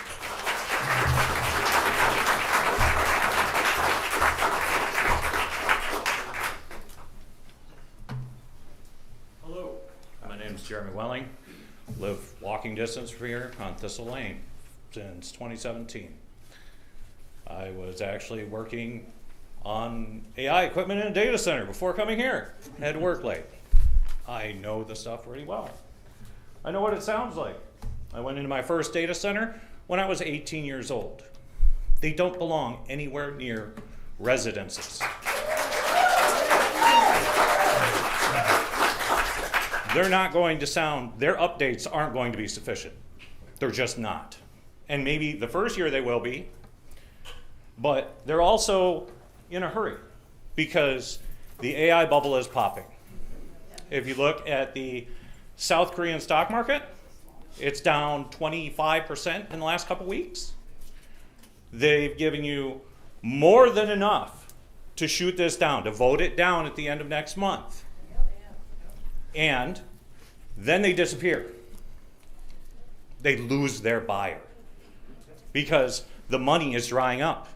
Hello, my name is Jeremy Welling. Live walking distance from here on Thistle Lane since 2017. I was actually working on AI equipment in a data center before coming here. Had to work late. I know the stuff pretty well. I know what it sounds like. I went into my first data center when I was 18 years old. They don't belong anywhere near residences. They're not going to sound, their updates aren't going to be sufficient. They're just not. And maybe the first year they will be, but they're also in a hurry because the AI bubble is popping. If you look at the South Korean stock market, it's down 25% in the last couple weeks. They've given you more than enough to shoot this down, to vote it down at the end of next month. And then they disappear. They lose their buyer because the money is drying up.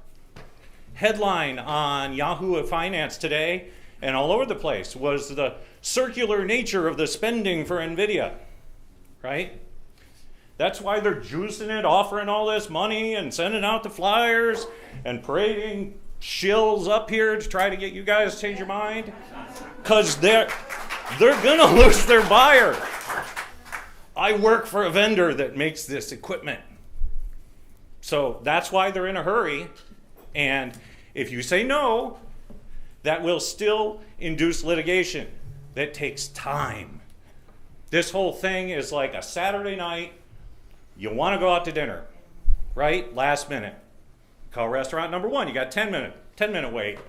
Headline on Yahoo Finance today and all over the place was the circular nature of the spending for NVIDIA, right? That's why they're juicing it, offering all this money and sending out the flyers and parading shills up here to try to get you guys to change your mind. Because they're gonna lose their buyer. I work for a vendor that makes this equipment. So that's why they're in a hurry. And if you say no, that will still induce litigation. That takes time. This whole thing is like a Saturday night. You want to go out to dinner, right? Last minute. Call restaurant number 1. You got 10 minute wait.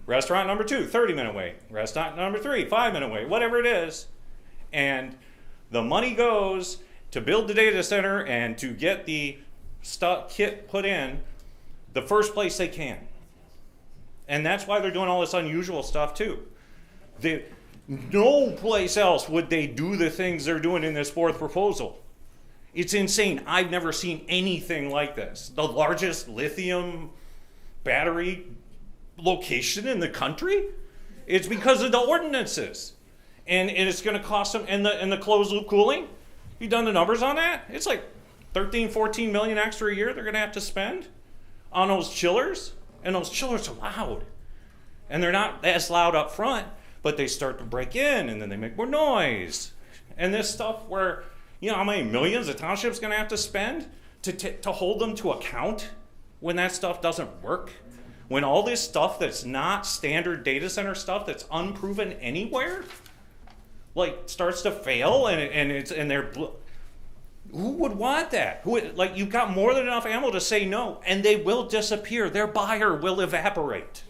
Restaurant number 2, 30-minute wait. Restaurant number 3, 5-minute wait. Whatever it is. And the money goes to build the data center and to get the kit put in the first place they can. And that's why they're doing all this unusual stuff too. No place else would they do the things they're doing in this fourth proposal. It's insane. I've never seen anything like this. The largest lithium battery location in the country? It's because of the ordinances. And it's going to cost them, and the closed loop cooling, you done the numbers on that? It's like 13, 14 million extra a year they're going to have to spend on those chillers. And those chillers are loud. And they're not as loud up front, but they start to break in, and then they make more noise. And this stuff where, you know how many millions the township's going to have to spend to hold them to account when that stuff doesn't work? When all this stuff that's not standard data center stuff that's unproven anywhere, like starts to fail and they're, who would want that? Like you've got more than enough ammo to say no, and they will disappear. Their buyer will evaporate.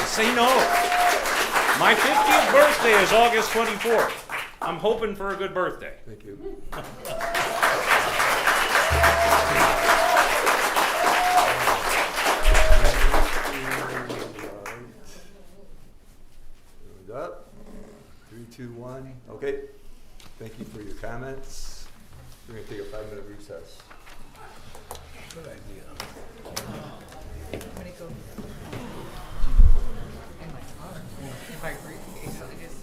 Say no. My 50th birthday is August 24th. I'm hoping for a good birthday. Thank you. Up. 3, 2, 1. Okay. Thank you for your comments. We're going to take a 5-minute recess. Good idea. I'm going to go. In my briefcase, I just.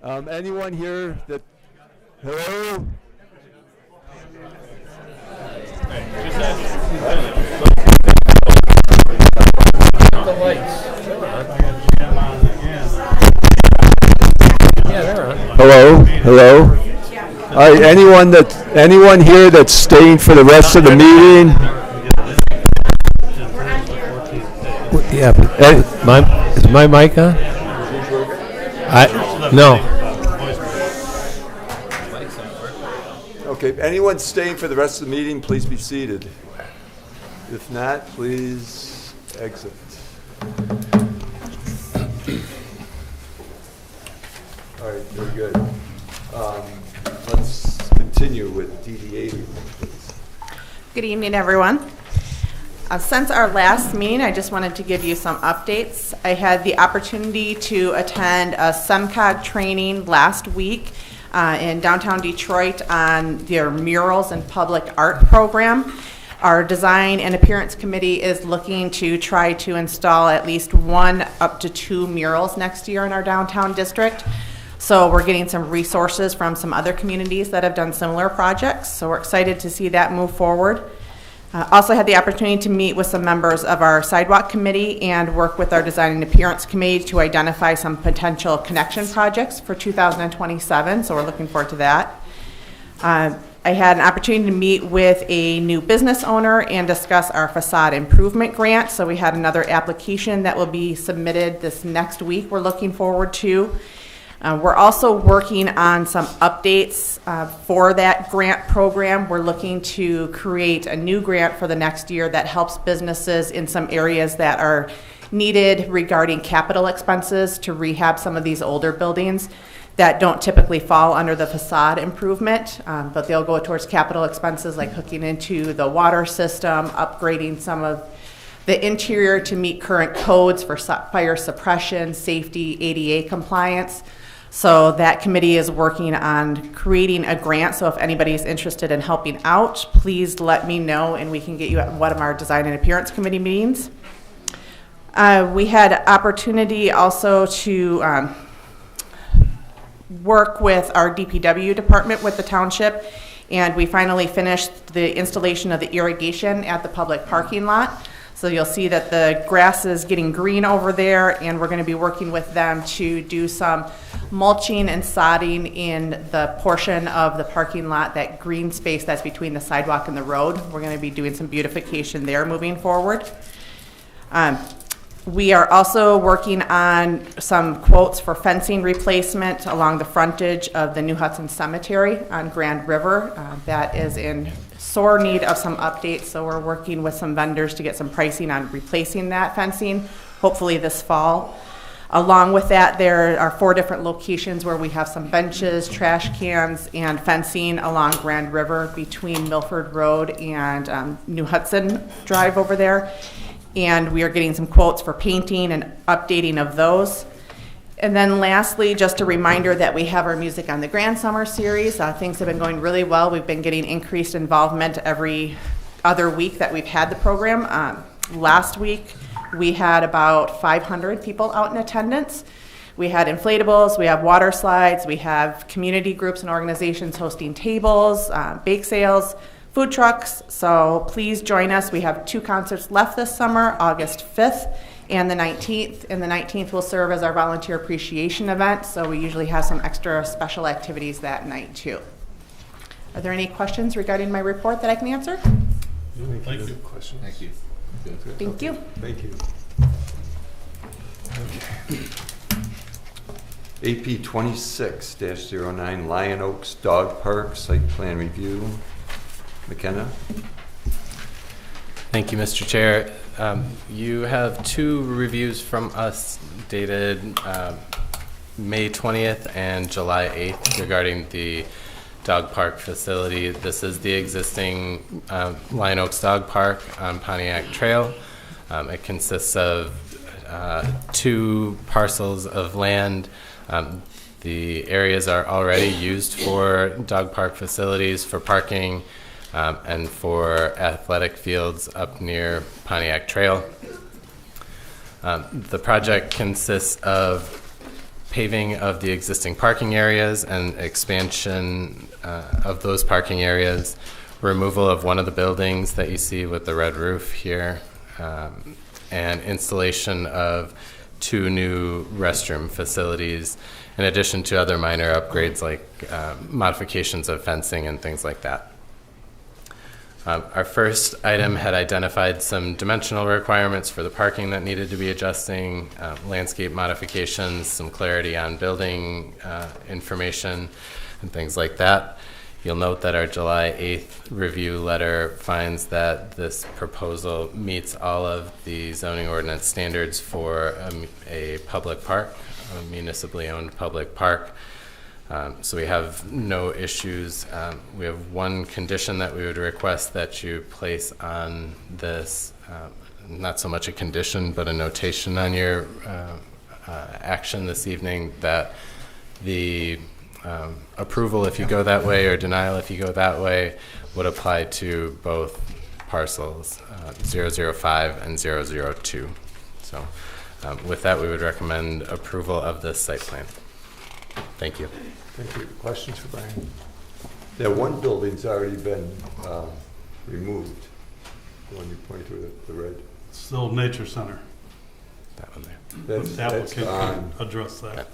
Anyone here that, hello? Hello, hello. All right, anyone here that's staying for the rest of the meeting? Yeah, but is my mic on? No. Okay, anyone staying for the rest of the meeting, please be seated. If not, please exit. All right, very good. Let's continue with DDA, please. Good evening, everyone. Since our last meeting, I just wanted to give you some updates. I had the opportunity to attend a SEMCOG training last week in downtown Detroit on their murals and public art program. Our design and appearance committee is looking to try to install at least 1 up to 2 murals next year in our downtown district. So we're getting some resources from some other communities that have done similar projects. So we're excited to see that move forward. Also had the opportunity to meet with some members of our sidewalk committee and work with our design and appearance committee to identify some potential connection projects for 2027. So we're looking forward to that. I had an opportunity to meet with a new business owner and discuss our facade improvement grant. So we had another application that will be submitted this next week we're looking forward to. We're also working on some updates for that grant program. We're looking to create a new grant for the next year that helps businesses in some areas that are needed regarding capital expenses to rehab some of these older buildings that don't typically fall under the facade improvement, but they'll go towards capital expenses like hooking into the water system, upgrading some of the interior to meet current codes for fire suppression, safety, ADA compliance. So that committee is working on creating a grant. So if anybody's interested in helping out, please let me know and we can get you at one of our design and appearance committee meetings. We had opportunity also to work with our DPW department with the township, and we finally finished the installation of the irrigation at the public parking lot. So you'll see that the grass is getting green over there, and we're going to be working with them to do some mulching and sodding in the portion of the parking lot, that green space that's between the sidewalk and the road. We're going to be doing some beautification there moving forward. We are also working on some quotes for fencing replacement along the frontage of the New Hudson Cemetery on Grand River. That is in sore need of some updates, so we're working with some vendors to get some pricing on replacing that fencing, hopefully this fall. Along with that, there are 4 different locations where we have some benches, trash cans, and fencing along Grand River between Milford Road and New Hudson Drive over there. And we are getting some quotes for painting and updating of those. And then lastly, just a reminder that we have our Music on the Grand Summer series. Things have been going really well. We've been getting increased involvement every other week that we've had the program. Last week, we had about 500 people out in attendance. We had inflatables, we have water slides, we have community groups and organizations hosting tables, bake sales, food trucks. So please join us. We have 2 concerts left this summer, August 5th and the 19th. And the 19th will serve as our volunteer appreciation event. So we usually have some extra special activities that night too. Are there any questions regarding my report that I can answer? Thank you. Questions? Thank you. Thank you. Thank you. AP 26-09 Lion Oaks Dog Park Site Plan Review. McKenna. Thank you, Mr. Chair. You have 2 reviews from us dated May 20th and July 8th regarding the dog park facility. This is the existing Lion Oaks Dog Park on Pontiac Trail. It consists of 2 parcels of land. The areas are already used for dog park facilities, for parking, and for athletic fields up near Pontiac Trail. The project consists of paving of the existing parking areas and expansion of those parking areas, removal of one of the buildings that you see with the red roof here, and installation of 2 new restroom facilities, in addition to other minor upgrades like modifications of fencing and things like that. Our first item had identified some dimensional requirements for the parking that needed to be adjusting, landscape modifications, some clarity on building information, and things like that. You'll note that our July 8th review letter finds that this proposal meets all of the zoning ordinance standards for a public park, a municipally owned public park. So we have no issues. We have one condition that we would request that you place on this, not so much a condition, but a notation on your action this evening, that the approval if you go that way or denial if you go that way would apply to both parcels 005 and 002. So with that, we would recommend approval of this site plan. Thank you. Thank you. Questions for Brian? Yeah, one building's already been removed. The one you pointed to, the red. It's the old nature center. That one there. The applicant can address that.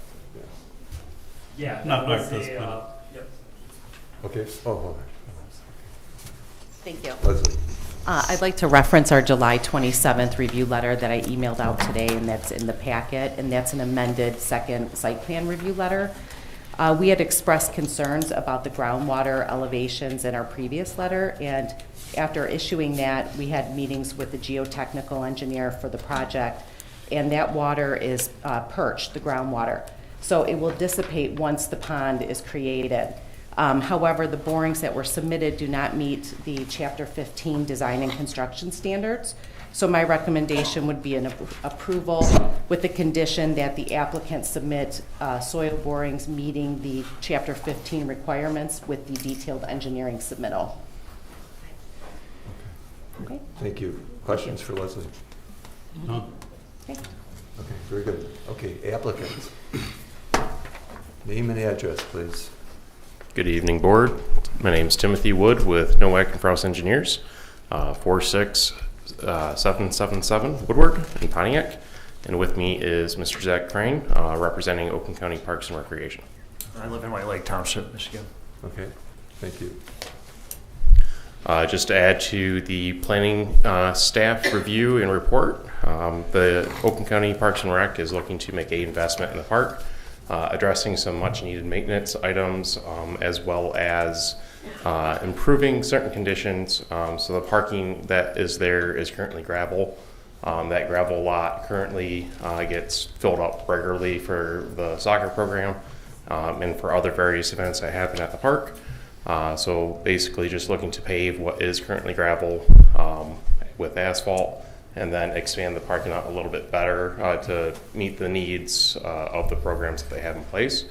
Yeah. Not like this, but. Yep. Okay. Oh, Thank you. Leslie. I'd like to reference our July 27th review letter that I emailed out today, and that's in the packet, and that's an amended second site plan review letter. We had expressed concerns about the groundwater elevations in our previous letter, and after issuing that, we had meetings with the geotechnical engineer for the project, and that water is perched, the groundwater. So it will dissipate once the pond is created. However, the borings that were submitted do not meet the Chapter 15 design and construction standards. So my recommendation would be an approval with the condition that the applicant submit soil borings meeting the Chapter 15 requirements with the detailed engineering submittal. Okay. Thank you. Questions for Leslie? No. Okay. Okay, very good. Okay, applicants. Name and address, please. Good evening, board. My name is Timothy Wood with Nowak and Frost Engineers, 46777 Woodward in Pontiac. And with me is Mr. Zach Crane, representing Oakland County Parks and Recreation. I live in White Lake Township, Michigan. Okay, thank you. Just to add to the planning staff review and report, the Oakland County Parks and Rec is looking to make an investment in the park, addressing some much needed maintenance items, as well as improving certain conditions. So the parking that is there is currently gravel. That gravel lot currently gets filled up regularly for the soccer program and for other various events that happen at the park. So basically just looking to pave what is currently gravel with asphalt, and then expand the parking lot a little bit better to meet the needs of the programs that they have in place,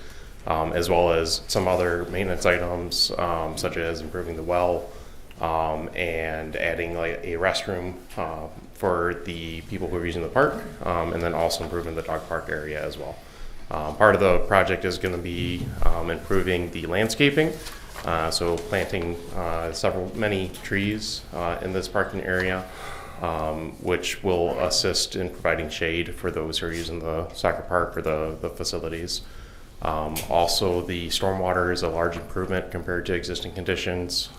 as well as some other maintenance items, such as improving the well and adding like a restroom for the people who are using the park, and then also improving the dog park area as well. Part of the project is going to be improving the landscaping, so planting many trees in this parking area, which will assist in providing shade for those who are using the soccer park or the facilities. Also, the stormwater is a large improvement compared to existing conditions.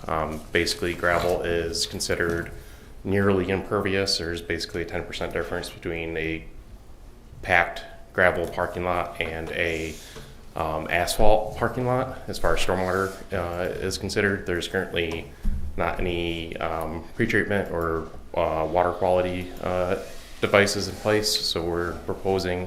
Basically, gravel is considered nearly impervious. There's basically a 10% difference between a packed gravel parking lot and a asphalt parking lot as far as stormwater is considered. There's currently not any pretreatment or water quality devices in place, so we're proposing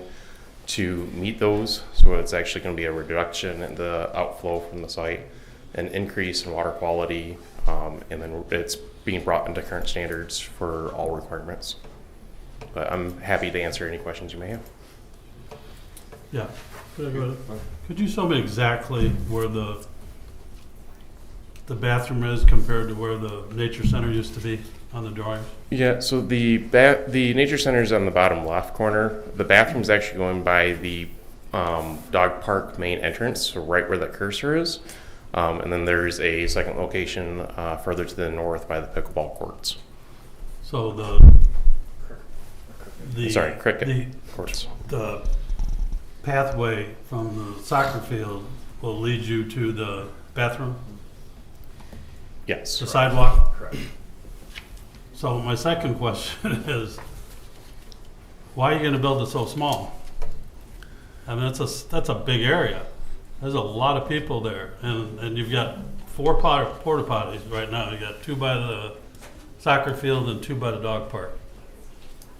to meet those. So it's actually going to be a reduction in the outflow from the site, an increase in water quality, and then it's being brought into current standards for all requirements. But I'm happy to answer any questions you may have. Yeah. Could you show me exactly where the bathroom is compared to where the nature center used to be on the drawings? Yeah, so the nature center is on the bottom left corner. The bathroom is actually going by the dog park main entrance, so right where that cursor is. And then there's a second location further to the north by the pickleball courts. So cricket courts. The pathway from the soccer field will lead you to the bathroom? Yes. The sidewalk? Correct. So my second question is, why are you gonna build it so small? I mean, that's a big area. There's a lot of people there, and you've got 4 porta potties right now. You got 2 by the soccer field and 2 by the dog park.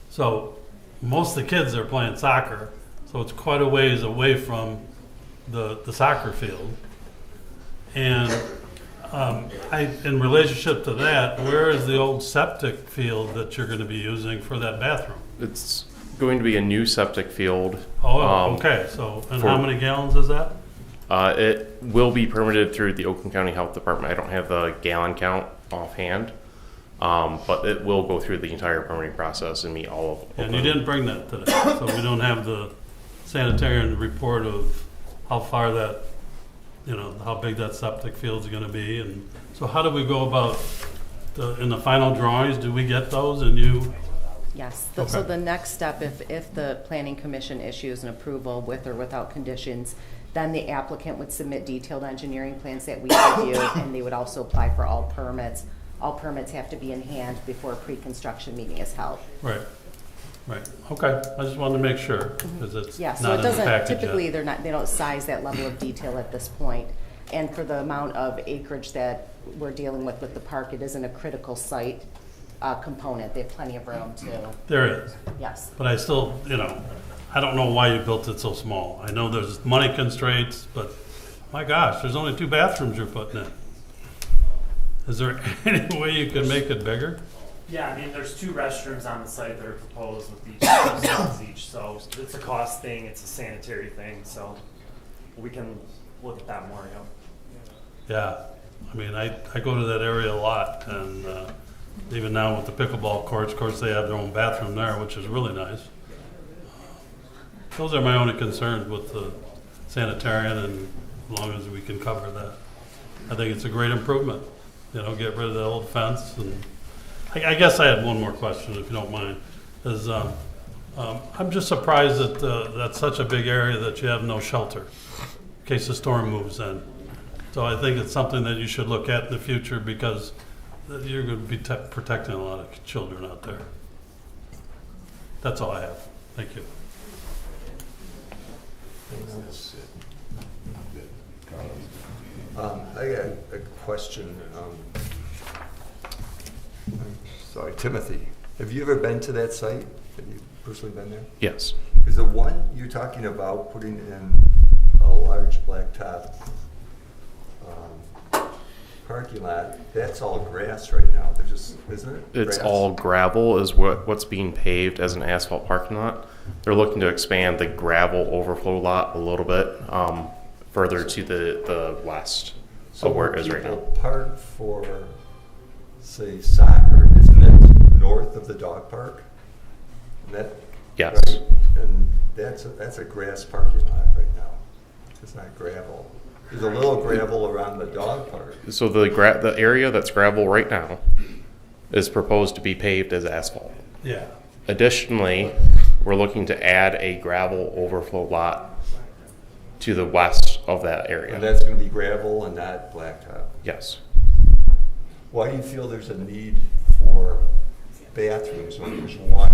So most of the kids are playing soccer, so it's quite a ways away from the soccer field. And in relationship to that, where is the old septic field that you're going to be using for that bathroom? It's going to be a new septic field. Oh, okay. So, and how many gallons is that? It will be permitted through the Oakland County Health Department. I don't have the gallon count offhand, but it will go through the entire permitting process and meet all of And you didn't bring that today, so we don't have the sanitarian report of how far that, how big that septic field's going to be. And so how do we go about in the final drawings? Do we get those and you? Yes, Okay. So the next step, if the planning commission issues an approval with or without conditions, then the applicant would submit detailed engineering plans that we review, and they would also apply for all permits. All permits have to be in hand before a pre-construction meeting is held. Right. Okay. I just wanted to make sure because it's Yeah, so not it in the doesn't, package typically yet. they don't size that level of detail at this point. And for the amount of acreage that we're dealing with the park, it isn't a critical site component. They have plenty of room to. There is. Yes. But I still, I don't know why you built it so small. I know there's money constraints, but my gosh, there's only 2 bathrooms you're putting in. Is there any way you can make it bigger? Yeah, I mean, there's 2 restrooms on the site that are proposed with each, 2 stalls each, so it's a cost thing, it's a sanitary thing, so we can look at that more, Yeah. I mean, I go to that area a lot, and even now with the pickleball courts, of course, they have their own bathroom there, which is really nice. Those are my only concerns with the sanitarian, and as long as we can cover that. I think it's a great improvement. Get rid of the old fence. And I guess I had one more question, if you don't mind. Is I'm just surprised that that's such a big area that you have no shelter in case the storm moves in. So I think it's something that you should look at in the future because you're going to be protecting a lot of children out there. That's all I have. Thank you. I got a question. Sorry, Timothy. Have you ever been to that site? Have you personally been there? Yes. Is the one you're talking about putting in a large blacktop parking lot? That's all grass right now. They're just, isn't it? It's Grass? all gravel is what's being paved as an asphalt parking lot. They're looking to expand the gravel overflow lot a little bit further to the west of where it is right now. people park for, say, soccer, isn't it north of the dog park? That, Yes. right? And that's a grass parking lot right now. It's not gravel. There's a little gravel around the dog park. So the area that's gravel right now is proposed to be paved as asphalt. Yeah. Additionally, we're looking to add a gravel overflow lot to the west of that area. And that's going to be gravel and not blacktop. Yes. Why do you feel there's a need for bathrooms when there's one,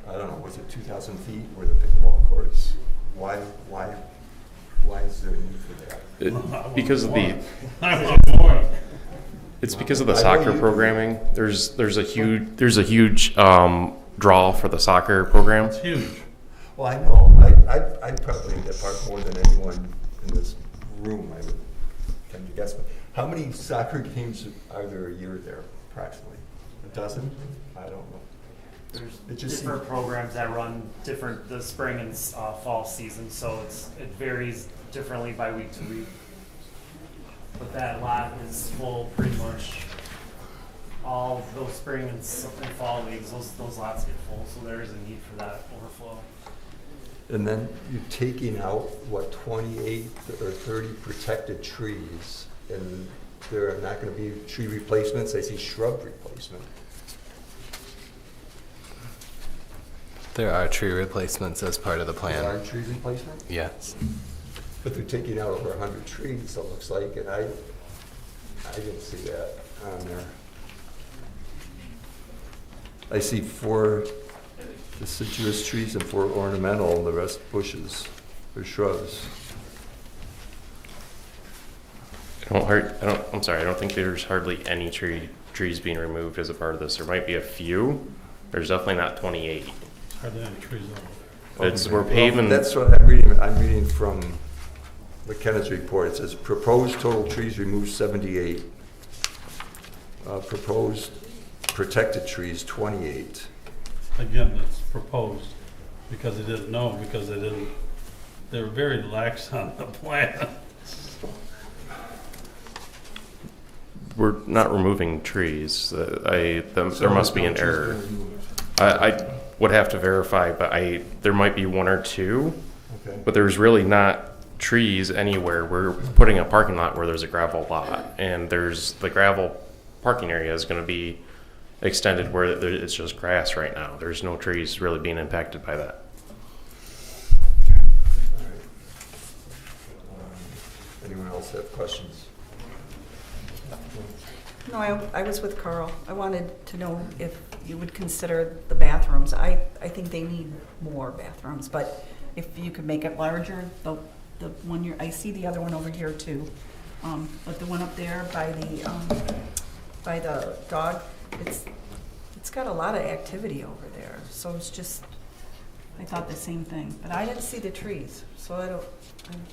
I don't know, was it 2,000 feet where the pickleball courts? Why is there a need for that? Because of it's because of the soccer programming. There's a huge draw for the soccer program. It's huge. Well, I know. I probably get park more than anyone in this room, I would tend to guess. But how many soccer games are there a year there, approximately? A dozen? I don't know. There's different programs that run the spring and fall season, so it varies differently by week to week. But that lot is full pretty much all those spring and fall leagues. Those lots get full, so there is a need for that overflow. And then you're taking out, what, 28 or 30 protected trees, and there are not going to be tree replacements. I see shrub replacement. There are tree replacements as part of the plan. There are tree replacement? Yes. But they're taking out over 100 trees, it looks like, and I didn't see that on there. I see 4 deciduous trees and 4 ornamental, and the rest bushes or shrubs. I'm sorry, I don't think there's hardly any trees being removed as a part of this. There might be a few. There's definitely not 28. Hardly any trees over there. We're paving. That's what I'm reading. I'm reading from McKenna's report. It says proposed total trees removed 78. Proposed protected trees 28. Again, it's proposed because they didn't know, because they were very lax on the plan. We're not removing trees. There must be an error. I would have to verify, but there might be 1 or 2. Okay. But there's really not trees anywhere. We're putting a parking lot where there's a gravel lot, and the gravel parking area is going to be extended where it's just grass right now. There's no trees really being impacted by that. Anyone else have questions? No, I was with Carl. I wanted to know if you would consider the bathrooms. I think they need more bathrooms, but if you could make it larger, the one I see the other one over here too, but the one up there by the dog, it's got a lot of activity over there. So it's just, I thought the same thing, but I didn't see the trees, so I don't.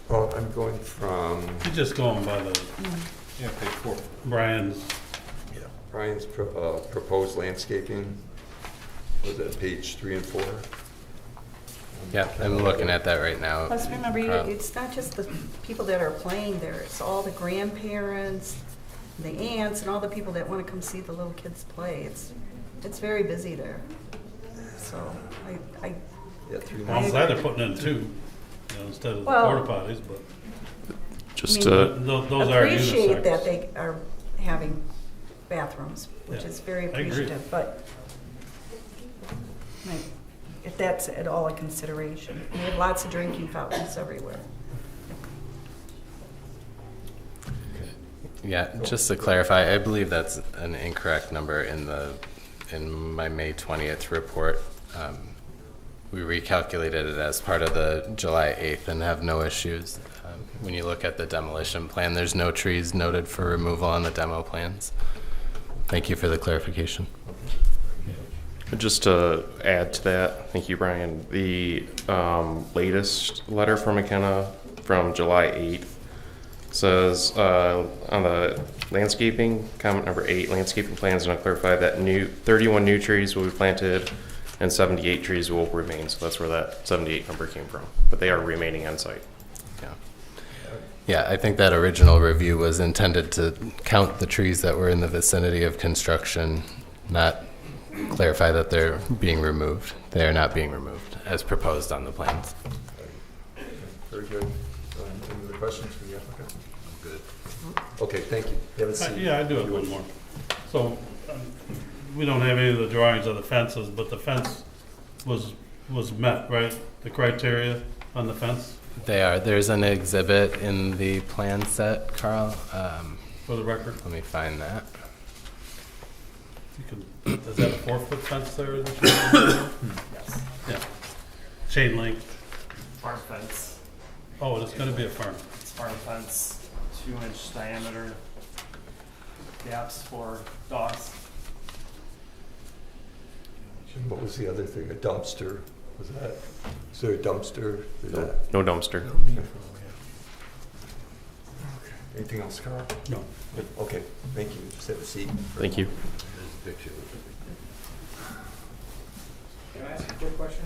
Well, I'm going from. You're just going by the Yeah, page 4. Brian's. Yeah, Brian's proposed landscaping. Was that page 3 and 4? Yeah, I'm looking at that right now. Plus, remember, it's not just the people that are playing there. It's all the grandparents, the aunts, and all the people that want to come see the little kids play. It's very busy there. So Yeah, 3 Well, I'm glad they're putting in 2 instead of the Well, porta potties, but just those are appreciate unisex. that they are having bathrooms, which Yeah, is very I agree. appreciative, but if that's at all a consideration. We have lots of drinking fountains everywhere. Yeah, just to clarify, I believe that's an incorrect number in my May 20th report. We recalculated it as part of the July 8th and have no issues. When you look at the demolition plan, there's no trees noted for removal on the demo plans. Thank you for the clarification. Just to add to that, thank you, Brian. The latest letter from McKenna from July 8th says on the landscaping, comment number 8, landscaping plans, and I'll clarify that 31 new trees will be planted and 78 trees will remain. So that's where that 78 number came from. But they are remaining on site. Yeah, I think that original review was intended to count the trees that were in the vicinity of construction, not clarify that they're being removed. They are not being removed as proposed on the plans. Very good. Any other questions for the applicant? Good. Okay, thank you. You have a seat. Yeah, I do have one more. So we don't have any of the drawings of the fences, but the fence was met, right? The criteria on the fence? They are. There's an exhibit in the plan set, Carl. For the record? Let me find that. Is that a 4-foot fence there? Yes. Yeah. Chain link. Farm fence. Oh, it's going to be a farm. It's farm fence, 2-inch diameter gaps for dogs. What was the other thing? A dumpster? Was that? Is there a dumpster? No dumpster. Anything else, Carl? No. Okay, thank you. Just have a seat. Thank you. Can I ask a quick question?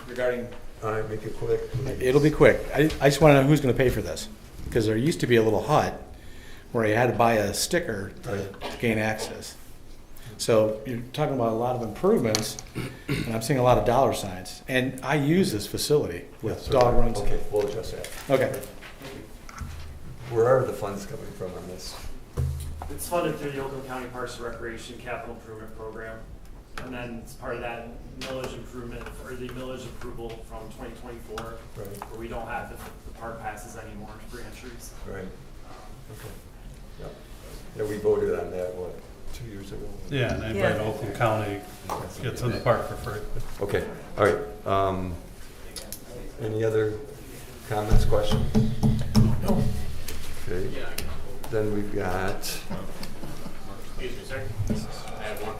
Regarding... All right, make it quick. It'll be quick. I just want to know who's going to pay for this. Because there used to be a little hut where you had to buy a sticker to gain access. So you're talking about a lot of improvements, and I'm seeing a lot of dollar signs. And I use this facility with dog runs. Okay, we'll address that. Okay. Where are the funds coming from on this? It's funded through the Oakland County Parks and Recreation Capital Improvement Program. And then it's part of that millage improvement, or the millage approval from 2024, Right. where we don't have the park passes anymore for entries. Right. Okay. Yeah. Yeah, we voted on that, what, 2 years ago? Yeah, and anybody in Oakland County gets in the park for free. Okay, all right. Any other comments, questions? No. Okay, then we've got, Excuse me, sir. I have one.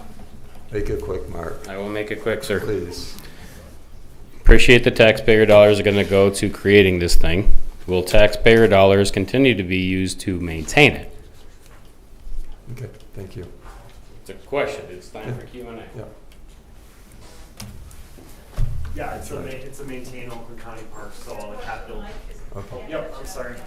make it quick, Mark. I will make it quick, sir. Please. Appreciate the taxpayer dollars are going to go to creating this thing. Will taxpayer dollars continue to be used to maintain it? Okay, thank you. It's a question. It's time for Q&A. Yeah. Yeah, it's a maintain Oakland County Parks, so all the capital. Okay. Yep, I'm sorry.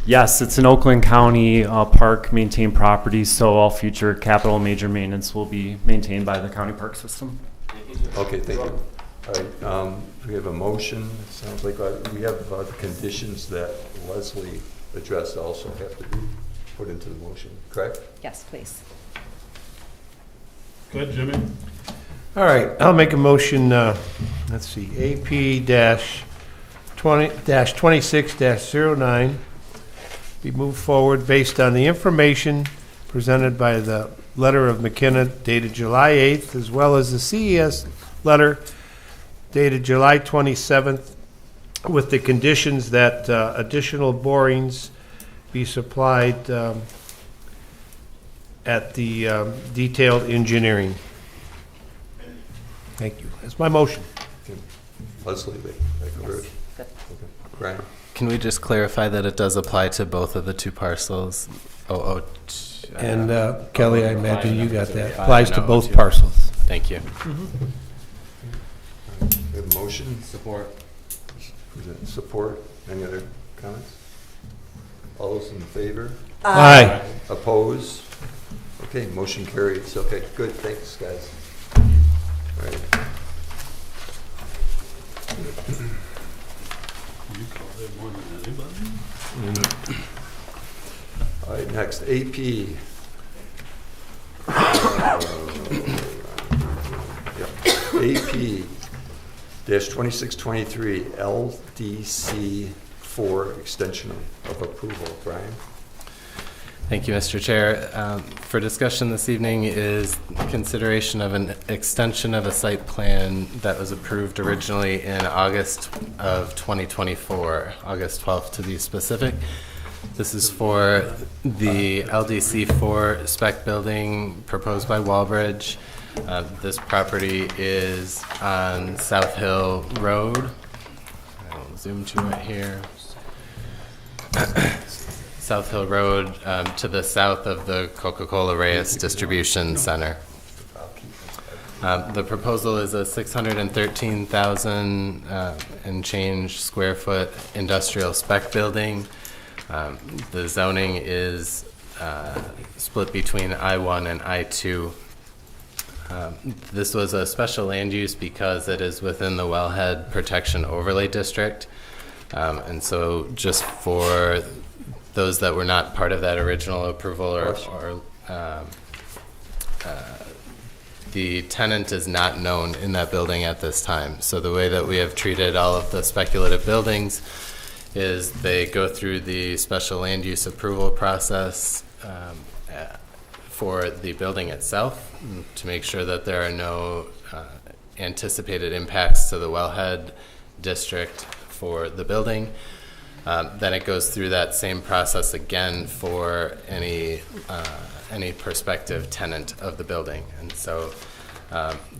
Yes, it's an Oakland County park maintained property, so all future capital major maintenance will be maintained by the county park system. Okay, thank you. All right, we have a motion. It sounds like we have the conditions that Leslie addressed also have to be put into the motion, correct? Yes, please. Good, Jimmy? All right, I'll make a motion, let's see, AP-26-09 be moved forward based on the information presented by the letter of McKenna dated July 8th, as well as the CES letter dated July 27th, with the conditions that additional borings be supplied at the detailed engineering. Thank you. That's my motion. Okay. Leslie, that covered it? Good. Okay. Brian? Can we just clarify that it does apply to both of the two parcels? And Kelly, I imagine you got that. I Applies to know, both too. parcels. Thank you. We have a motion? Support. Support. Any other comments? All those in favor? Aye. Oppose? Okay, motion carries. Okay, good. Thanks, guys. All right. You called it more than anybody? All right, next, AP. AP -2623 LDC 4 extension of approval. Brian? Thank you, Mr. Chair. For discussion this evening is consideration of an extension of a site plan that was approved originally in August of 2024, August 12th to be specific. This is for the LDC4 spec building proposed by Wallbridge. This property is on South Hill Road. I'll zoom to it here. South Hill Road, to the south of the Coca-Cola Reyes Distribution Center. The proposal is a 613,000 and change square foot industrial spec building. The zoning is split between I-1 and I-2. This was a special land use because it is within the Wellhead Protection Overlay District. And so just for those that were not part of that original approval or the tenant is not known in that building at this time. So the way that we have treated all of the speculative buildings is they go through the special land use approval process for the building itself to make sure that there are no anticipated impacts to the wellhead district for the building. Then it goes through that same process again for any prospective tenant of the building. And so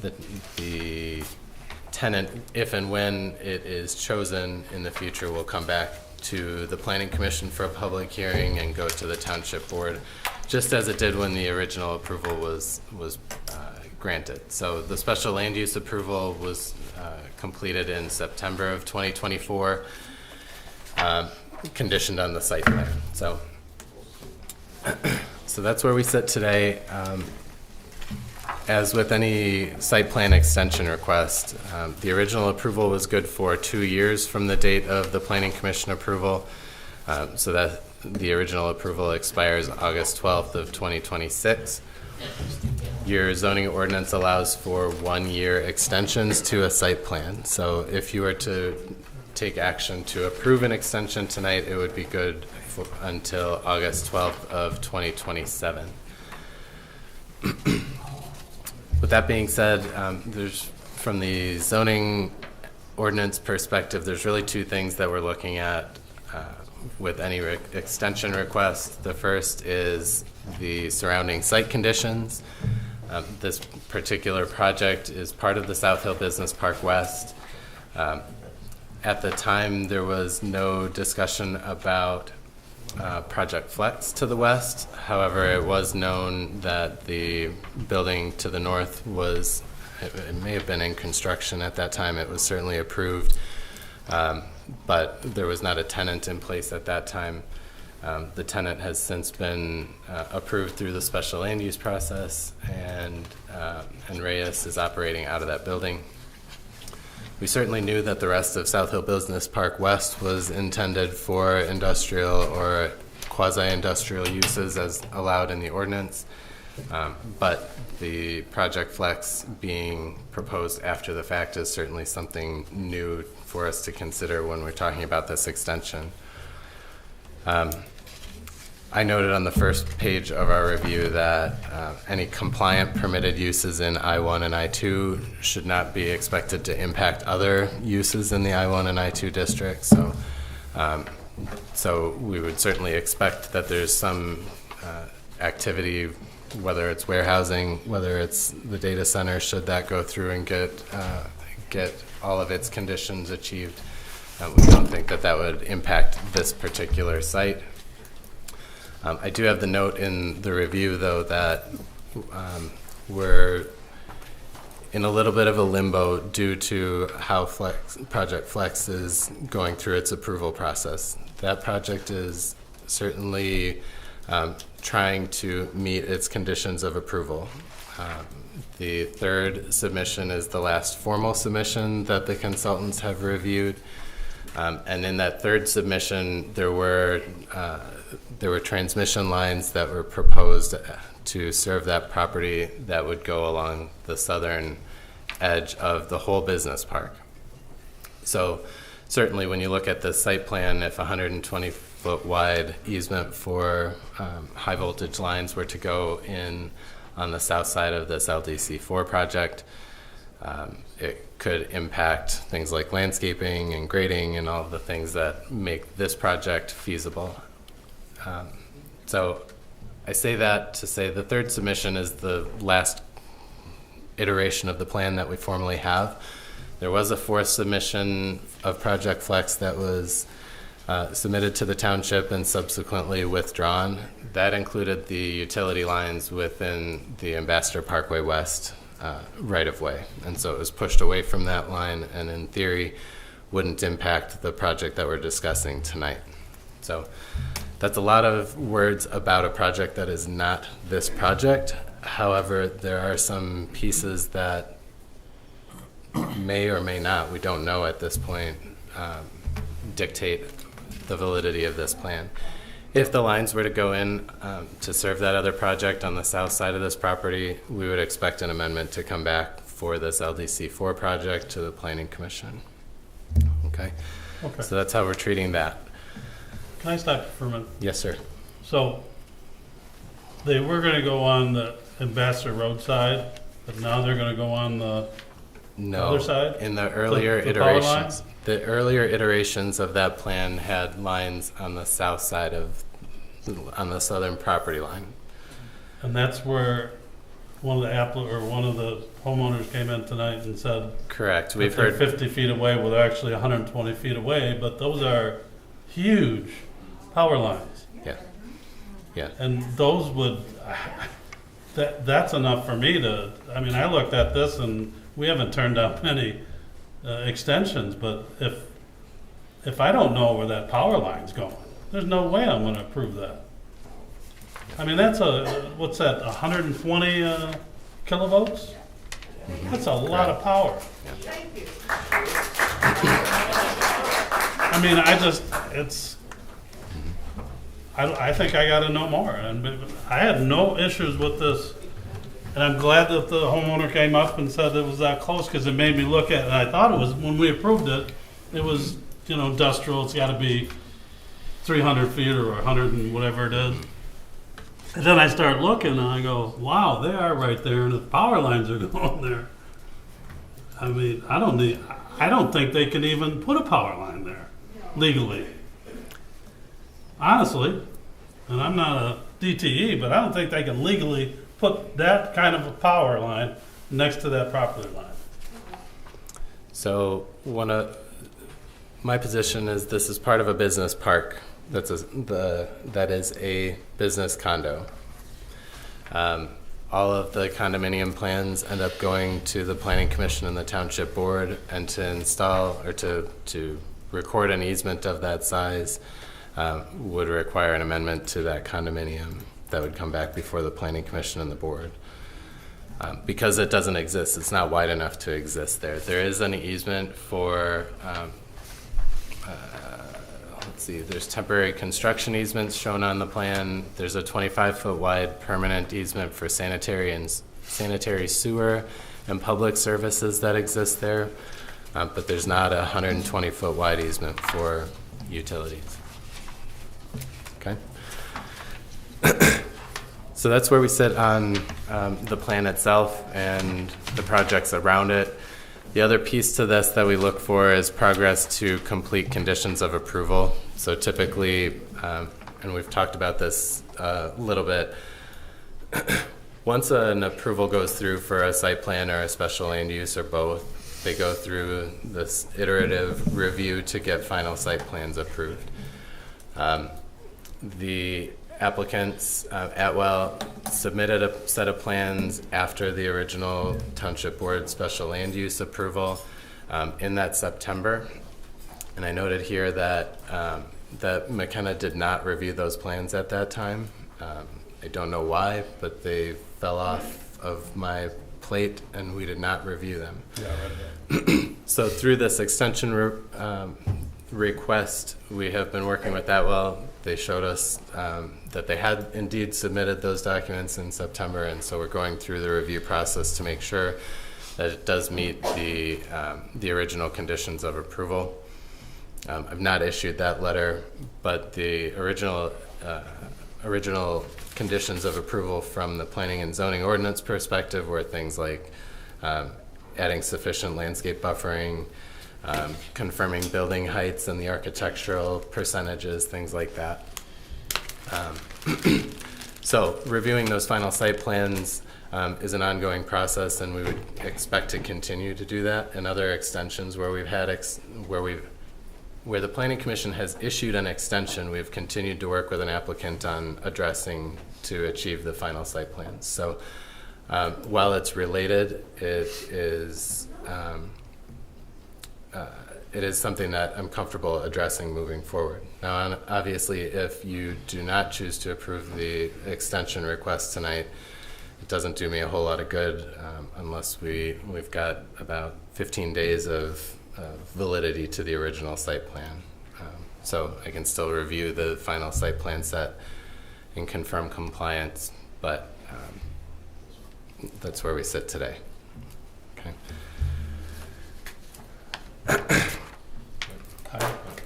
the tenant, if and when it is chosen in the future, will come back to the Planning Commission for a public hearing and go to the Township Board, just as it did when the original approval was granted. So the special land use approval was completed in September of 2024, So that's where we sit today. As with any site plan extension request, the original approval was good for 2 years from the date of the Planning Commission approval. So that the original approval expires August 12th of 2026. Your zoning ordinance allows for 1-year extensions to a site plan. So if you were to take action to approve an extension tonight, it would be good until August 12th of 2027. With that being said, from the zoning ordinance perspective, there's really 2 things that we're looking at with any extension request. The first is the surrounding site conditions. This particular project is part of the South Hill Business Park West. At the time, there was no discussion about Project Flex to the west. However, it was known that the building to the north was, it may have been in construction at that time. It was certainly approved, but there was not a tenant in place at that time. The tenant has since been approved through the special land use process, and Reyes is operating out of that building. We certainly knew that the rest of South Hill Business Park West was intended for industrial or quasi-industrial uses as allowed in the ordinance, but the Project Flex being proposed after the fact is certainly something new for us to consider when we're talking about this extension. I noted on the first page of our review that any compliant permitted uses in I-1 and I-2 should not be expected to impact other uses in the I-1 and I-2 district. So we would certainly expect that there's some activity, whether it's warehousing, whether it's the data center, should that go through and get all of its conditions achieved. We don't think that that would impact this particular site. I do have the note in the review, though, that we're in a little bit of a limbo due to how Project Flex is going through its approval process. That project is certainly trying to meet its conditions of approval. The third submission is the last formal submission that the consultants have reviewed. And in that third submission, there were transmission lines that were proposed to serve that property that would go along the southern edge of the whole business park. So certainly when you look at the site plan, if 120-foot wide easement for high voltage lines were to go in on the south side of this LDC4 project, it could impact things like landscaping and grading and all of the things that make this project feasible. So I say that to say the third submission is the last iteration of the plan that we formally have. There was a fourth submission of Project Flex that was submitted to the township and subsequently withdrawn. That included the utility lines within the Ambassador Parkway West right-of-way. And so it was pushed away from that line and in theory wouldn't impact the project that we're discussing tonight. So that's a lot of words about a project that is not this project. However, there are some pieces that may or may not, we don't know at this point, dictate the validity of this plan. If the lines were to go in to serve that other project on the south side of this property, we would expect an amendment to come back for this LDC4 project to the Planning Commission. Okay? Okay. So that's how we're treating that. Can I stop you for a minute? Yes, sir. So they were going to go on the Ambassador Road side, but now they're going to go on the other side? In the earlier the power iterations. The earlier iterations of that plan had lines on the south side on the southern property line. And that's where one of the homeowners came in tonight and said, correct. We've heard 50 feet away. Well, they're actually 120 feet away, but those are huge power lines. Yeah. Yeah. And those would, that's enough for me to, I mean, I looked at this and we haven't turned down many extensions, but if I don't know where that power line's going, there's no way I'm going to approve that. I mean, that's what's that, 120 kilovolts? That's a lot of power. I mean, I think I gotta know more, and I had no issues with this. And I'm glad that the homeowner came up and said it was that close, because it made me look at it, and I thought it was, when we approved it, it was, you know, industrial, it's gotta be 300 feet or 100 and whatever it is. And then I start looking and I go, wow, they are right there, and the power lines are going there. I mean, I don't think they can even put a power line there legally. Honestly, and I'm not a DTE, but I don't think they can legally put that kind of a power line next to that property line. So my position is this is part of a business park. That is a business condo. All of the condominium plans end up going to the Planning Commission and the Township Board, and to install or to record an easement of that size would require an amendment to that condominium that would come back before the Planning Commission and the Board. Because it doesn't exist, it's not wide enough to exist there. There is an easement for let's see, there's temporary construction easements shown on the plan. There's a 25-foot wide permanent easement for sanitary sewer and public services that exist there, but there's not a 120-foot wide easement for utilities. Okay. So that's where we sit on the plan itself and the projects around it. The other piece to this that we look for is progress to complete conditions of approval. So typically, and we've talked about this a little bit, once an approval goes through for a site plan or a special land use or both, they go through this iterative review to get final site plans approved. The applicants, Atwell, submitted a set of plans after the original Township Board special land use approval in that September. And I noted here that that McKenna did not review those plans at that time. I don't know why, but they fell off of my plate and we did not review them. Yeah, right. So through this extension request, we have been working with Atwell. They showed us that they had indeed submitted those documents in September, and so we're going through the review process to make sure that it does meet the original conditions of approval. I've not issued that letter, but the original conditions of approval from the planning and zoning ordinance perspective were things like adding sufficient landscape buffering, confirming building heights and the architectural percentages, things like that. So reviewing those final site plans is an ongoing process, and we would expect to continue to do that. In other extensions where we've had where the Planning Commission has issued an extension, we've continued to work with an applicant on addressing to achieve the final site plans. So while it's related, it is something that I'm comfortable addressing moving forward. Now, obviously, if you do not choose to approve the extension request tonight, it doesn't do me a whole lot of good unless we've got about 15 days of validity to the original site plan. So I can still review the final site plan set and confirm compliance, but that's where we sit today. Okay.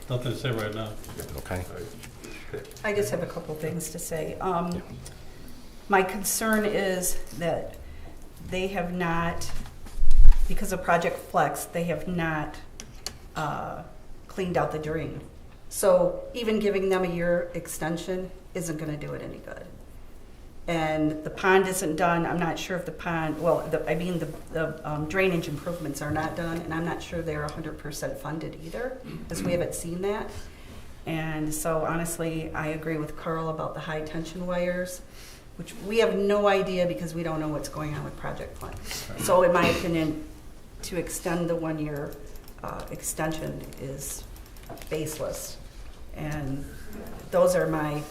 Nothing to say right now. Okay. I just have a couple things to say. My concern is that they have not, because of Project Flex, they have not cleaned out the drain. So even giving them a year extension isn't going to do it any good. And the pond isn't done. I'm not sure if the pond, the drainage improvements are not done, and I'm not sure they're 100% funded either, because we haven't seen that. And so honestly, I agree with Carl about the high tension wires, which we have no idea because we don't know what's going on with Project Flex. So in my opinion, to extend the 1 year extension is baseless. And those are my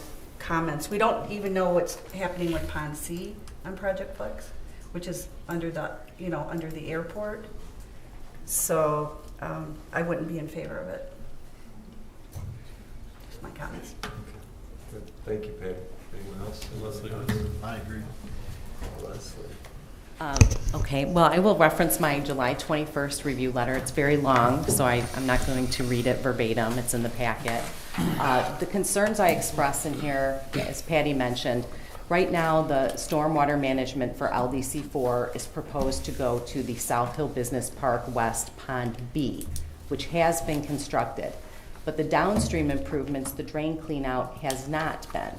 comments. We don't even know what's happening with Pond C on Project Flex, which is under the, under the airport. So I wouldn't be in favor of it. Just my comments. Good. Thank you, Patty. Anyone else? Leslie? I agree. Leslie. Okay, well, I will reference my July 21st review letter. It's very long, so I'm not going to read it verbatim. It's in the packet. The concerns I express in here, as Patty mentioned, right now the stormwater management for LDC4 is proposed to go to the South Hill Business Park West Pond B, which has been constructed. But the downstream improvements, the drain clean out, has not been.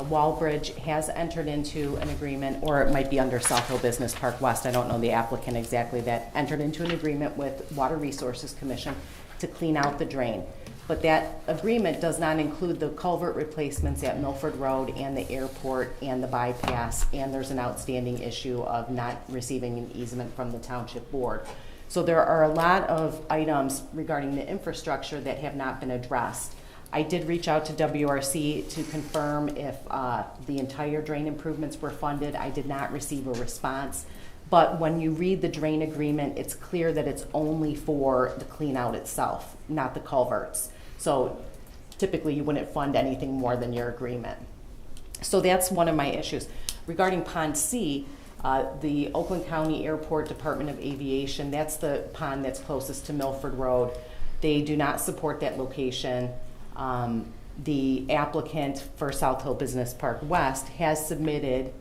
Walbridge has entered into an agreement, or it might be under South Hill Business Park West, I don't know the applicant exactly, that entered into an agreement with Water Resources Commission to clean out the drain. But that agreement does not include the culvert replacements at Milford Road and the airport and the bypass, and there's an outstanding issue of not receiving an easement from the township board. So there are a lot of items regarding the infrastructure that have not been addressed. I did reach out to WRC to confirm if the entire drain improvements were funded. I did not receive a response. But when you read the drain agreement, it's clear that it's only for the clean out itself, not the culverts. So typically you wouldn't fund anything more than your agreement. So that's one of my issues. Regarding Pond C, the Oakland County Airport Department of Aviation, that's the pond that's closest to Milford Road. They do not support that location. The applicant for South Hill Business Park West has submitted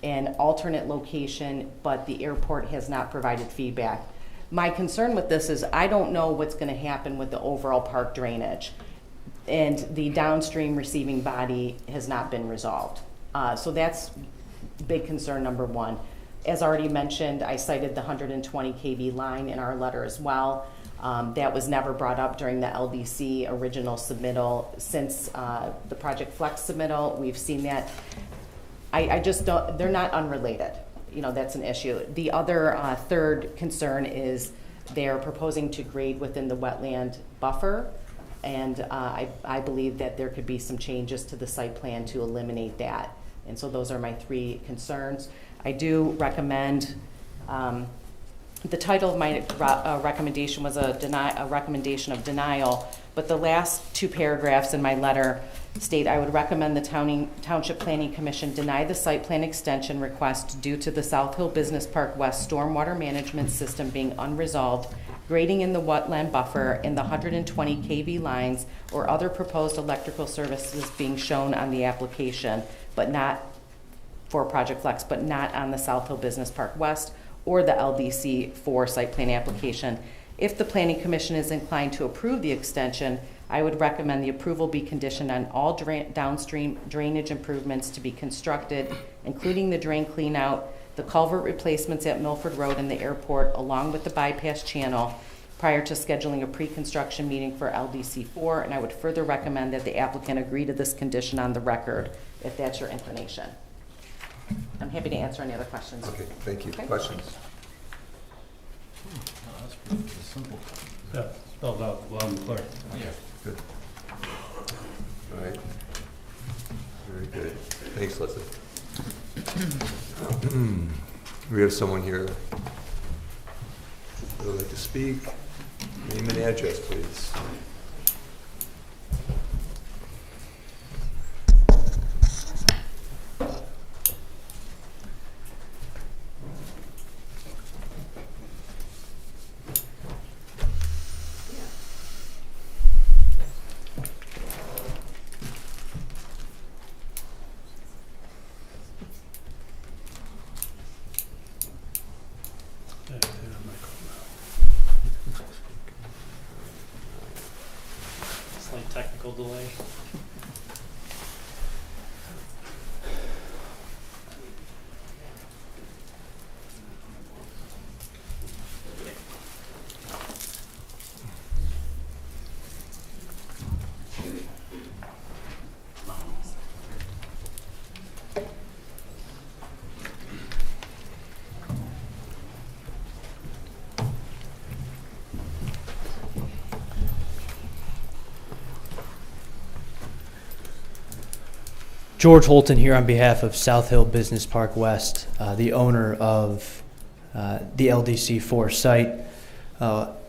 an alternate location, but the airport has not provided feedback. My concern with this is I don't know what's going to happen with the overall park drainage, and the downstream receiving body has not been resolved. So that's big concern number one. As already mentioned, I cited the 120 kV line in our letter as well. That was never brought up during the LDC original submittal. Since the Project Flex submittal, we've seen that. I just don't, they're not unrelated. That's an issue. The other third concern is they're proposing to grade within the wetland buffer, and I believe that there could be some changes to the site plan to eliminate that. And so those are my three concerns. I do recommend, the title of my recommendation was a recommendation of denial, but the last two paragraphs in my letter state I would recommend the Township Planning Commission deny the site plan extension request due to the South Hill Business Park West stormwater management system being unresolved, grading in the wetland buffer, and the 120 kV lines or other proposed electrical services being shown on the application, but not for Project Flex, but not on the South Hill Business Park West or the LDC4 site plan application. If the Planning Commission is inclined to approve the extension, I would recommend the approval be conditioned on all downstream drainage improvements to be constructed, including the drain clean out, the culvert replacements at Milford Road and the airport, along with the bypass channel, prior to scheduling a pre-construction meeting for LDC4, and I would further recommend that the applicant agree to this condition on the record, if that's your inclination. I'm happy to answer any other questions. Okay, thank you. Okay. Questions? That's pretty simple. Yeah, spelled out loud and clear. Yeah, good. All right. Very good. Thanks, Leslie. We have someone here who would like to speak. Name and address, please. Slight technical delay. George Holton here on behalf of South Hill Business Park West, the owner of the LDC4 site.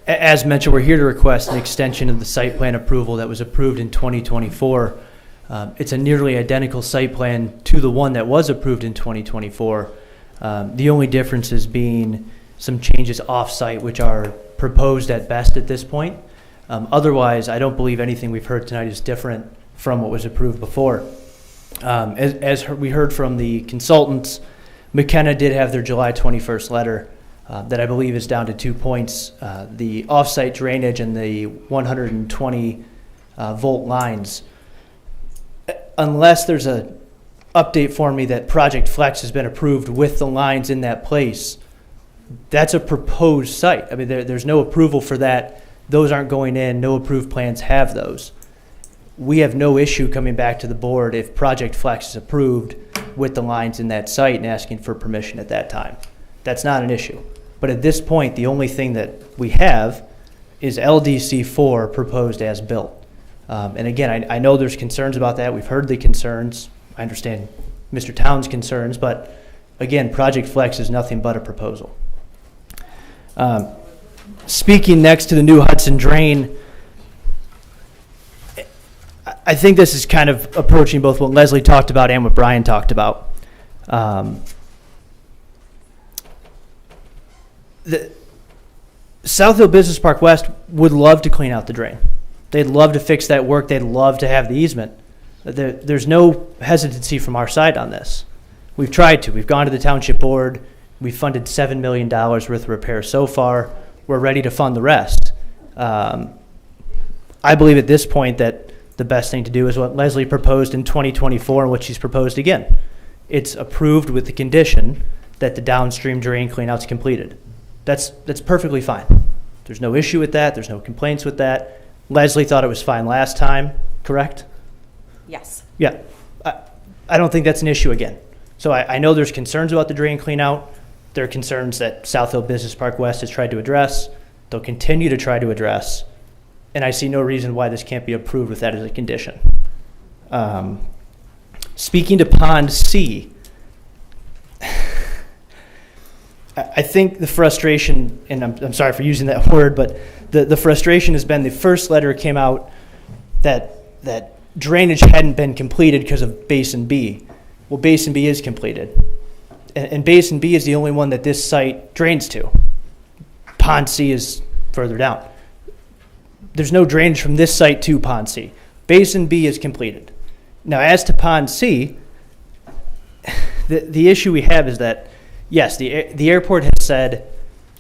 As mentioned, we're here to request an extension of the site plan approval that was approved in 2024. It's a nearly identical site plan to the one that was approved in 2024. The only differences being some changes off-site, which are proposed at best at this point. Otherwise, I don't believe anything we've heard tonight is different from what was approved before. As we heard from the consultants, McKenna did have their July 21st letter that I believe is down to 2 points. The off-site drainage and the 120 volt lines. Unless there's a update for me that Project Flex has been approved with the lines in that place, that's a proposed site. I mean, there's no approval for that. Those aren't going in. No approved plans have those. We have no issue coming back to the board if Project Flex is approved with the lines in that site and asking for permission at that time. That's not an issue. But at this point, the only thing that we have is LDC4 proposed as built. And again, I know there's concerns about that. We've heard the concerns. I understand Mr. Town's concerns, but again, Project Flex is nothing but a proposal. Speaking next to the new Hudson drain, I think this is kind of approaching both what Leslie talked about and what Brian talked about. The South Hill Business Park West would love to clean out the drain. They'd love to fix that work. They'd love to have the easement. There's no hesitancy from our side on this. We've tried to. We've gone to the township board. We've funded $7 million worth of repairs so far. We're ready to fund the rest. I believe at this point that the best thing to do is what Leslie proposed in 2024 and what she's proposed again. It's approved with the condition that the downstream drain cleanout's completed. That's perfectly fine. There's no issue with that. There's no complaints with that. Leslie thought it was fine last time, correct? Yes. Yeah. I don't think that's an issue again. So I know there's concerns about the drain cleanout. There are concerns that South Hill Business Park West has tried to address. They'll continue to try to address. And I see no reason why this can't be approved with that as a condition. Speaking to Pond C, I think the frustration, and I'm sorry for using that word, but the frustration has been the first letter came out that drainage hadn't been completed because of Basin B. Well, Basin B is completed. And Basin B is the only one that this site drains to. Pond C is further down. There's no drainage from this site to Pond C. Basin B is completed. Now, as to Pond C, the issue we have is that, yes, the airport has said,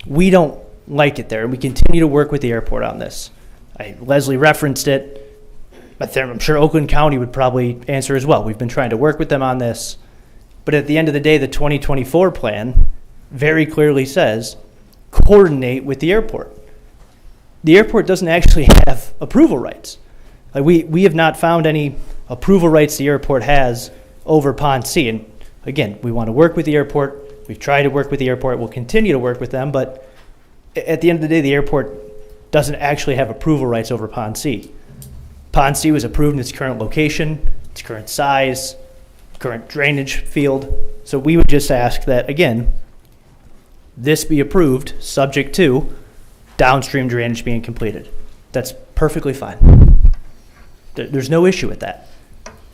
we don't like it there, and we continue to work with the airport on this. Leslie referenced it, but I'm sure Oakland County would probably answer as well. We've been trying to work with them on this. But at the end of the day, the 2024 plan very clearly says, coordinate with the airport. The airport doesn't actually have approval rights. We have not found any approval rights the airport has over Pond C. And again, we want to work with the airport. We've tried to work with the airport. We'll continue to work with them. But at the end of the day, the airport doesn't actually have approval rights over Pond C. Pond C was approved in its current location, its current size, current drainage field. So we would just ask that, again, this be approved subject to downstream drainage being completed. That's perfectly fine. There's no issue with that.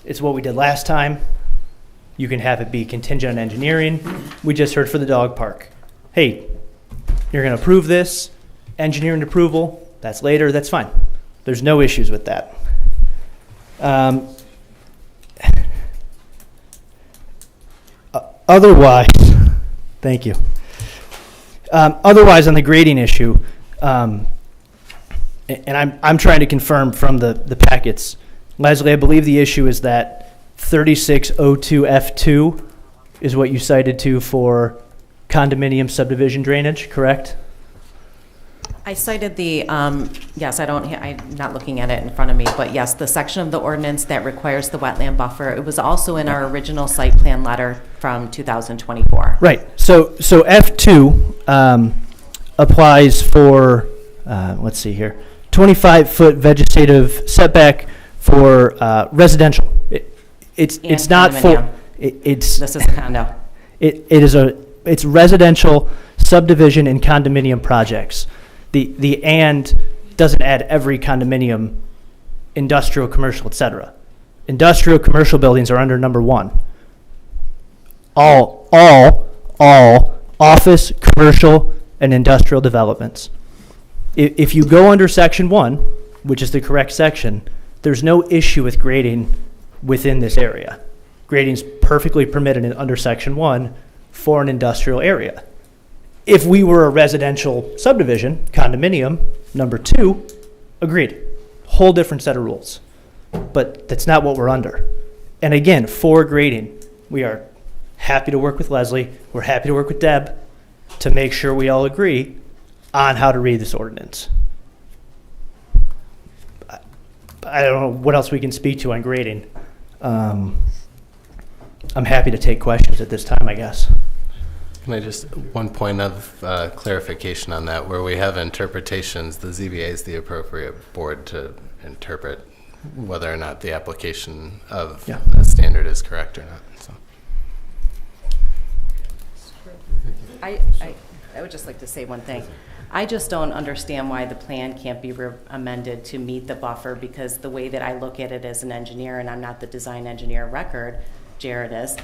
It's what we did last time. You can have it be contingent on engineering. We just heard for the dog park. Hey, you're going to approve this, engineering approval, that's later, that's fine. There's no issues with that. Otherwise, thank you. Otherwise, on the grading issue, and I'm trying to confirm from the packets, Leslie, I believe the issue is that 3602F2 is what you cited to for condominium subdivision drainage, correct? I cited the, yes, I'm not looking at it in front of me, but yes, the section of the ordinance that requires the wetland buffer. It was also in our original site plan letter from 2024. Right. So F2 applies for, let's see here, 25-foot vegetative setback for residential. It's not for, condominium. it's. This is a condo. It's residential subdivision and condominium projects. The and doesn't add every condominium, industrial, commercial, et cetera. Industrial, commercial buildings are under number 1. All office, commercial, and industrial developments. If you go under section 1, which is the correct section, there's no issue with grading within this area. Grading's perfectly permitted under section 1 for an industrial area. If we were a residential subdivision, condominium, number 2, agreed. Whole different set of rules. But that's not what we're under. And again, for grading, we are happy to work with Leslie. We're happy to work with Deb to make sure we all agree on how to read this ordinance. I don't know what else we can speak to on grading. I'm happy to take questions at this time, I guess. Can I just, one point of clarification on that, where we have interpretations, the ZBA is the appropriate board to interpret whether or not the application of a standard is correct or not. So. I would just like to say one thing. I just don't understand why the plan can't be amended to meet the buffer, because the way that I look at it as an engineer, and I'm not the design engineer of record, Jared is,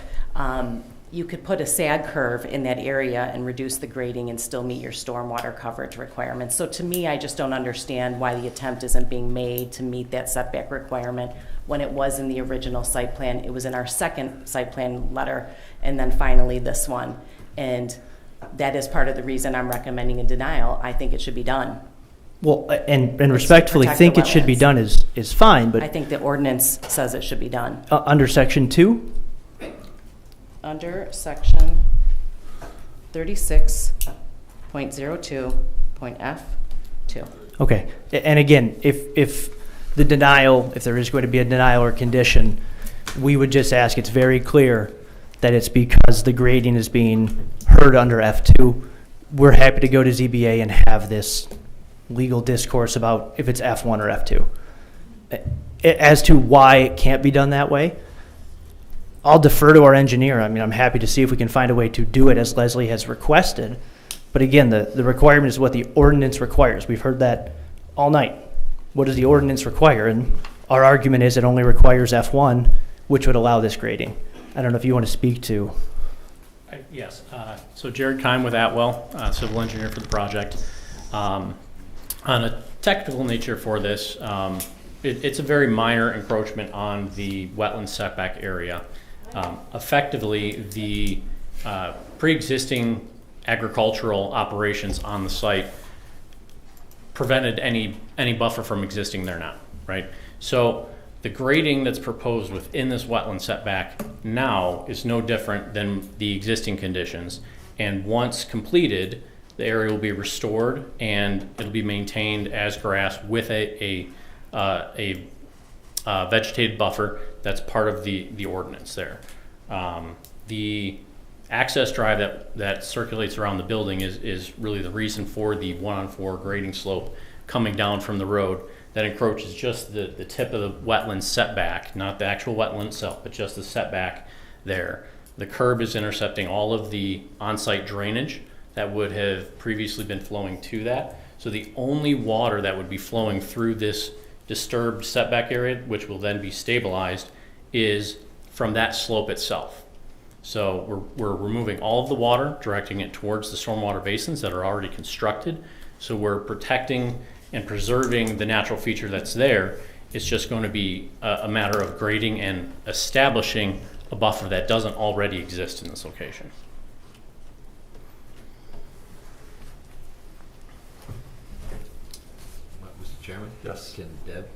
you could put a SAG curve in that area and reduce the grading and still meet your stormwater coverage requirements. So to me, I just don't understand why the attempt isn't being made to meet that setback requirement when it was in the original site plan. It was in our second site plan letter, and then finally this one. And that is part of the reason I'm recommending a denial. I think it should be done. Well, and respectfully think it should be done is fine, but I think the ordinance says it should be done. Under section 2? Under section 36.02.F2. Okay, and again, if the denial, if there is going to be a denial or condition, we would just ask, it's very clear that it's because the grading is being heard under F2. We're happy to go to ZBA and have this legal discourse about if it's F1 or F2. As to why it can't be done that way, I'll defer to our engineer. I mean, I'm happy to see if we can find a way to do it as Leslie has requested. But again, the requirement is what the ordinance requires. We've heard that all night. What does the ordinance require? And our argument is it only requires F1, which would allow this grading. I don't know if you want to speak to. Yes. So Jared Kime with Atwell, civil engineer for the project. On a technical nature for this, it's a very minor encroachment on the wetland setback area. Effectively, the pre-existing agricultural operations on the site prevented any buffer from existing there now, right? So the grading that's proposed within this wetland setback now is no different than the existing conditions. And once completed, the area will be restored and it'll be maintained as grass with a vegetated buffer that's part of the ordinance there. The access drive that circulates around the building is really the reason for the 1-on-4 grading slope coming down from the road that encroaches just the tip of the wetland setback, not the actual wetland itself, but just the setback there. The curb is intercepting all of the on-site drainage that would have previously been flowing to that. So the only water that would be flowing through this disturbed setback area, which will then be stabilized, is from that slope itself. So we're removing all of the water, directing it towards the stormwater basins that are already constructed. So we're protecting and preserving the natural feature that's there. It's just going to be a matter of grading and establishing a buffer that doesn't already exist in this location. Mr. Chairman? Yes. Can Deb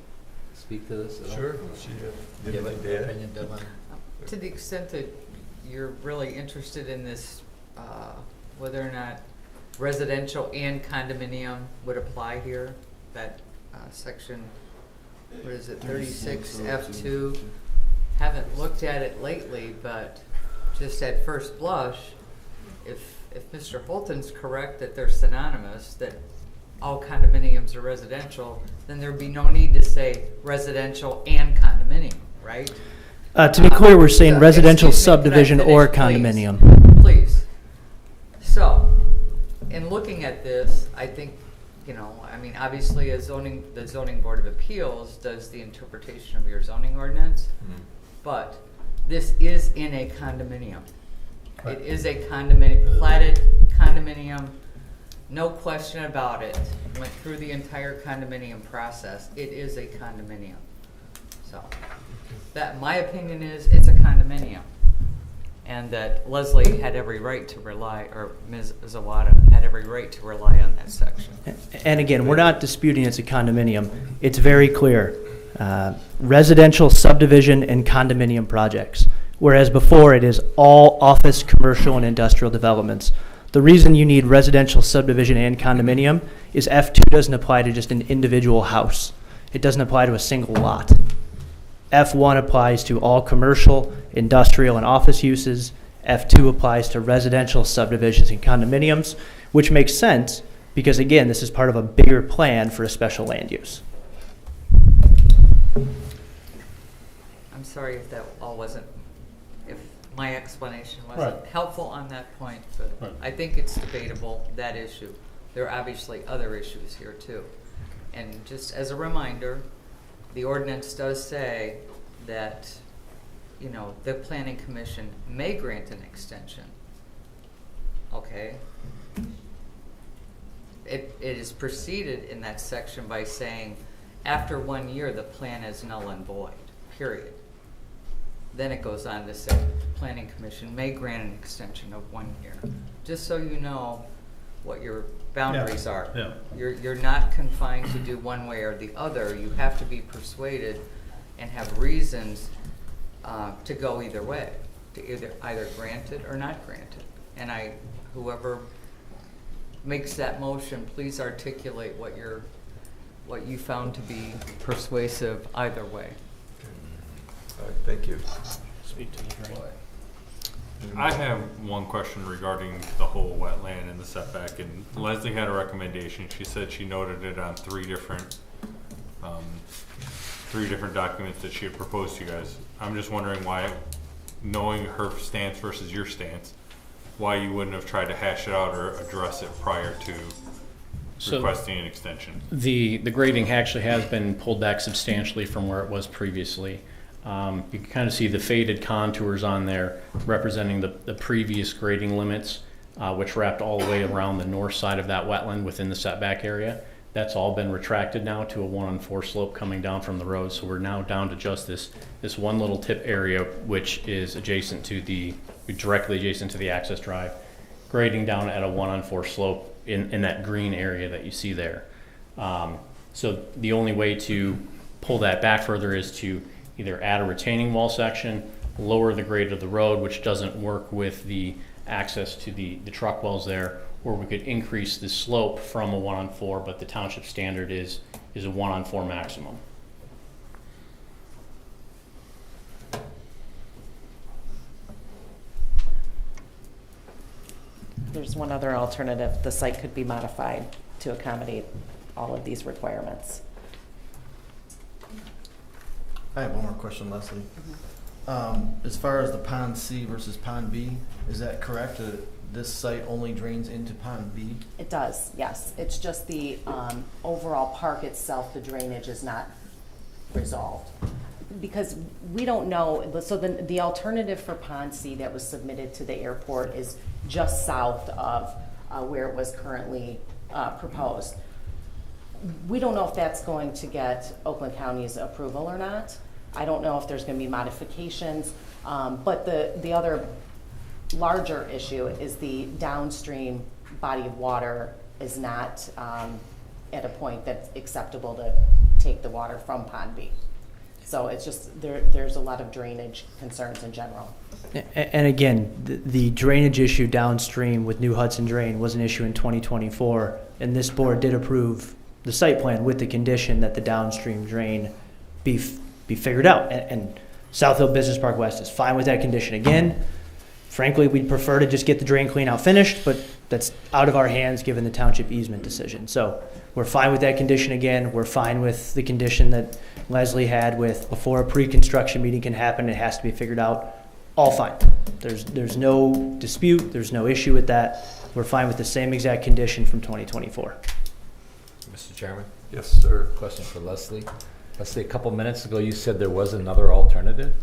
speak to this at all? Sure. Do you have an opinion, Deb? To the extent that you're really interested in this, whether or not residential and condominium would apply here, that section, what is it, 36 F2? Haven't looked at it lately, but just at first blush, if Mr. Holton's correct that they're synonymous, that all condominiums are residential, then there'd be no need to say residential and condominium, right? To be clear, we're saying residential Excuse me, could I subdivision finish, or please? condominium. Please. So, in looking at this, I think, you know, I mean, obviously, the zoning board of appeals does the interpretation of your zoning ordinance, but this is in a condominium. It is a condominium, platted condominium, no question about it. Went through the entire condominium process. It is a condominium. So, that, my opinion is, it's a condominium. And that Leslie had every right to rely, or Ms. Zawada had every right to rely on that section. And again, we're not disputing it's a condominium. It's very clear. Residential subdivision and condominium projects. Whereas before it is all office, commercial, and industrial developments. The reason you need residential subdivision and condominium is F2 doesn't apply to just an individual house. It doesn't apply to a single lot. F1 applies to all commercial, industrial, and office uses. F2 applies to residential subdivisions and condominiums, which makes sense because, again, this is part of a bigger plan for a special land use. I'm sorry if that all wasn't, if my explanation wasn't helpful on that point, but I think it's debatable, that issue. There are obviously other issues here too. And just as a reminder, the ordinance does say that, you know, the planning commission may grant an extension. Okay? It is preceded in that section by saying, after 1 year, the plan is null and void, period. Then it goes on to say, planning commission may grant an extension of 1 year. Just so you know what your boundaries are. Yeah. You're not confined to do one way or the other. You have to be persuaded and have reasons to go either way, to either grant it or not grant it. And whoever makes that motion, please articulate what you found to be persuasive either way. All right, thank you. Speak to the drain. I have one question regarding the whole wetland and the setback, and Leslie had a recommendation. She said she noted it on three different documents that she had proposed to you guys. I'm just wondering why, knowing her stance versus your stance, why you wouldn't have tried to hash it out or address it prior to requesting an extension. The grading actually has been pulled back substantially from where it was previously. You can kind of see the faded contours on there representing the previous grading limits, which wrapped all the way around the north side of that wetland within the setback area. That's all been retracted now to a 1-on-4 slope coming down from the road. So we're now down to just this one little tip area, which is directly adjacent to the access drive, grading down at a 1-on-4 slope in that green area that you see there. So the only way to pull that back further is to either add a retaining wall section, lower the grade of the road, which doesn't work with the access to the truck wells there, or we could increase the slope from a 1-on-4, but the township standard is a 1-on-4 maximum. There's one other alternative. The site could be modified to accommodate all of these requirements. I have one more question, Leslie. As far as the Pond C versus Pond B, is that correct? This site only drains into Pond B? It does, yes. It's just the overall park itself, the drainage is not resolved. Because we don't know, so the alternative for Pond C that was submitted to the airport is just south of where it was currently proposed. We don't know if that's going to get Oakland County's approval or not. I don't know if there's going to be modifications, but the other larger issue is the downstream body of water is not at a point that's acceptable to take the water from Pond B. So it's just, there's a lot of drainage concerns in general. And again, the drainage issue downstream with New Hudson Drain was an issue in 2024, and this board did approve the site plan with the condition that the downstream drain be figured out. And South Hill Business Park West is fine with that condition. Again, frankly, we'd prefer to just get the drain clean out finished, but that's out of our hands given the township easement decision. So we're fine with that condition again. We're fine with the condition that Leslie had with before a pre-construction meeting can happen, it has to be figured out, all fine. There's no dispute, there's no issue with that. We're fine with the same exact condition from 2024. Mr. Chairman? Yes, sir. Question for Leslie. Leslie, a couple minutes ago, you said there was another alternative?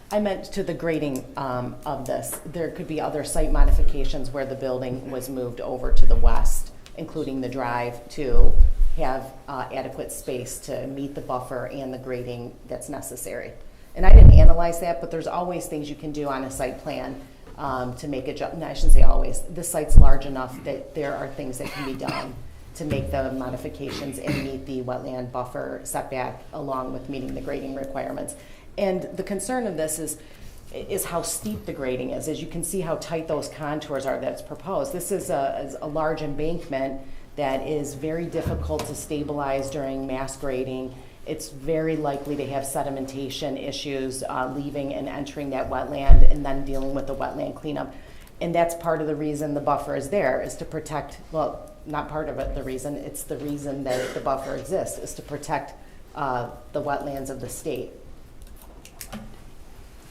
I meant to the grading of this. There could be other site modifications where the building was moved over to the west, including the drive, to have adequate space to meet the buffer and the grading that's necessary. And I didn't analyze that, but there's always things you can do on a site plan to make it, no, I shouldn't say always. This site's large enough that there are things that can be done to make the modifications and meet the wetland buffer setback along with meeting the grading requirements. And the concern of this is how steep the grading is. As you can see how tight those contours are that's proposed. This is a large embankment that is very difficult to stabilize during mass grading. It's very likely to have sedimentation issues leaving and entering that wetland and then dealing with the wetland cleanup. And that's part of the reason the buffer is there, is to protect, well, not part of it, the reason, it's the reason that the buffer exists, is to protect the wetlands of the state.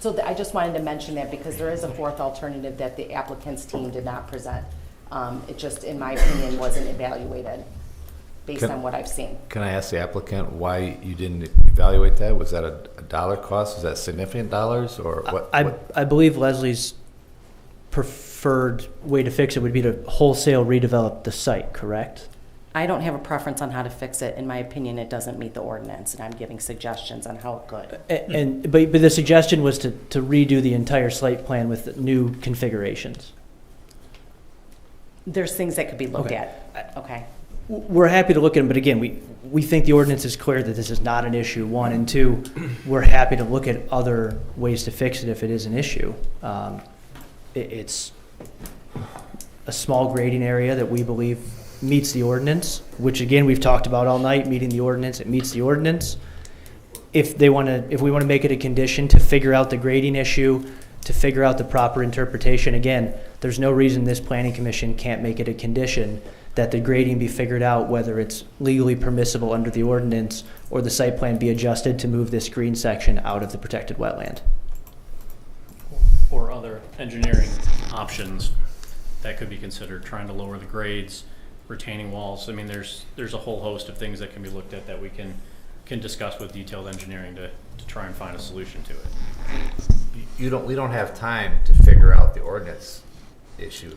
So I just wanted to mention that because there is a fourth alternative that the applicant's team did not present. It just, in my opinion, wasn't evaluated based on what I've seen. Can I ask the applicant why you didn't evaluate that? Was that a dollar cost? Was that significant dollars, or what? I believe Leslie's preferred way to fix it would be to wholesale redevelop the site, correct? I don't have a preference on how to fix it. In my opinion, it doesn't meet the ordinance, and I'm giving suggestions on how it could. But the suggestion was to redo the entire site plan with new configurations. There's things that could be looked at. Okay. We're happy to look at them, but again, we think the ordinance is clear that this is not an issue, one, and two, we're happy to look at other ways to fix it if it is an issue. It's a small grading area that we believe meets the ordinance, which again, we've talked about all night, meeting the ordinance, it meets the ordinance. If we want to make it a condition to figure out the grading issue, to figure out the proper interpretation, again, there's no reason this planning commission can't make it a condition that the grading be figured out, whether it's legally permissible under the ordinance or the site plan be adjusted to move this green section out of the protected wetland. Or other engineering options that could be considered, trying to lower the grades, retaining walls. I mean, there's a whole host of things that can be looked at that we can discuss with detailed engineering to try and find a solution to it. We don't have time to figure out the ordinance issue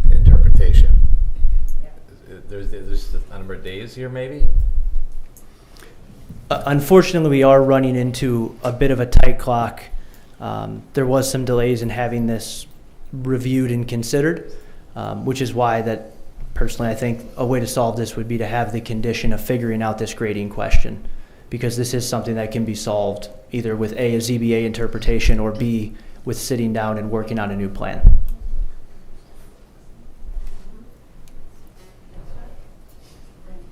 interpretation. There's a number of days here, maybe? Unfortunately, we are running into a bit of a tight clock. There was some delays in having this reviewed and considered, which is why that personally I think a way to solve this would be to have the condition of figuring out this grading question, because this is something that can be solved either with A, a ZBA interpretation, or B, with sitting down and working on a new plan.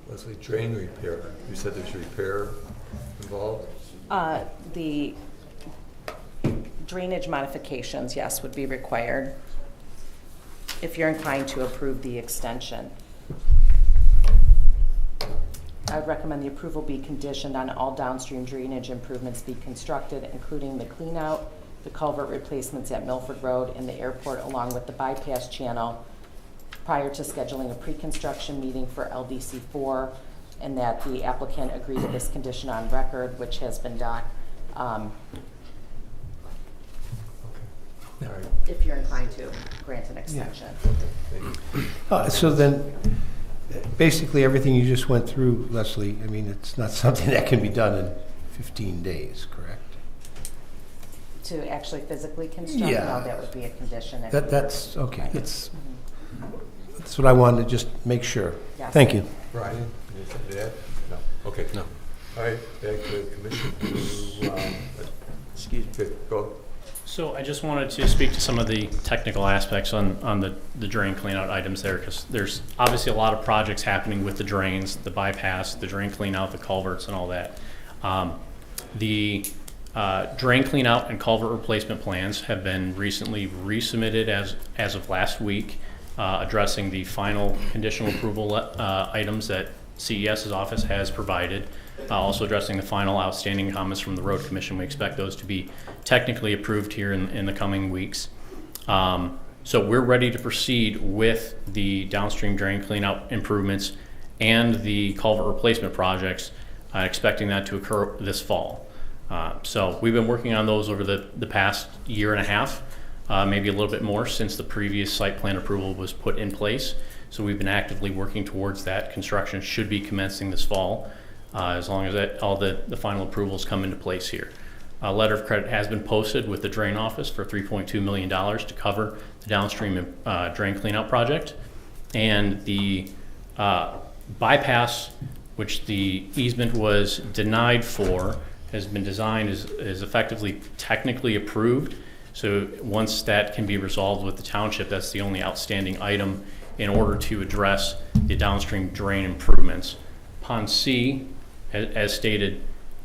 Leslie, drain repair. You said there's repair involved? The drainage modifications, yes, would be required if you're inclined to approve the extension. I would recommend the approval be conditioned on all downstream drainage improvements be constructed, including the clean out, the culvert replacements at Milford Road and the airport, along with the bypass channel, prior to scheduling a pre-construction meeting for LDC 4, and that the applicant agree to this condition on record, which has been done. If you're inclined to grant an extension. So then, basically everything you just went through, Leslie, I mean, it's not something that can be done in 15 days, correct? To actually physically construct, Yeah. no, that would be a condition. That's okay. That's what I wanted to just make sure. Yes. Thank you. Brian, anything to add? No. Okay. No. All right, back to the commission. Excuse me. Okay, go. So I just wanted to speak to some of the technical aspects on the drain cleanout items there, because there's obviously a lot of projects happening with the drains, the bypass, the drain cleanout, the culverts, and all that. The drain cleanout and culvert replacement plans have been recently resubmitted as of last week, addressing the final conditional approval items that CES's office has provided, also addressing the final outstanding comments from the Road Commission. We expect those to be technically approved here in the coming weeks. So we're ready to proceed with the downstream drain cleanout improvements and the culvert replacement projects, expecting that to occur this fall. So we've been working on those over the past year and a half, maybe a little bit more since the previous site plan approval was put in place. So we've been actively working towards that. Construction should be commencing this fall, as long as all the final approvals come into place here. A letter of credit has been posted with the drain office for $3.2 million to cover the downstream drain cleanout project. And the bypass, which the easement was denied for, has been designed, is effectively technically approved. So once that can be resolved with the township, that's the only outstanding item in order to address the downstream drain improvements. Pond C, as stated,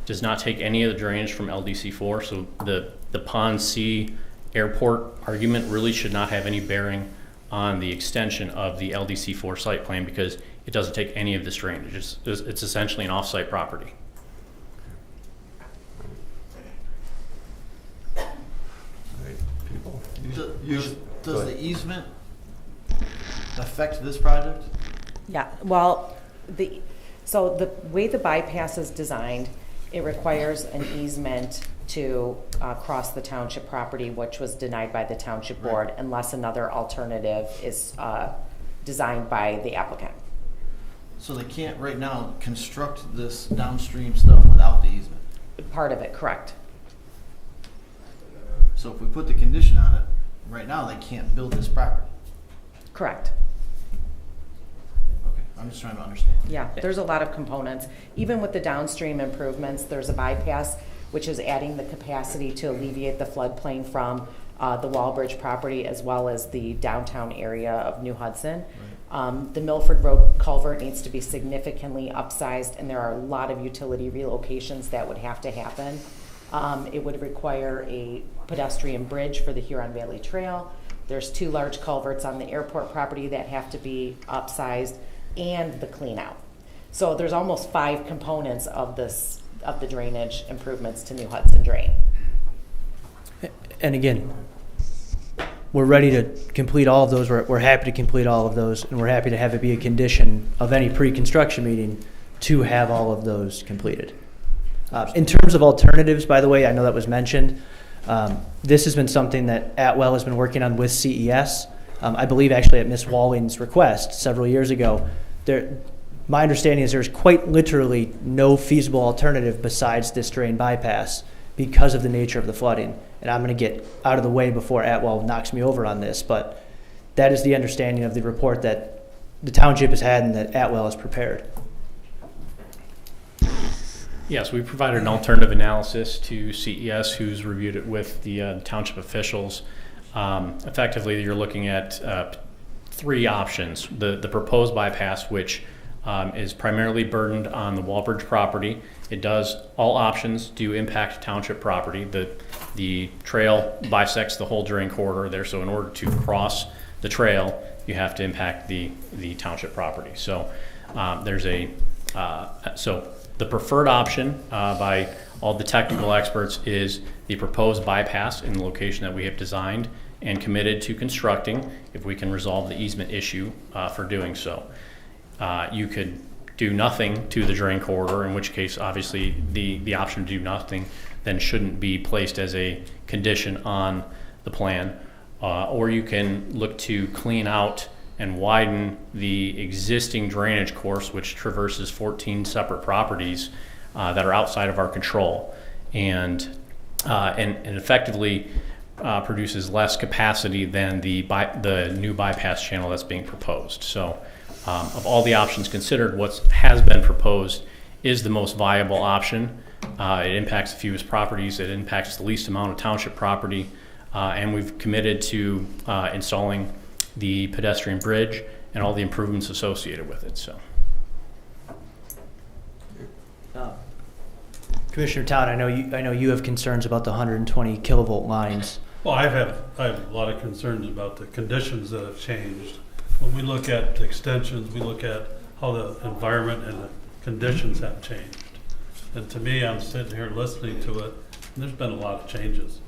does not take any of the drainage from LDC4, so the Pond C airport argument really should not have any bearing on the extension of the LDC4 site plan because it doesn't take any of this drainage. It's essentially an off-site property. Does the easement affect this project? Yeah, well, so the way the bypass is designed, it requires an easement to cross the township property, which was denied by the township board, unless another alternative is designed by the applicant. So they can't right now construct this downstream stuff without the easement? Part of it, correct. So if we put the condition on it, right now they can't build this property? Correct. Okay, I'm just trying to understand. Yeah, there's a lot of components. Even with the downstream improvements, there's a bypass, which is adding the capacity to alleviate the floodplain from the Wallbridge property as well as the downtown area of New Hudson. The Milford Road culvert needs to be significantly upsized, and there are a lot of utility relocations that would have to happen. It would require a pedestrian bridge for the Huron Valley Trail. There's 2 large culverts on the airport property that have to be upsized, and the clean out. So there's almost 5 components of the drainage improvements to New Hudson Drain. And again, we're ready to complete all of those. We're happy to complete all of those, and we're happy to have it be a condition of any pre-construction meeting to have all of those completed. In terms of alternatives, by the way, I know that was mentioned. This has been something that Atwell has been working on with CES. I believe actually at Ms. Walling's request several years ago. My understanding is there's quite literally no feasible alternative besides this drain bypass because of the nature of the flooding. And I'm going to get out of the way before Atwell knocks me over on this, but that is the understanding of the report that the township has had and that Atwell has prepared. Yes, we provided an alternative analysis to CES, who's reviewed it with the township officials. Effectively, you're looking at 3 options. The proposed bypass, which is primarily burdened on the Wallbridge property. All options do impact township property. The trail bisects the whole drain corridor there, so in order to cross the trail, you have to impact the township property. So so the preferred option by all the technical experts is the proposed bypass in the location that we have designed and committed to constructing if we can resolve the easement issue for doing so. You could do nothing to the drain corridor, in which case obviously the option to do nothing then shouldn't be placed as a condition on the plan. Or you can look to clean out and widen the existing drainage course, which traverses 14 separate properties that are outside of our control, and effectively produces less capacity than the new bypass channel that's being proposed. So of all the options considered, what has been proposed is the most viable option. It impacts the fewest properties, it impacts the least amount of township property, and we've committed to installing the pedestrian bridge and all the improvements associated with it. So, Commissioner Town, I know you have concerns about the 120 kilovolt lines. Well, I have a lot of concerns about the conditions that have changed. When we look at extensions, we look at how the environment and the conditions have changed. And to me, I'm sitting here listening to it, and there's been a lot of changes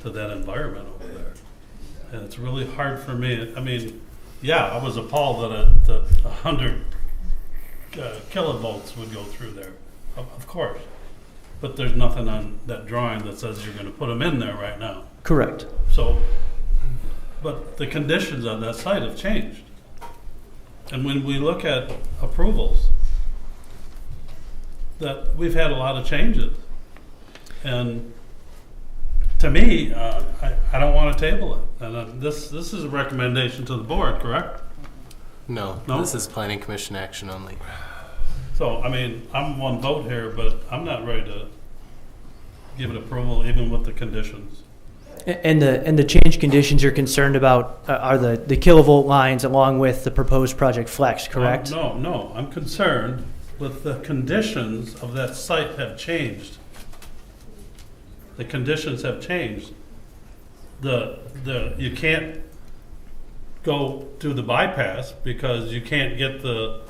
to that environment over there. And it's really hard for me. I mean, yeah, I was appalled that 100 kilovolts would go through there, of course. But there's nothing on that drawing that says you're going to put them in there right now. Correct. So, but the conditions on that site have changed. And when we look at approvals, that we've had a lot of changes. And to me, I don't want to table it. And this is a recommendation to the board, correct? No, No? this is planning commission action only. So, I mean, I'm one vote here, but I'm not ready to give it approval even with the conditions. And the change conditions you're concerned about are the kilovolt lines along with the proposed Project Flex, correct? No, I'm concerned with the conditions of that site have changed. The conditions have changed. You can't go do the bypass because you can't get the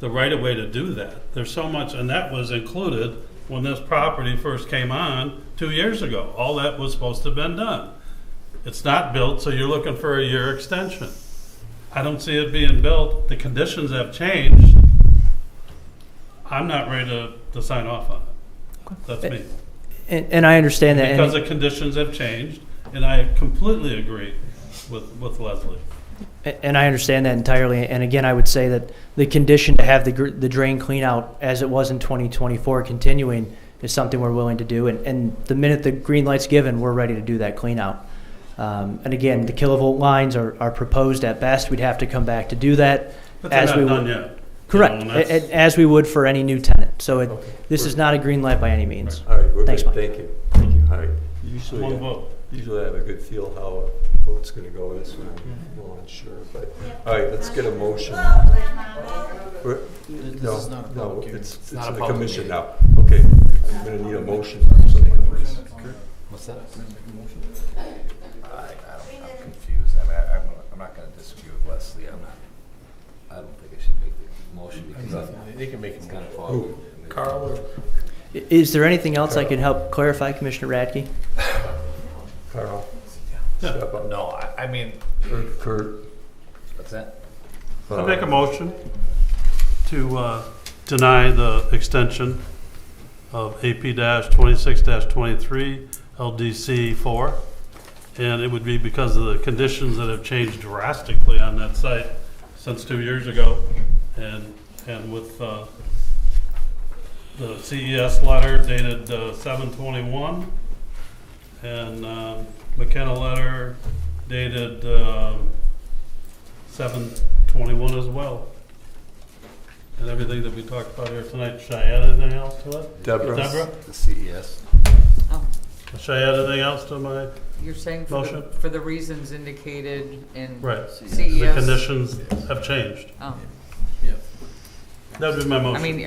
right of way to do that. There's so much, and that was included when this property first came on 2 years ago. All that was supposed to have been done. It's not built, so you're looking for a year extension. I don't see it being built. The conditions have changed. I'm not ready to sign off on it. That's me. And I understand that. Because the conditions have changed, and I completely agree with Leslie. And I understand that entirely. And again, I would say that the condition to have the drain clean out as it was in 2024 continuing is something we're willing to do. And the minute the green light's given, we're ready to do that clean out. And again, the kilovolt lines are proposed at best. We'd have to come back to do that. But they're not done yet. Correct, as we would for any new tenant. So this is not a green light by any means. All right, we're Thanks, good. Mike. Thank you. Thank you. All right. One vote. Usually I have a good feel how a vote's going to go. This one I'm a little unsure. But all right, let's get a motion. This is not a public hearing. It's not in a the public commission meeting. now. Okay, I'm going to need a motion from someone, please. What's that? I'm confused. I mean, I'm not going to disagree with Leslie. I don't think I should make the motion because They can make it's it kind of Who? foggy. Carl? Is there anything else I can help clarify, Commissioner Radke? Carl, step up. No, I mean, Kurt. what's that? I make a motion to deny the extension of AP-26-23 LDC 4. And it would be because of the conditions that have changed drastically on that site since 2 years ago. And with the CES letter dated 7/21 and McKenna letter dated 7/21 as well. And everything that we talked about here tonight. Should I add anything else to it? Deborah? The CES. Oh, Should I add anything else to my you're saying motion? for the reasons indicated in Right. CES? The conditions have changed. Oh, That would be my motion. I mean,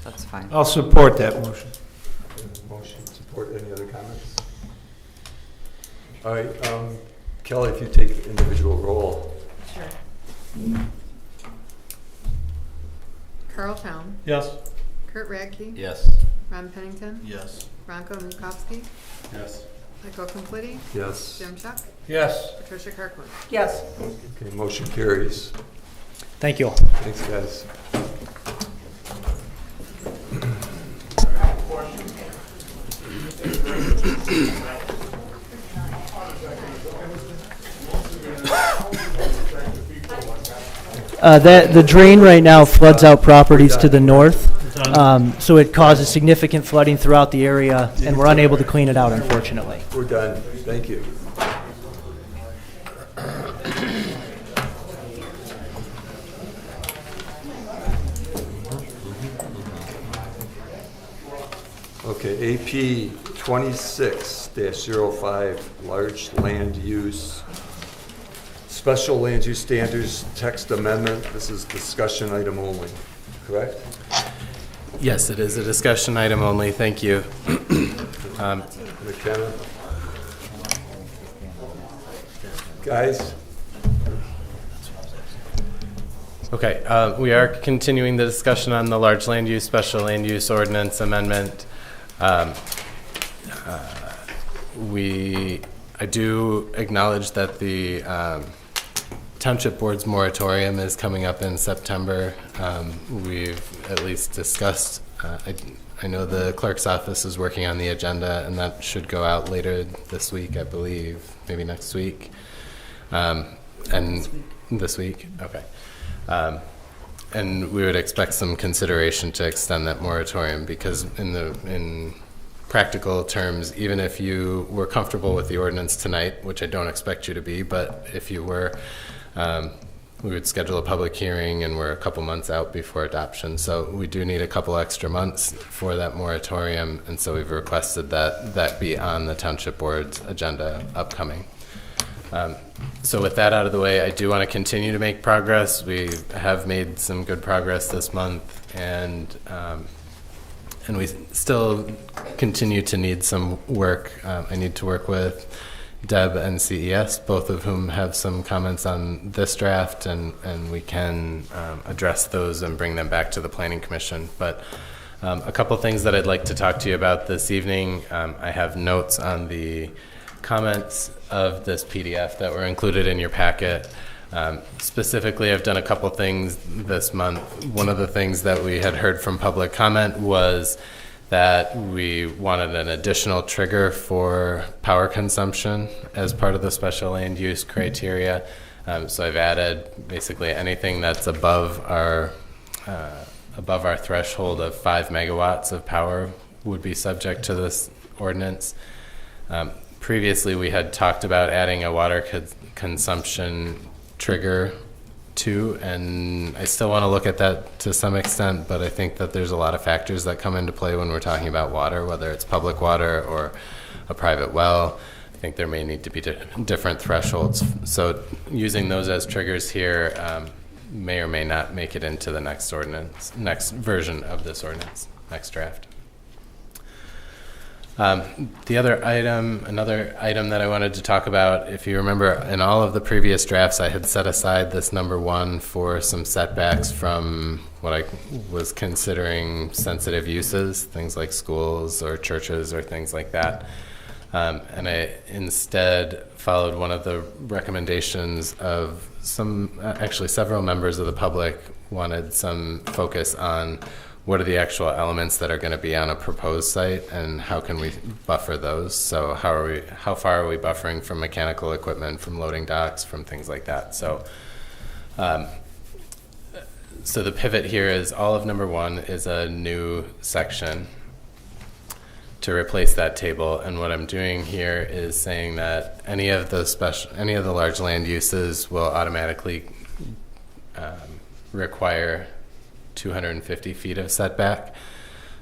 that's fine. I'll support that motion. Motion, support. Any other comments? All right, Kelly, if you take individual roll. Sure. Carl Town. Yes. Kurt Radke. Yes. Ron Pennington. Yes. Ronco Minkowski. Yes. Michael Conflitti. Yes. Jim Chuck. Yes. Patricia Kirkwood. Yes. Okay, motion carries. Thank you all. Thanks, guys. The drain right now floods out properties to the north, so it causes significant flooding throughout the area, and we're unable to clean it out, unfortunately. We're done. Thank you. Okay, AP 26-05, large land use, special land use standards, text amendment. This is discussion item only, correct? Yes, it is a discussion item only. Thank you. McKenna? Guys? Okay, we are continuing the discussion on the large land use, special land use ordinance amendment. I do acknowledge that the Township Board's moratorium is coming up in September. We've at least discussed, I know the clerk's office is working on the agenda, and that should go out later this week, I believe, maybe next week. This week, okay. And we would expect some consideration to extend that moratorium, because in practical terms, even if you were comfortable with the ordinance tonight, which I don't expect you to be, but if you were, we would schedule a public hearing, and we're a couple months out before adoption. So we do need a couple extra months for that moratorium, and so we've requested that that be on the Township Board's agenda upcoming. So with that out of the way, I do want to continue to make progress. We have made some good progress this month, and we still continue to need some work. I need to work with Deb and CES, both of whom have some comments on this draft, and we can address those and bring them back to the Planning Commission. But a couple things that I'd like to talk to you about this evening. I have notes on the comments of this PDF that were included in your packet. Specifically, I've done a couple things this month. One of the things that we had heard from public comment was that we wanted an additional trigger for power consumption as part of the special land use criteria. So I've added basically anything that's above our threshold of 5 megawatts of power would be subject to this ordinance. Previously, we had talked about adding a water consumption trigger too, and I still want to look at that to some extent, but I think that there's a lot of factors that come into play when we're talking about water, whether it's public water or a private well. I think there may need to be different thresholds. So using those as triggers here may or may not make it into the next ordinance, next version of this ordinance, next draft. Another item that I wanted to talk about, if you remember, in all of the previous drafts, I had set aside this number 1 for some setbacks from what I was considering sensitive uses, things like schools or churches or things like that. And I instead followed one of the recommendations of several members of the public wanted some focus on what are the actual elements that are going to be on a proposed site, and how can we buffer those? So how far are we buffering from mechanical equipment, from loading docks, from things like that? So so the pivot here is all of number 1 is a new section to replace that table, and what I'm doing here is saying that any of the large land uses will automatically require 250 feet of setback.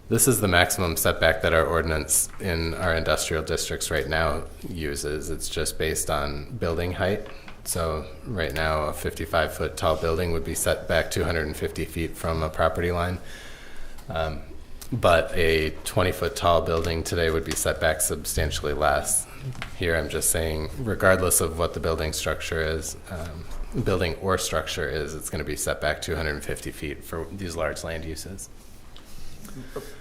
This is the maximum setback that our ordinance in our industrial districts right now uses. It's just based on building height. So right now, a 55-foot tall building would be set back 250 feet from a property line. But a 20-foot tall building today would be set back substantially less. Here I'm just saying, regardless of what the building structure is, building or structure is, it's going to be set back 250 feet for these large land uses.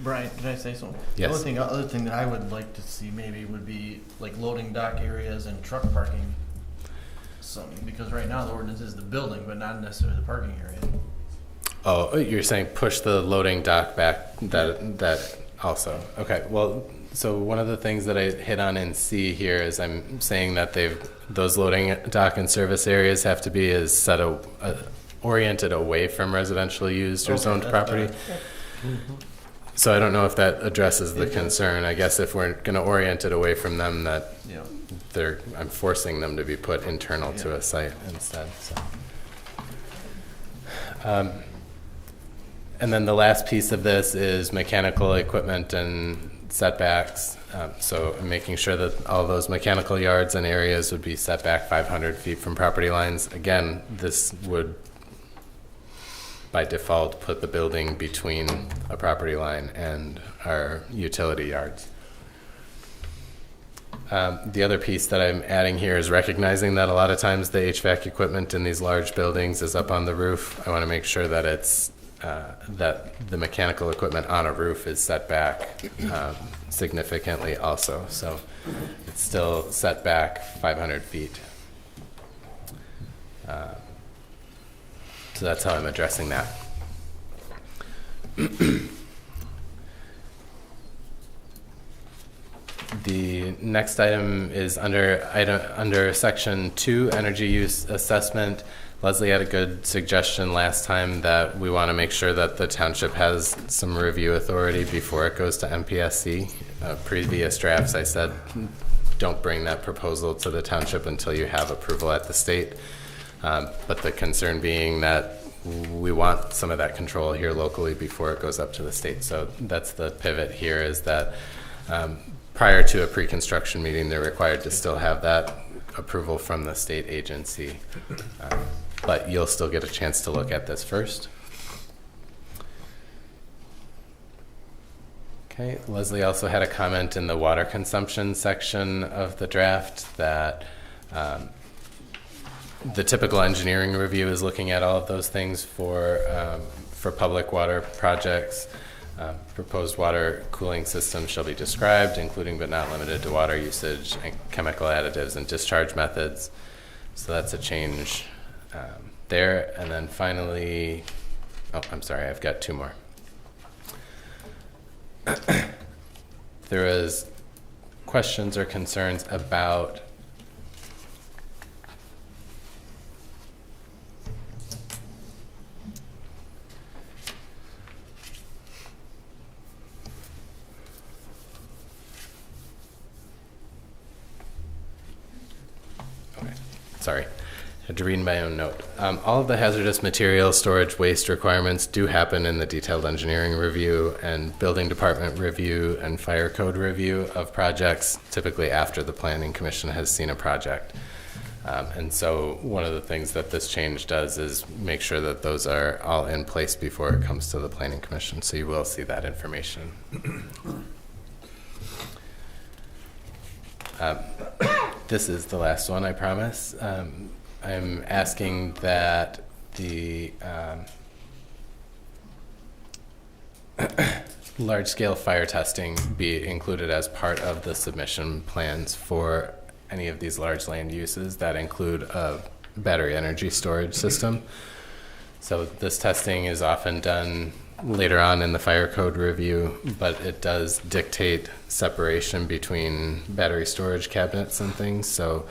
Brian, can I say something? Yes. The other thing that I would like to see maybe would be like loading dock areas and truck parking. Something, because right now the ordinance is the building, but not necessarily the parking area. Oh, you're saying push the loading dock back, that also. Okay, well, so one of the things that I hit on in C here is I'm saying that those loading dock and service areas have to be oriented away from residential used or zoned property. So I don't know if that addresses the concern. I guess if we're going to orient it away from them, that I'm forcing them to be put internal to a site instead. So. And then the last piece of this is mechanical equipment and setbacks. So I'm making sure that all those mechanical yards and areas would be set back 500 feet from property lines. Again, this would by default put the building between a property line and our utility yards. The other piece that I'm adding here is recognizing that a lot of times the HVAC equipment in these large buildings is up on the roof. I want to make sure that it's that the mechanical equipment on a roof is set back significantly also. So it's still set back 500 feet. So that's how I'm addressing that. The next item is under section 2, energy use assessment. Leslie had a good suggestion last time that we want to make sure that the township has some review authority before it goes to MPSC. Previous drafts, I said, don't bring that proposal to the township until you have approval at the state. But the concern being that we want some of that control here locally before it goes up to the state. So that's the pivot here, is that prior to a pre-construction meeting, they're required to still have that approval from the state agency. But you'll still get a chance to look at this first. Okay, Leslie also had a comment in the water consumption section of the draft that the typical engineering review is looking at all of those things for public water projects. Proposed water cooling systems shall be described, including but not limited to water usage and chemical additives and discharge methods. So that's a change there. And then finally, oh, I'm sorry, I've got two more. There was questions or concerns about sorry, I had to read my own note. All of the hazardous material storage waste requirements do happen in the detailed engineering review and building department review and fire code review of projects, typically after the planning commission has seen a project. And so one of the things that this change does is make sure that those are all in place before it comes to the planning commission. So you will see that information. This is the last one, I promise. I'm asking that the large-scale fire testing be included as part of the submission plans for any of these large land uses that include a battery energy storage system. So this testing is often done later on in the fire code review, but it does dictate separation between battery storage cabinets and things. So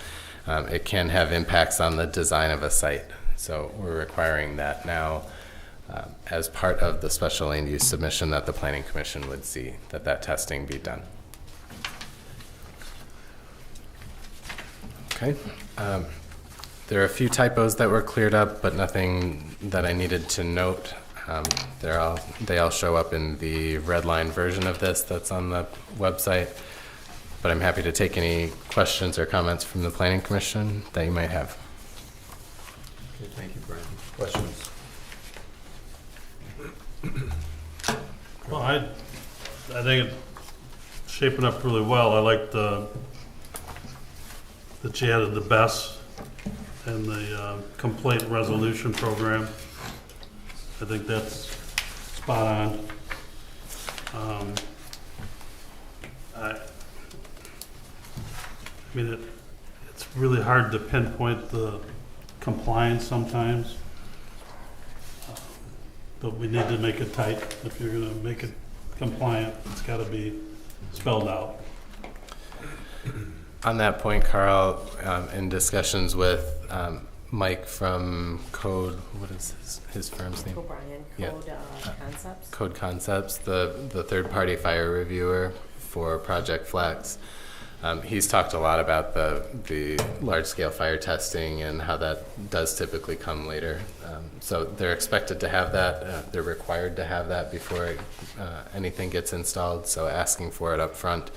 it can have impacts on the design of a site. So we're requiring that now as part of the special land use submission that the planning commission would see, that testing be done. Okay. There are a few typos that were cleared up, but nothing that I needed to note. They all show up in the red line version of this that's on the website. But I'm happy to take any questions or comments from the Planning Commission that you might have. Okay, thank you, Brian. Questions? Well, I think it's shaping up really well. I like that you added the BESS and the complaint resolution program. I think that's spot on. I mean, it's really hard to pinpoint the compliance sometimes, but we need to make it tight. If you're going to make it compliant, it's got to be spelled out. On that point, Carl, in discussions with Mike from Code, what is his firm's name? O'Brien, Concepts. Code Concepts, the third-party fire reviewer for Project Flex. He's talked a lot about the large-scale fire testing and how that does typically come later. So they're expected to have that. They're required to have that before anything gets installed. So asking for it up front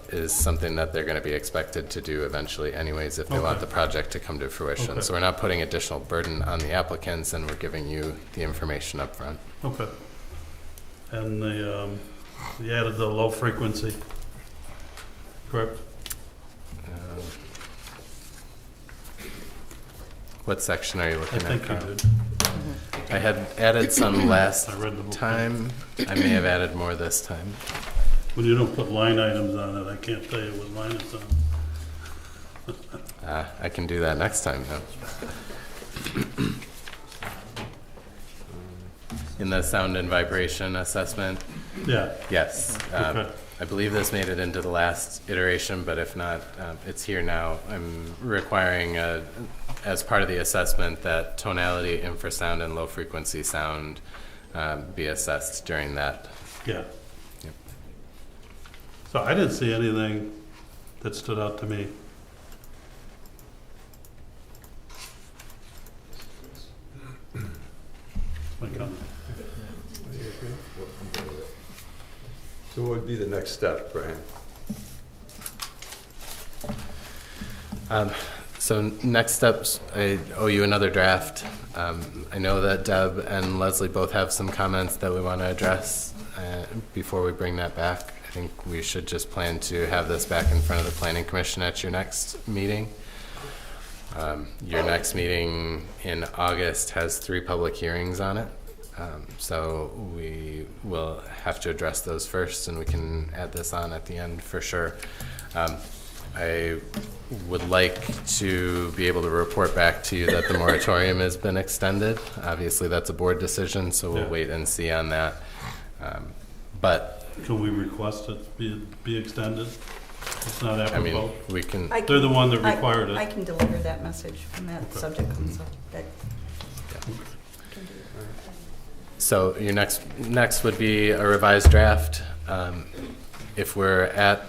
is something that they're going to be expected to do eventually anyways if they want the project to come to fruition. Okay. So we're not putting additional burden on the applicants, and we're giving you the information up front. Okay. And you added the low frequency, correct? What section are you I looking at, think you Carl? did. I had added some last I read the whole time. I may have added more this time. When you don't put line items on it, I can't tell you what line it's on. I can do that next time, though. In the sound and vibration assessment? Yeah. Yes. Okay. I believe this made it into the last iteration, but if not, it's here now. I'm requiring, as part of the assessment, that tonality, infrasound, and low-frequency sound be assessed during that. Yeah. Yep. So I didn't see anything that stood out to me. My comment. So what would be the next step, Brian? So next steps, I owe you another draft. I know that Deb and Leslie both have some comments that we want to address before we bring that back. I think we should just plan to have this back in front of the Planning Commission at your next meeting. Your next meeting in August has 3 public hearings on it. So we will have to address those first, and we can add this on at the end for sure. I would like to be able to report back to you that the moratorium has been extended. Obviously, that's a board decision, so we'll wait and see on that. But can we request it be extended? It's not apropos. I mean, we can. They're the one that required it. I can deliver that message when that subject comes up. That So your next would be a revised draft. If we're at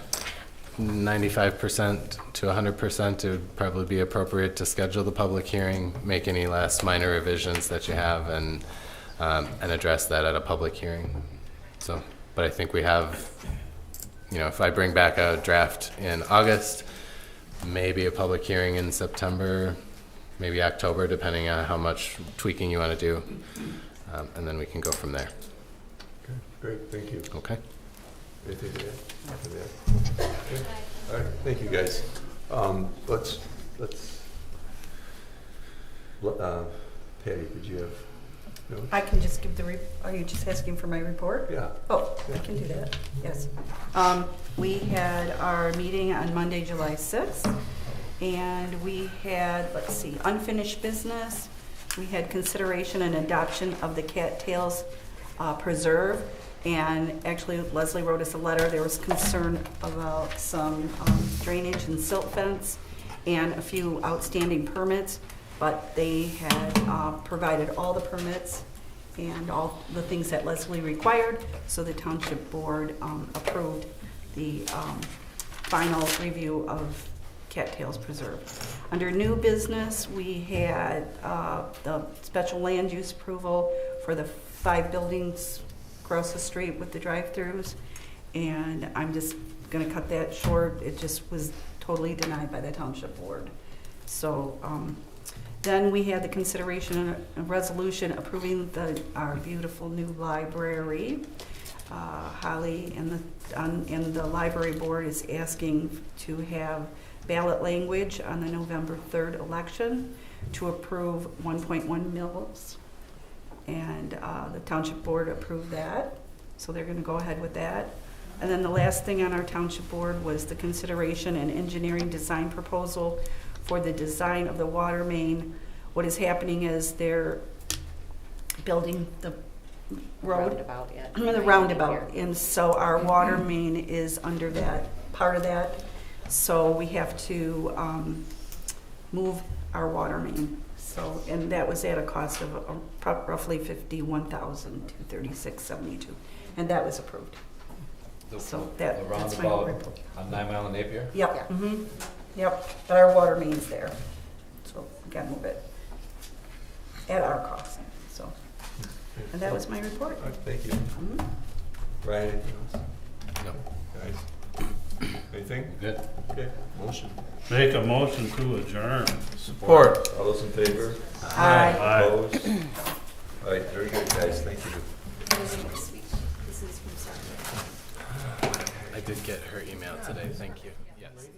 95% to 100%, it would probably be appropriate to schedule the public hearing, make any last minor revisions that you have, and address that at a public hearing. So, but I think we have, if I bring back a draft in August, maybe a public hearing in September, maybe October, depending on how much tweaking you want to do. And then we can go from there. Okay, great, thank you. Okay. Anything to add? Nothing to add? Okay. All right, thank you, guys. Let's, Patty, did you have notes? I can just give are you just asking for my report? Yeah. Oh, I can do that, yes. We had our meeting on Monday, July 6th, and we had, let's see, unfinished business. We had consideration and adoption of the Cattails Preserve, and actually Leslie wrote us a letter. There was concern about some drainage and silt fence and a few outstanding permits, but they had provided all the permits and all the things that Leslie required, so the Township Board approved the final review of Cattails Preserve. Under new business, we had the special land use approval for the 5 buildings across the street with the drive-throughs, and I'm just going to cut that short. It just was totally denied by the Township Board. So then we had the consideration and a resolution approving our beautiful new library. Holly and the library board is asking to have ballot language on the November 3rd election to approve 1.1 mils. And the Township Board approved that, so they're going to go ahead with that. And then the last thing on our Township Board was the consideration and engineering design proposal for the design of the water main. What is happening is they're building the road, the roundabout, and so our water main is under that, part of that. So we have to move our water main. So, and that was at a cost of roughly $51,236.72, and that was approved. So that's my report. On 9 Mile and Napier? Yep. Yeah. Mm-hmm. Yep. But our water main's there, so we gotta move it at our cost. So, and that was my report. All right, thank you. Mm-hmm. Brian, anything else? No. Guys? Anything? Good. Okay, motion. Make a motion to adjourn. Support. All those in favor? Aye. Opposed? All right, very good, guys, thank you. I did get her email today. Thank you. Yes.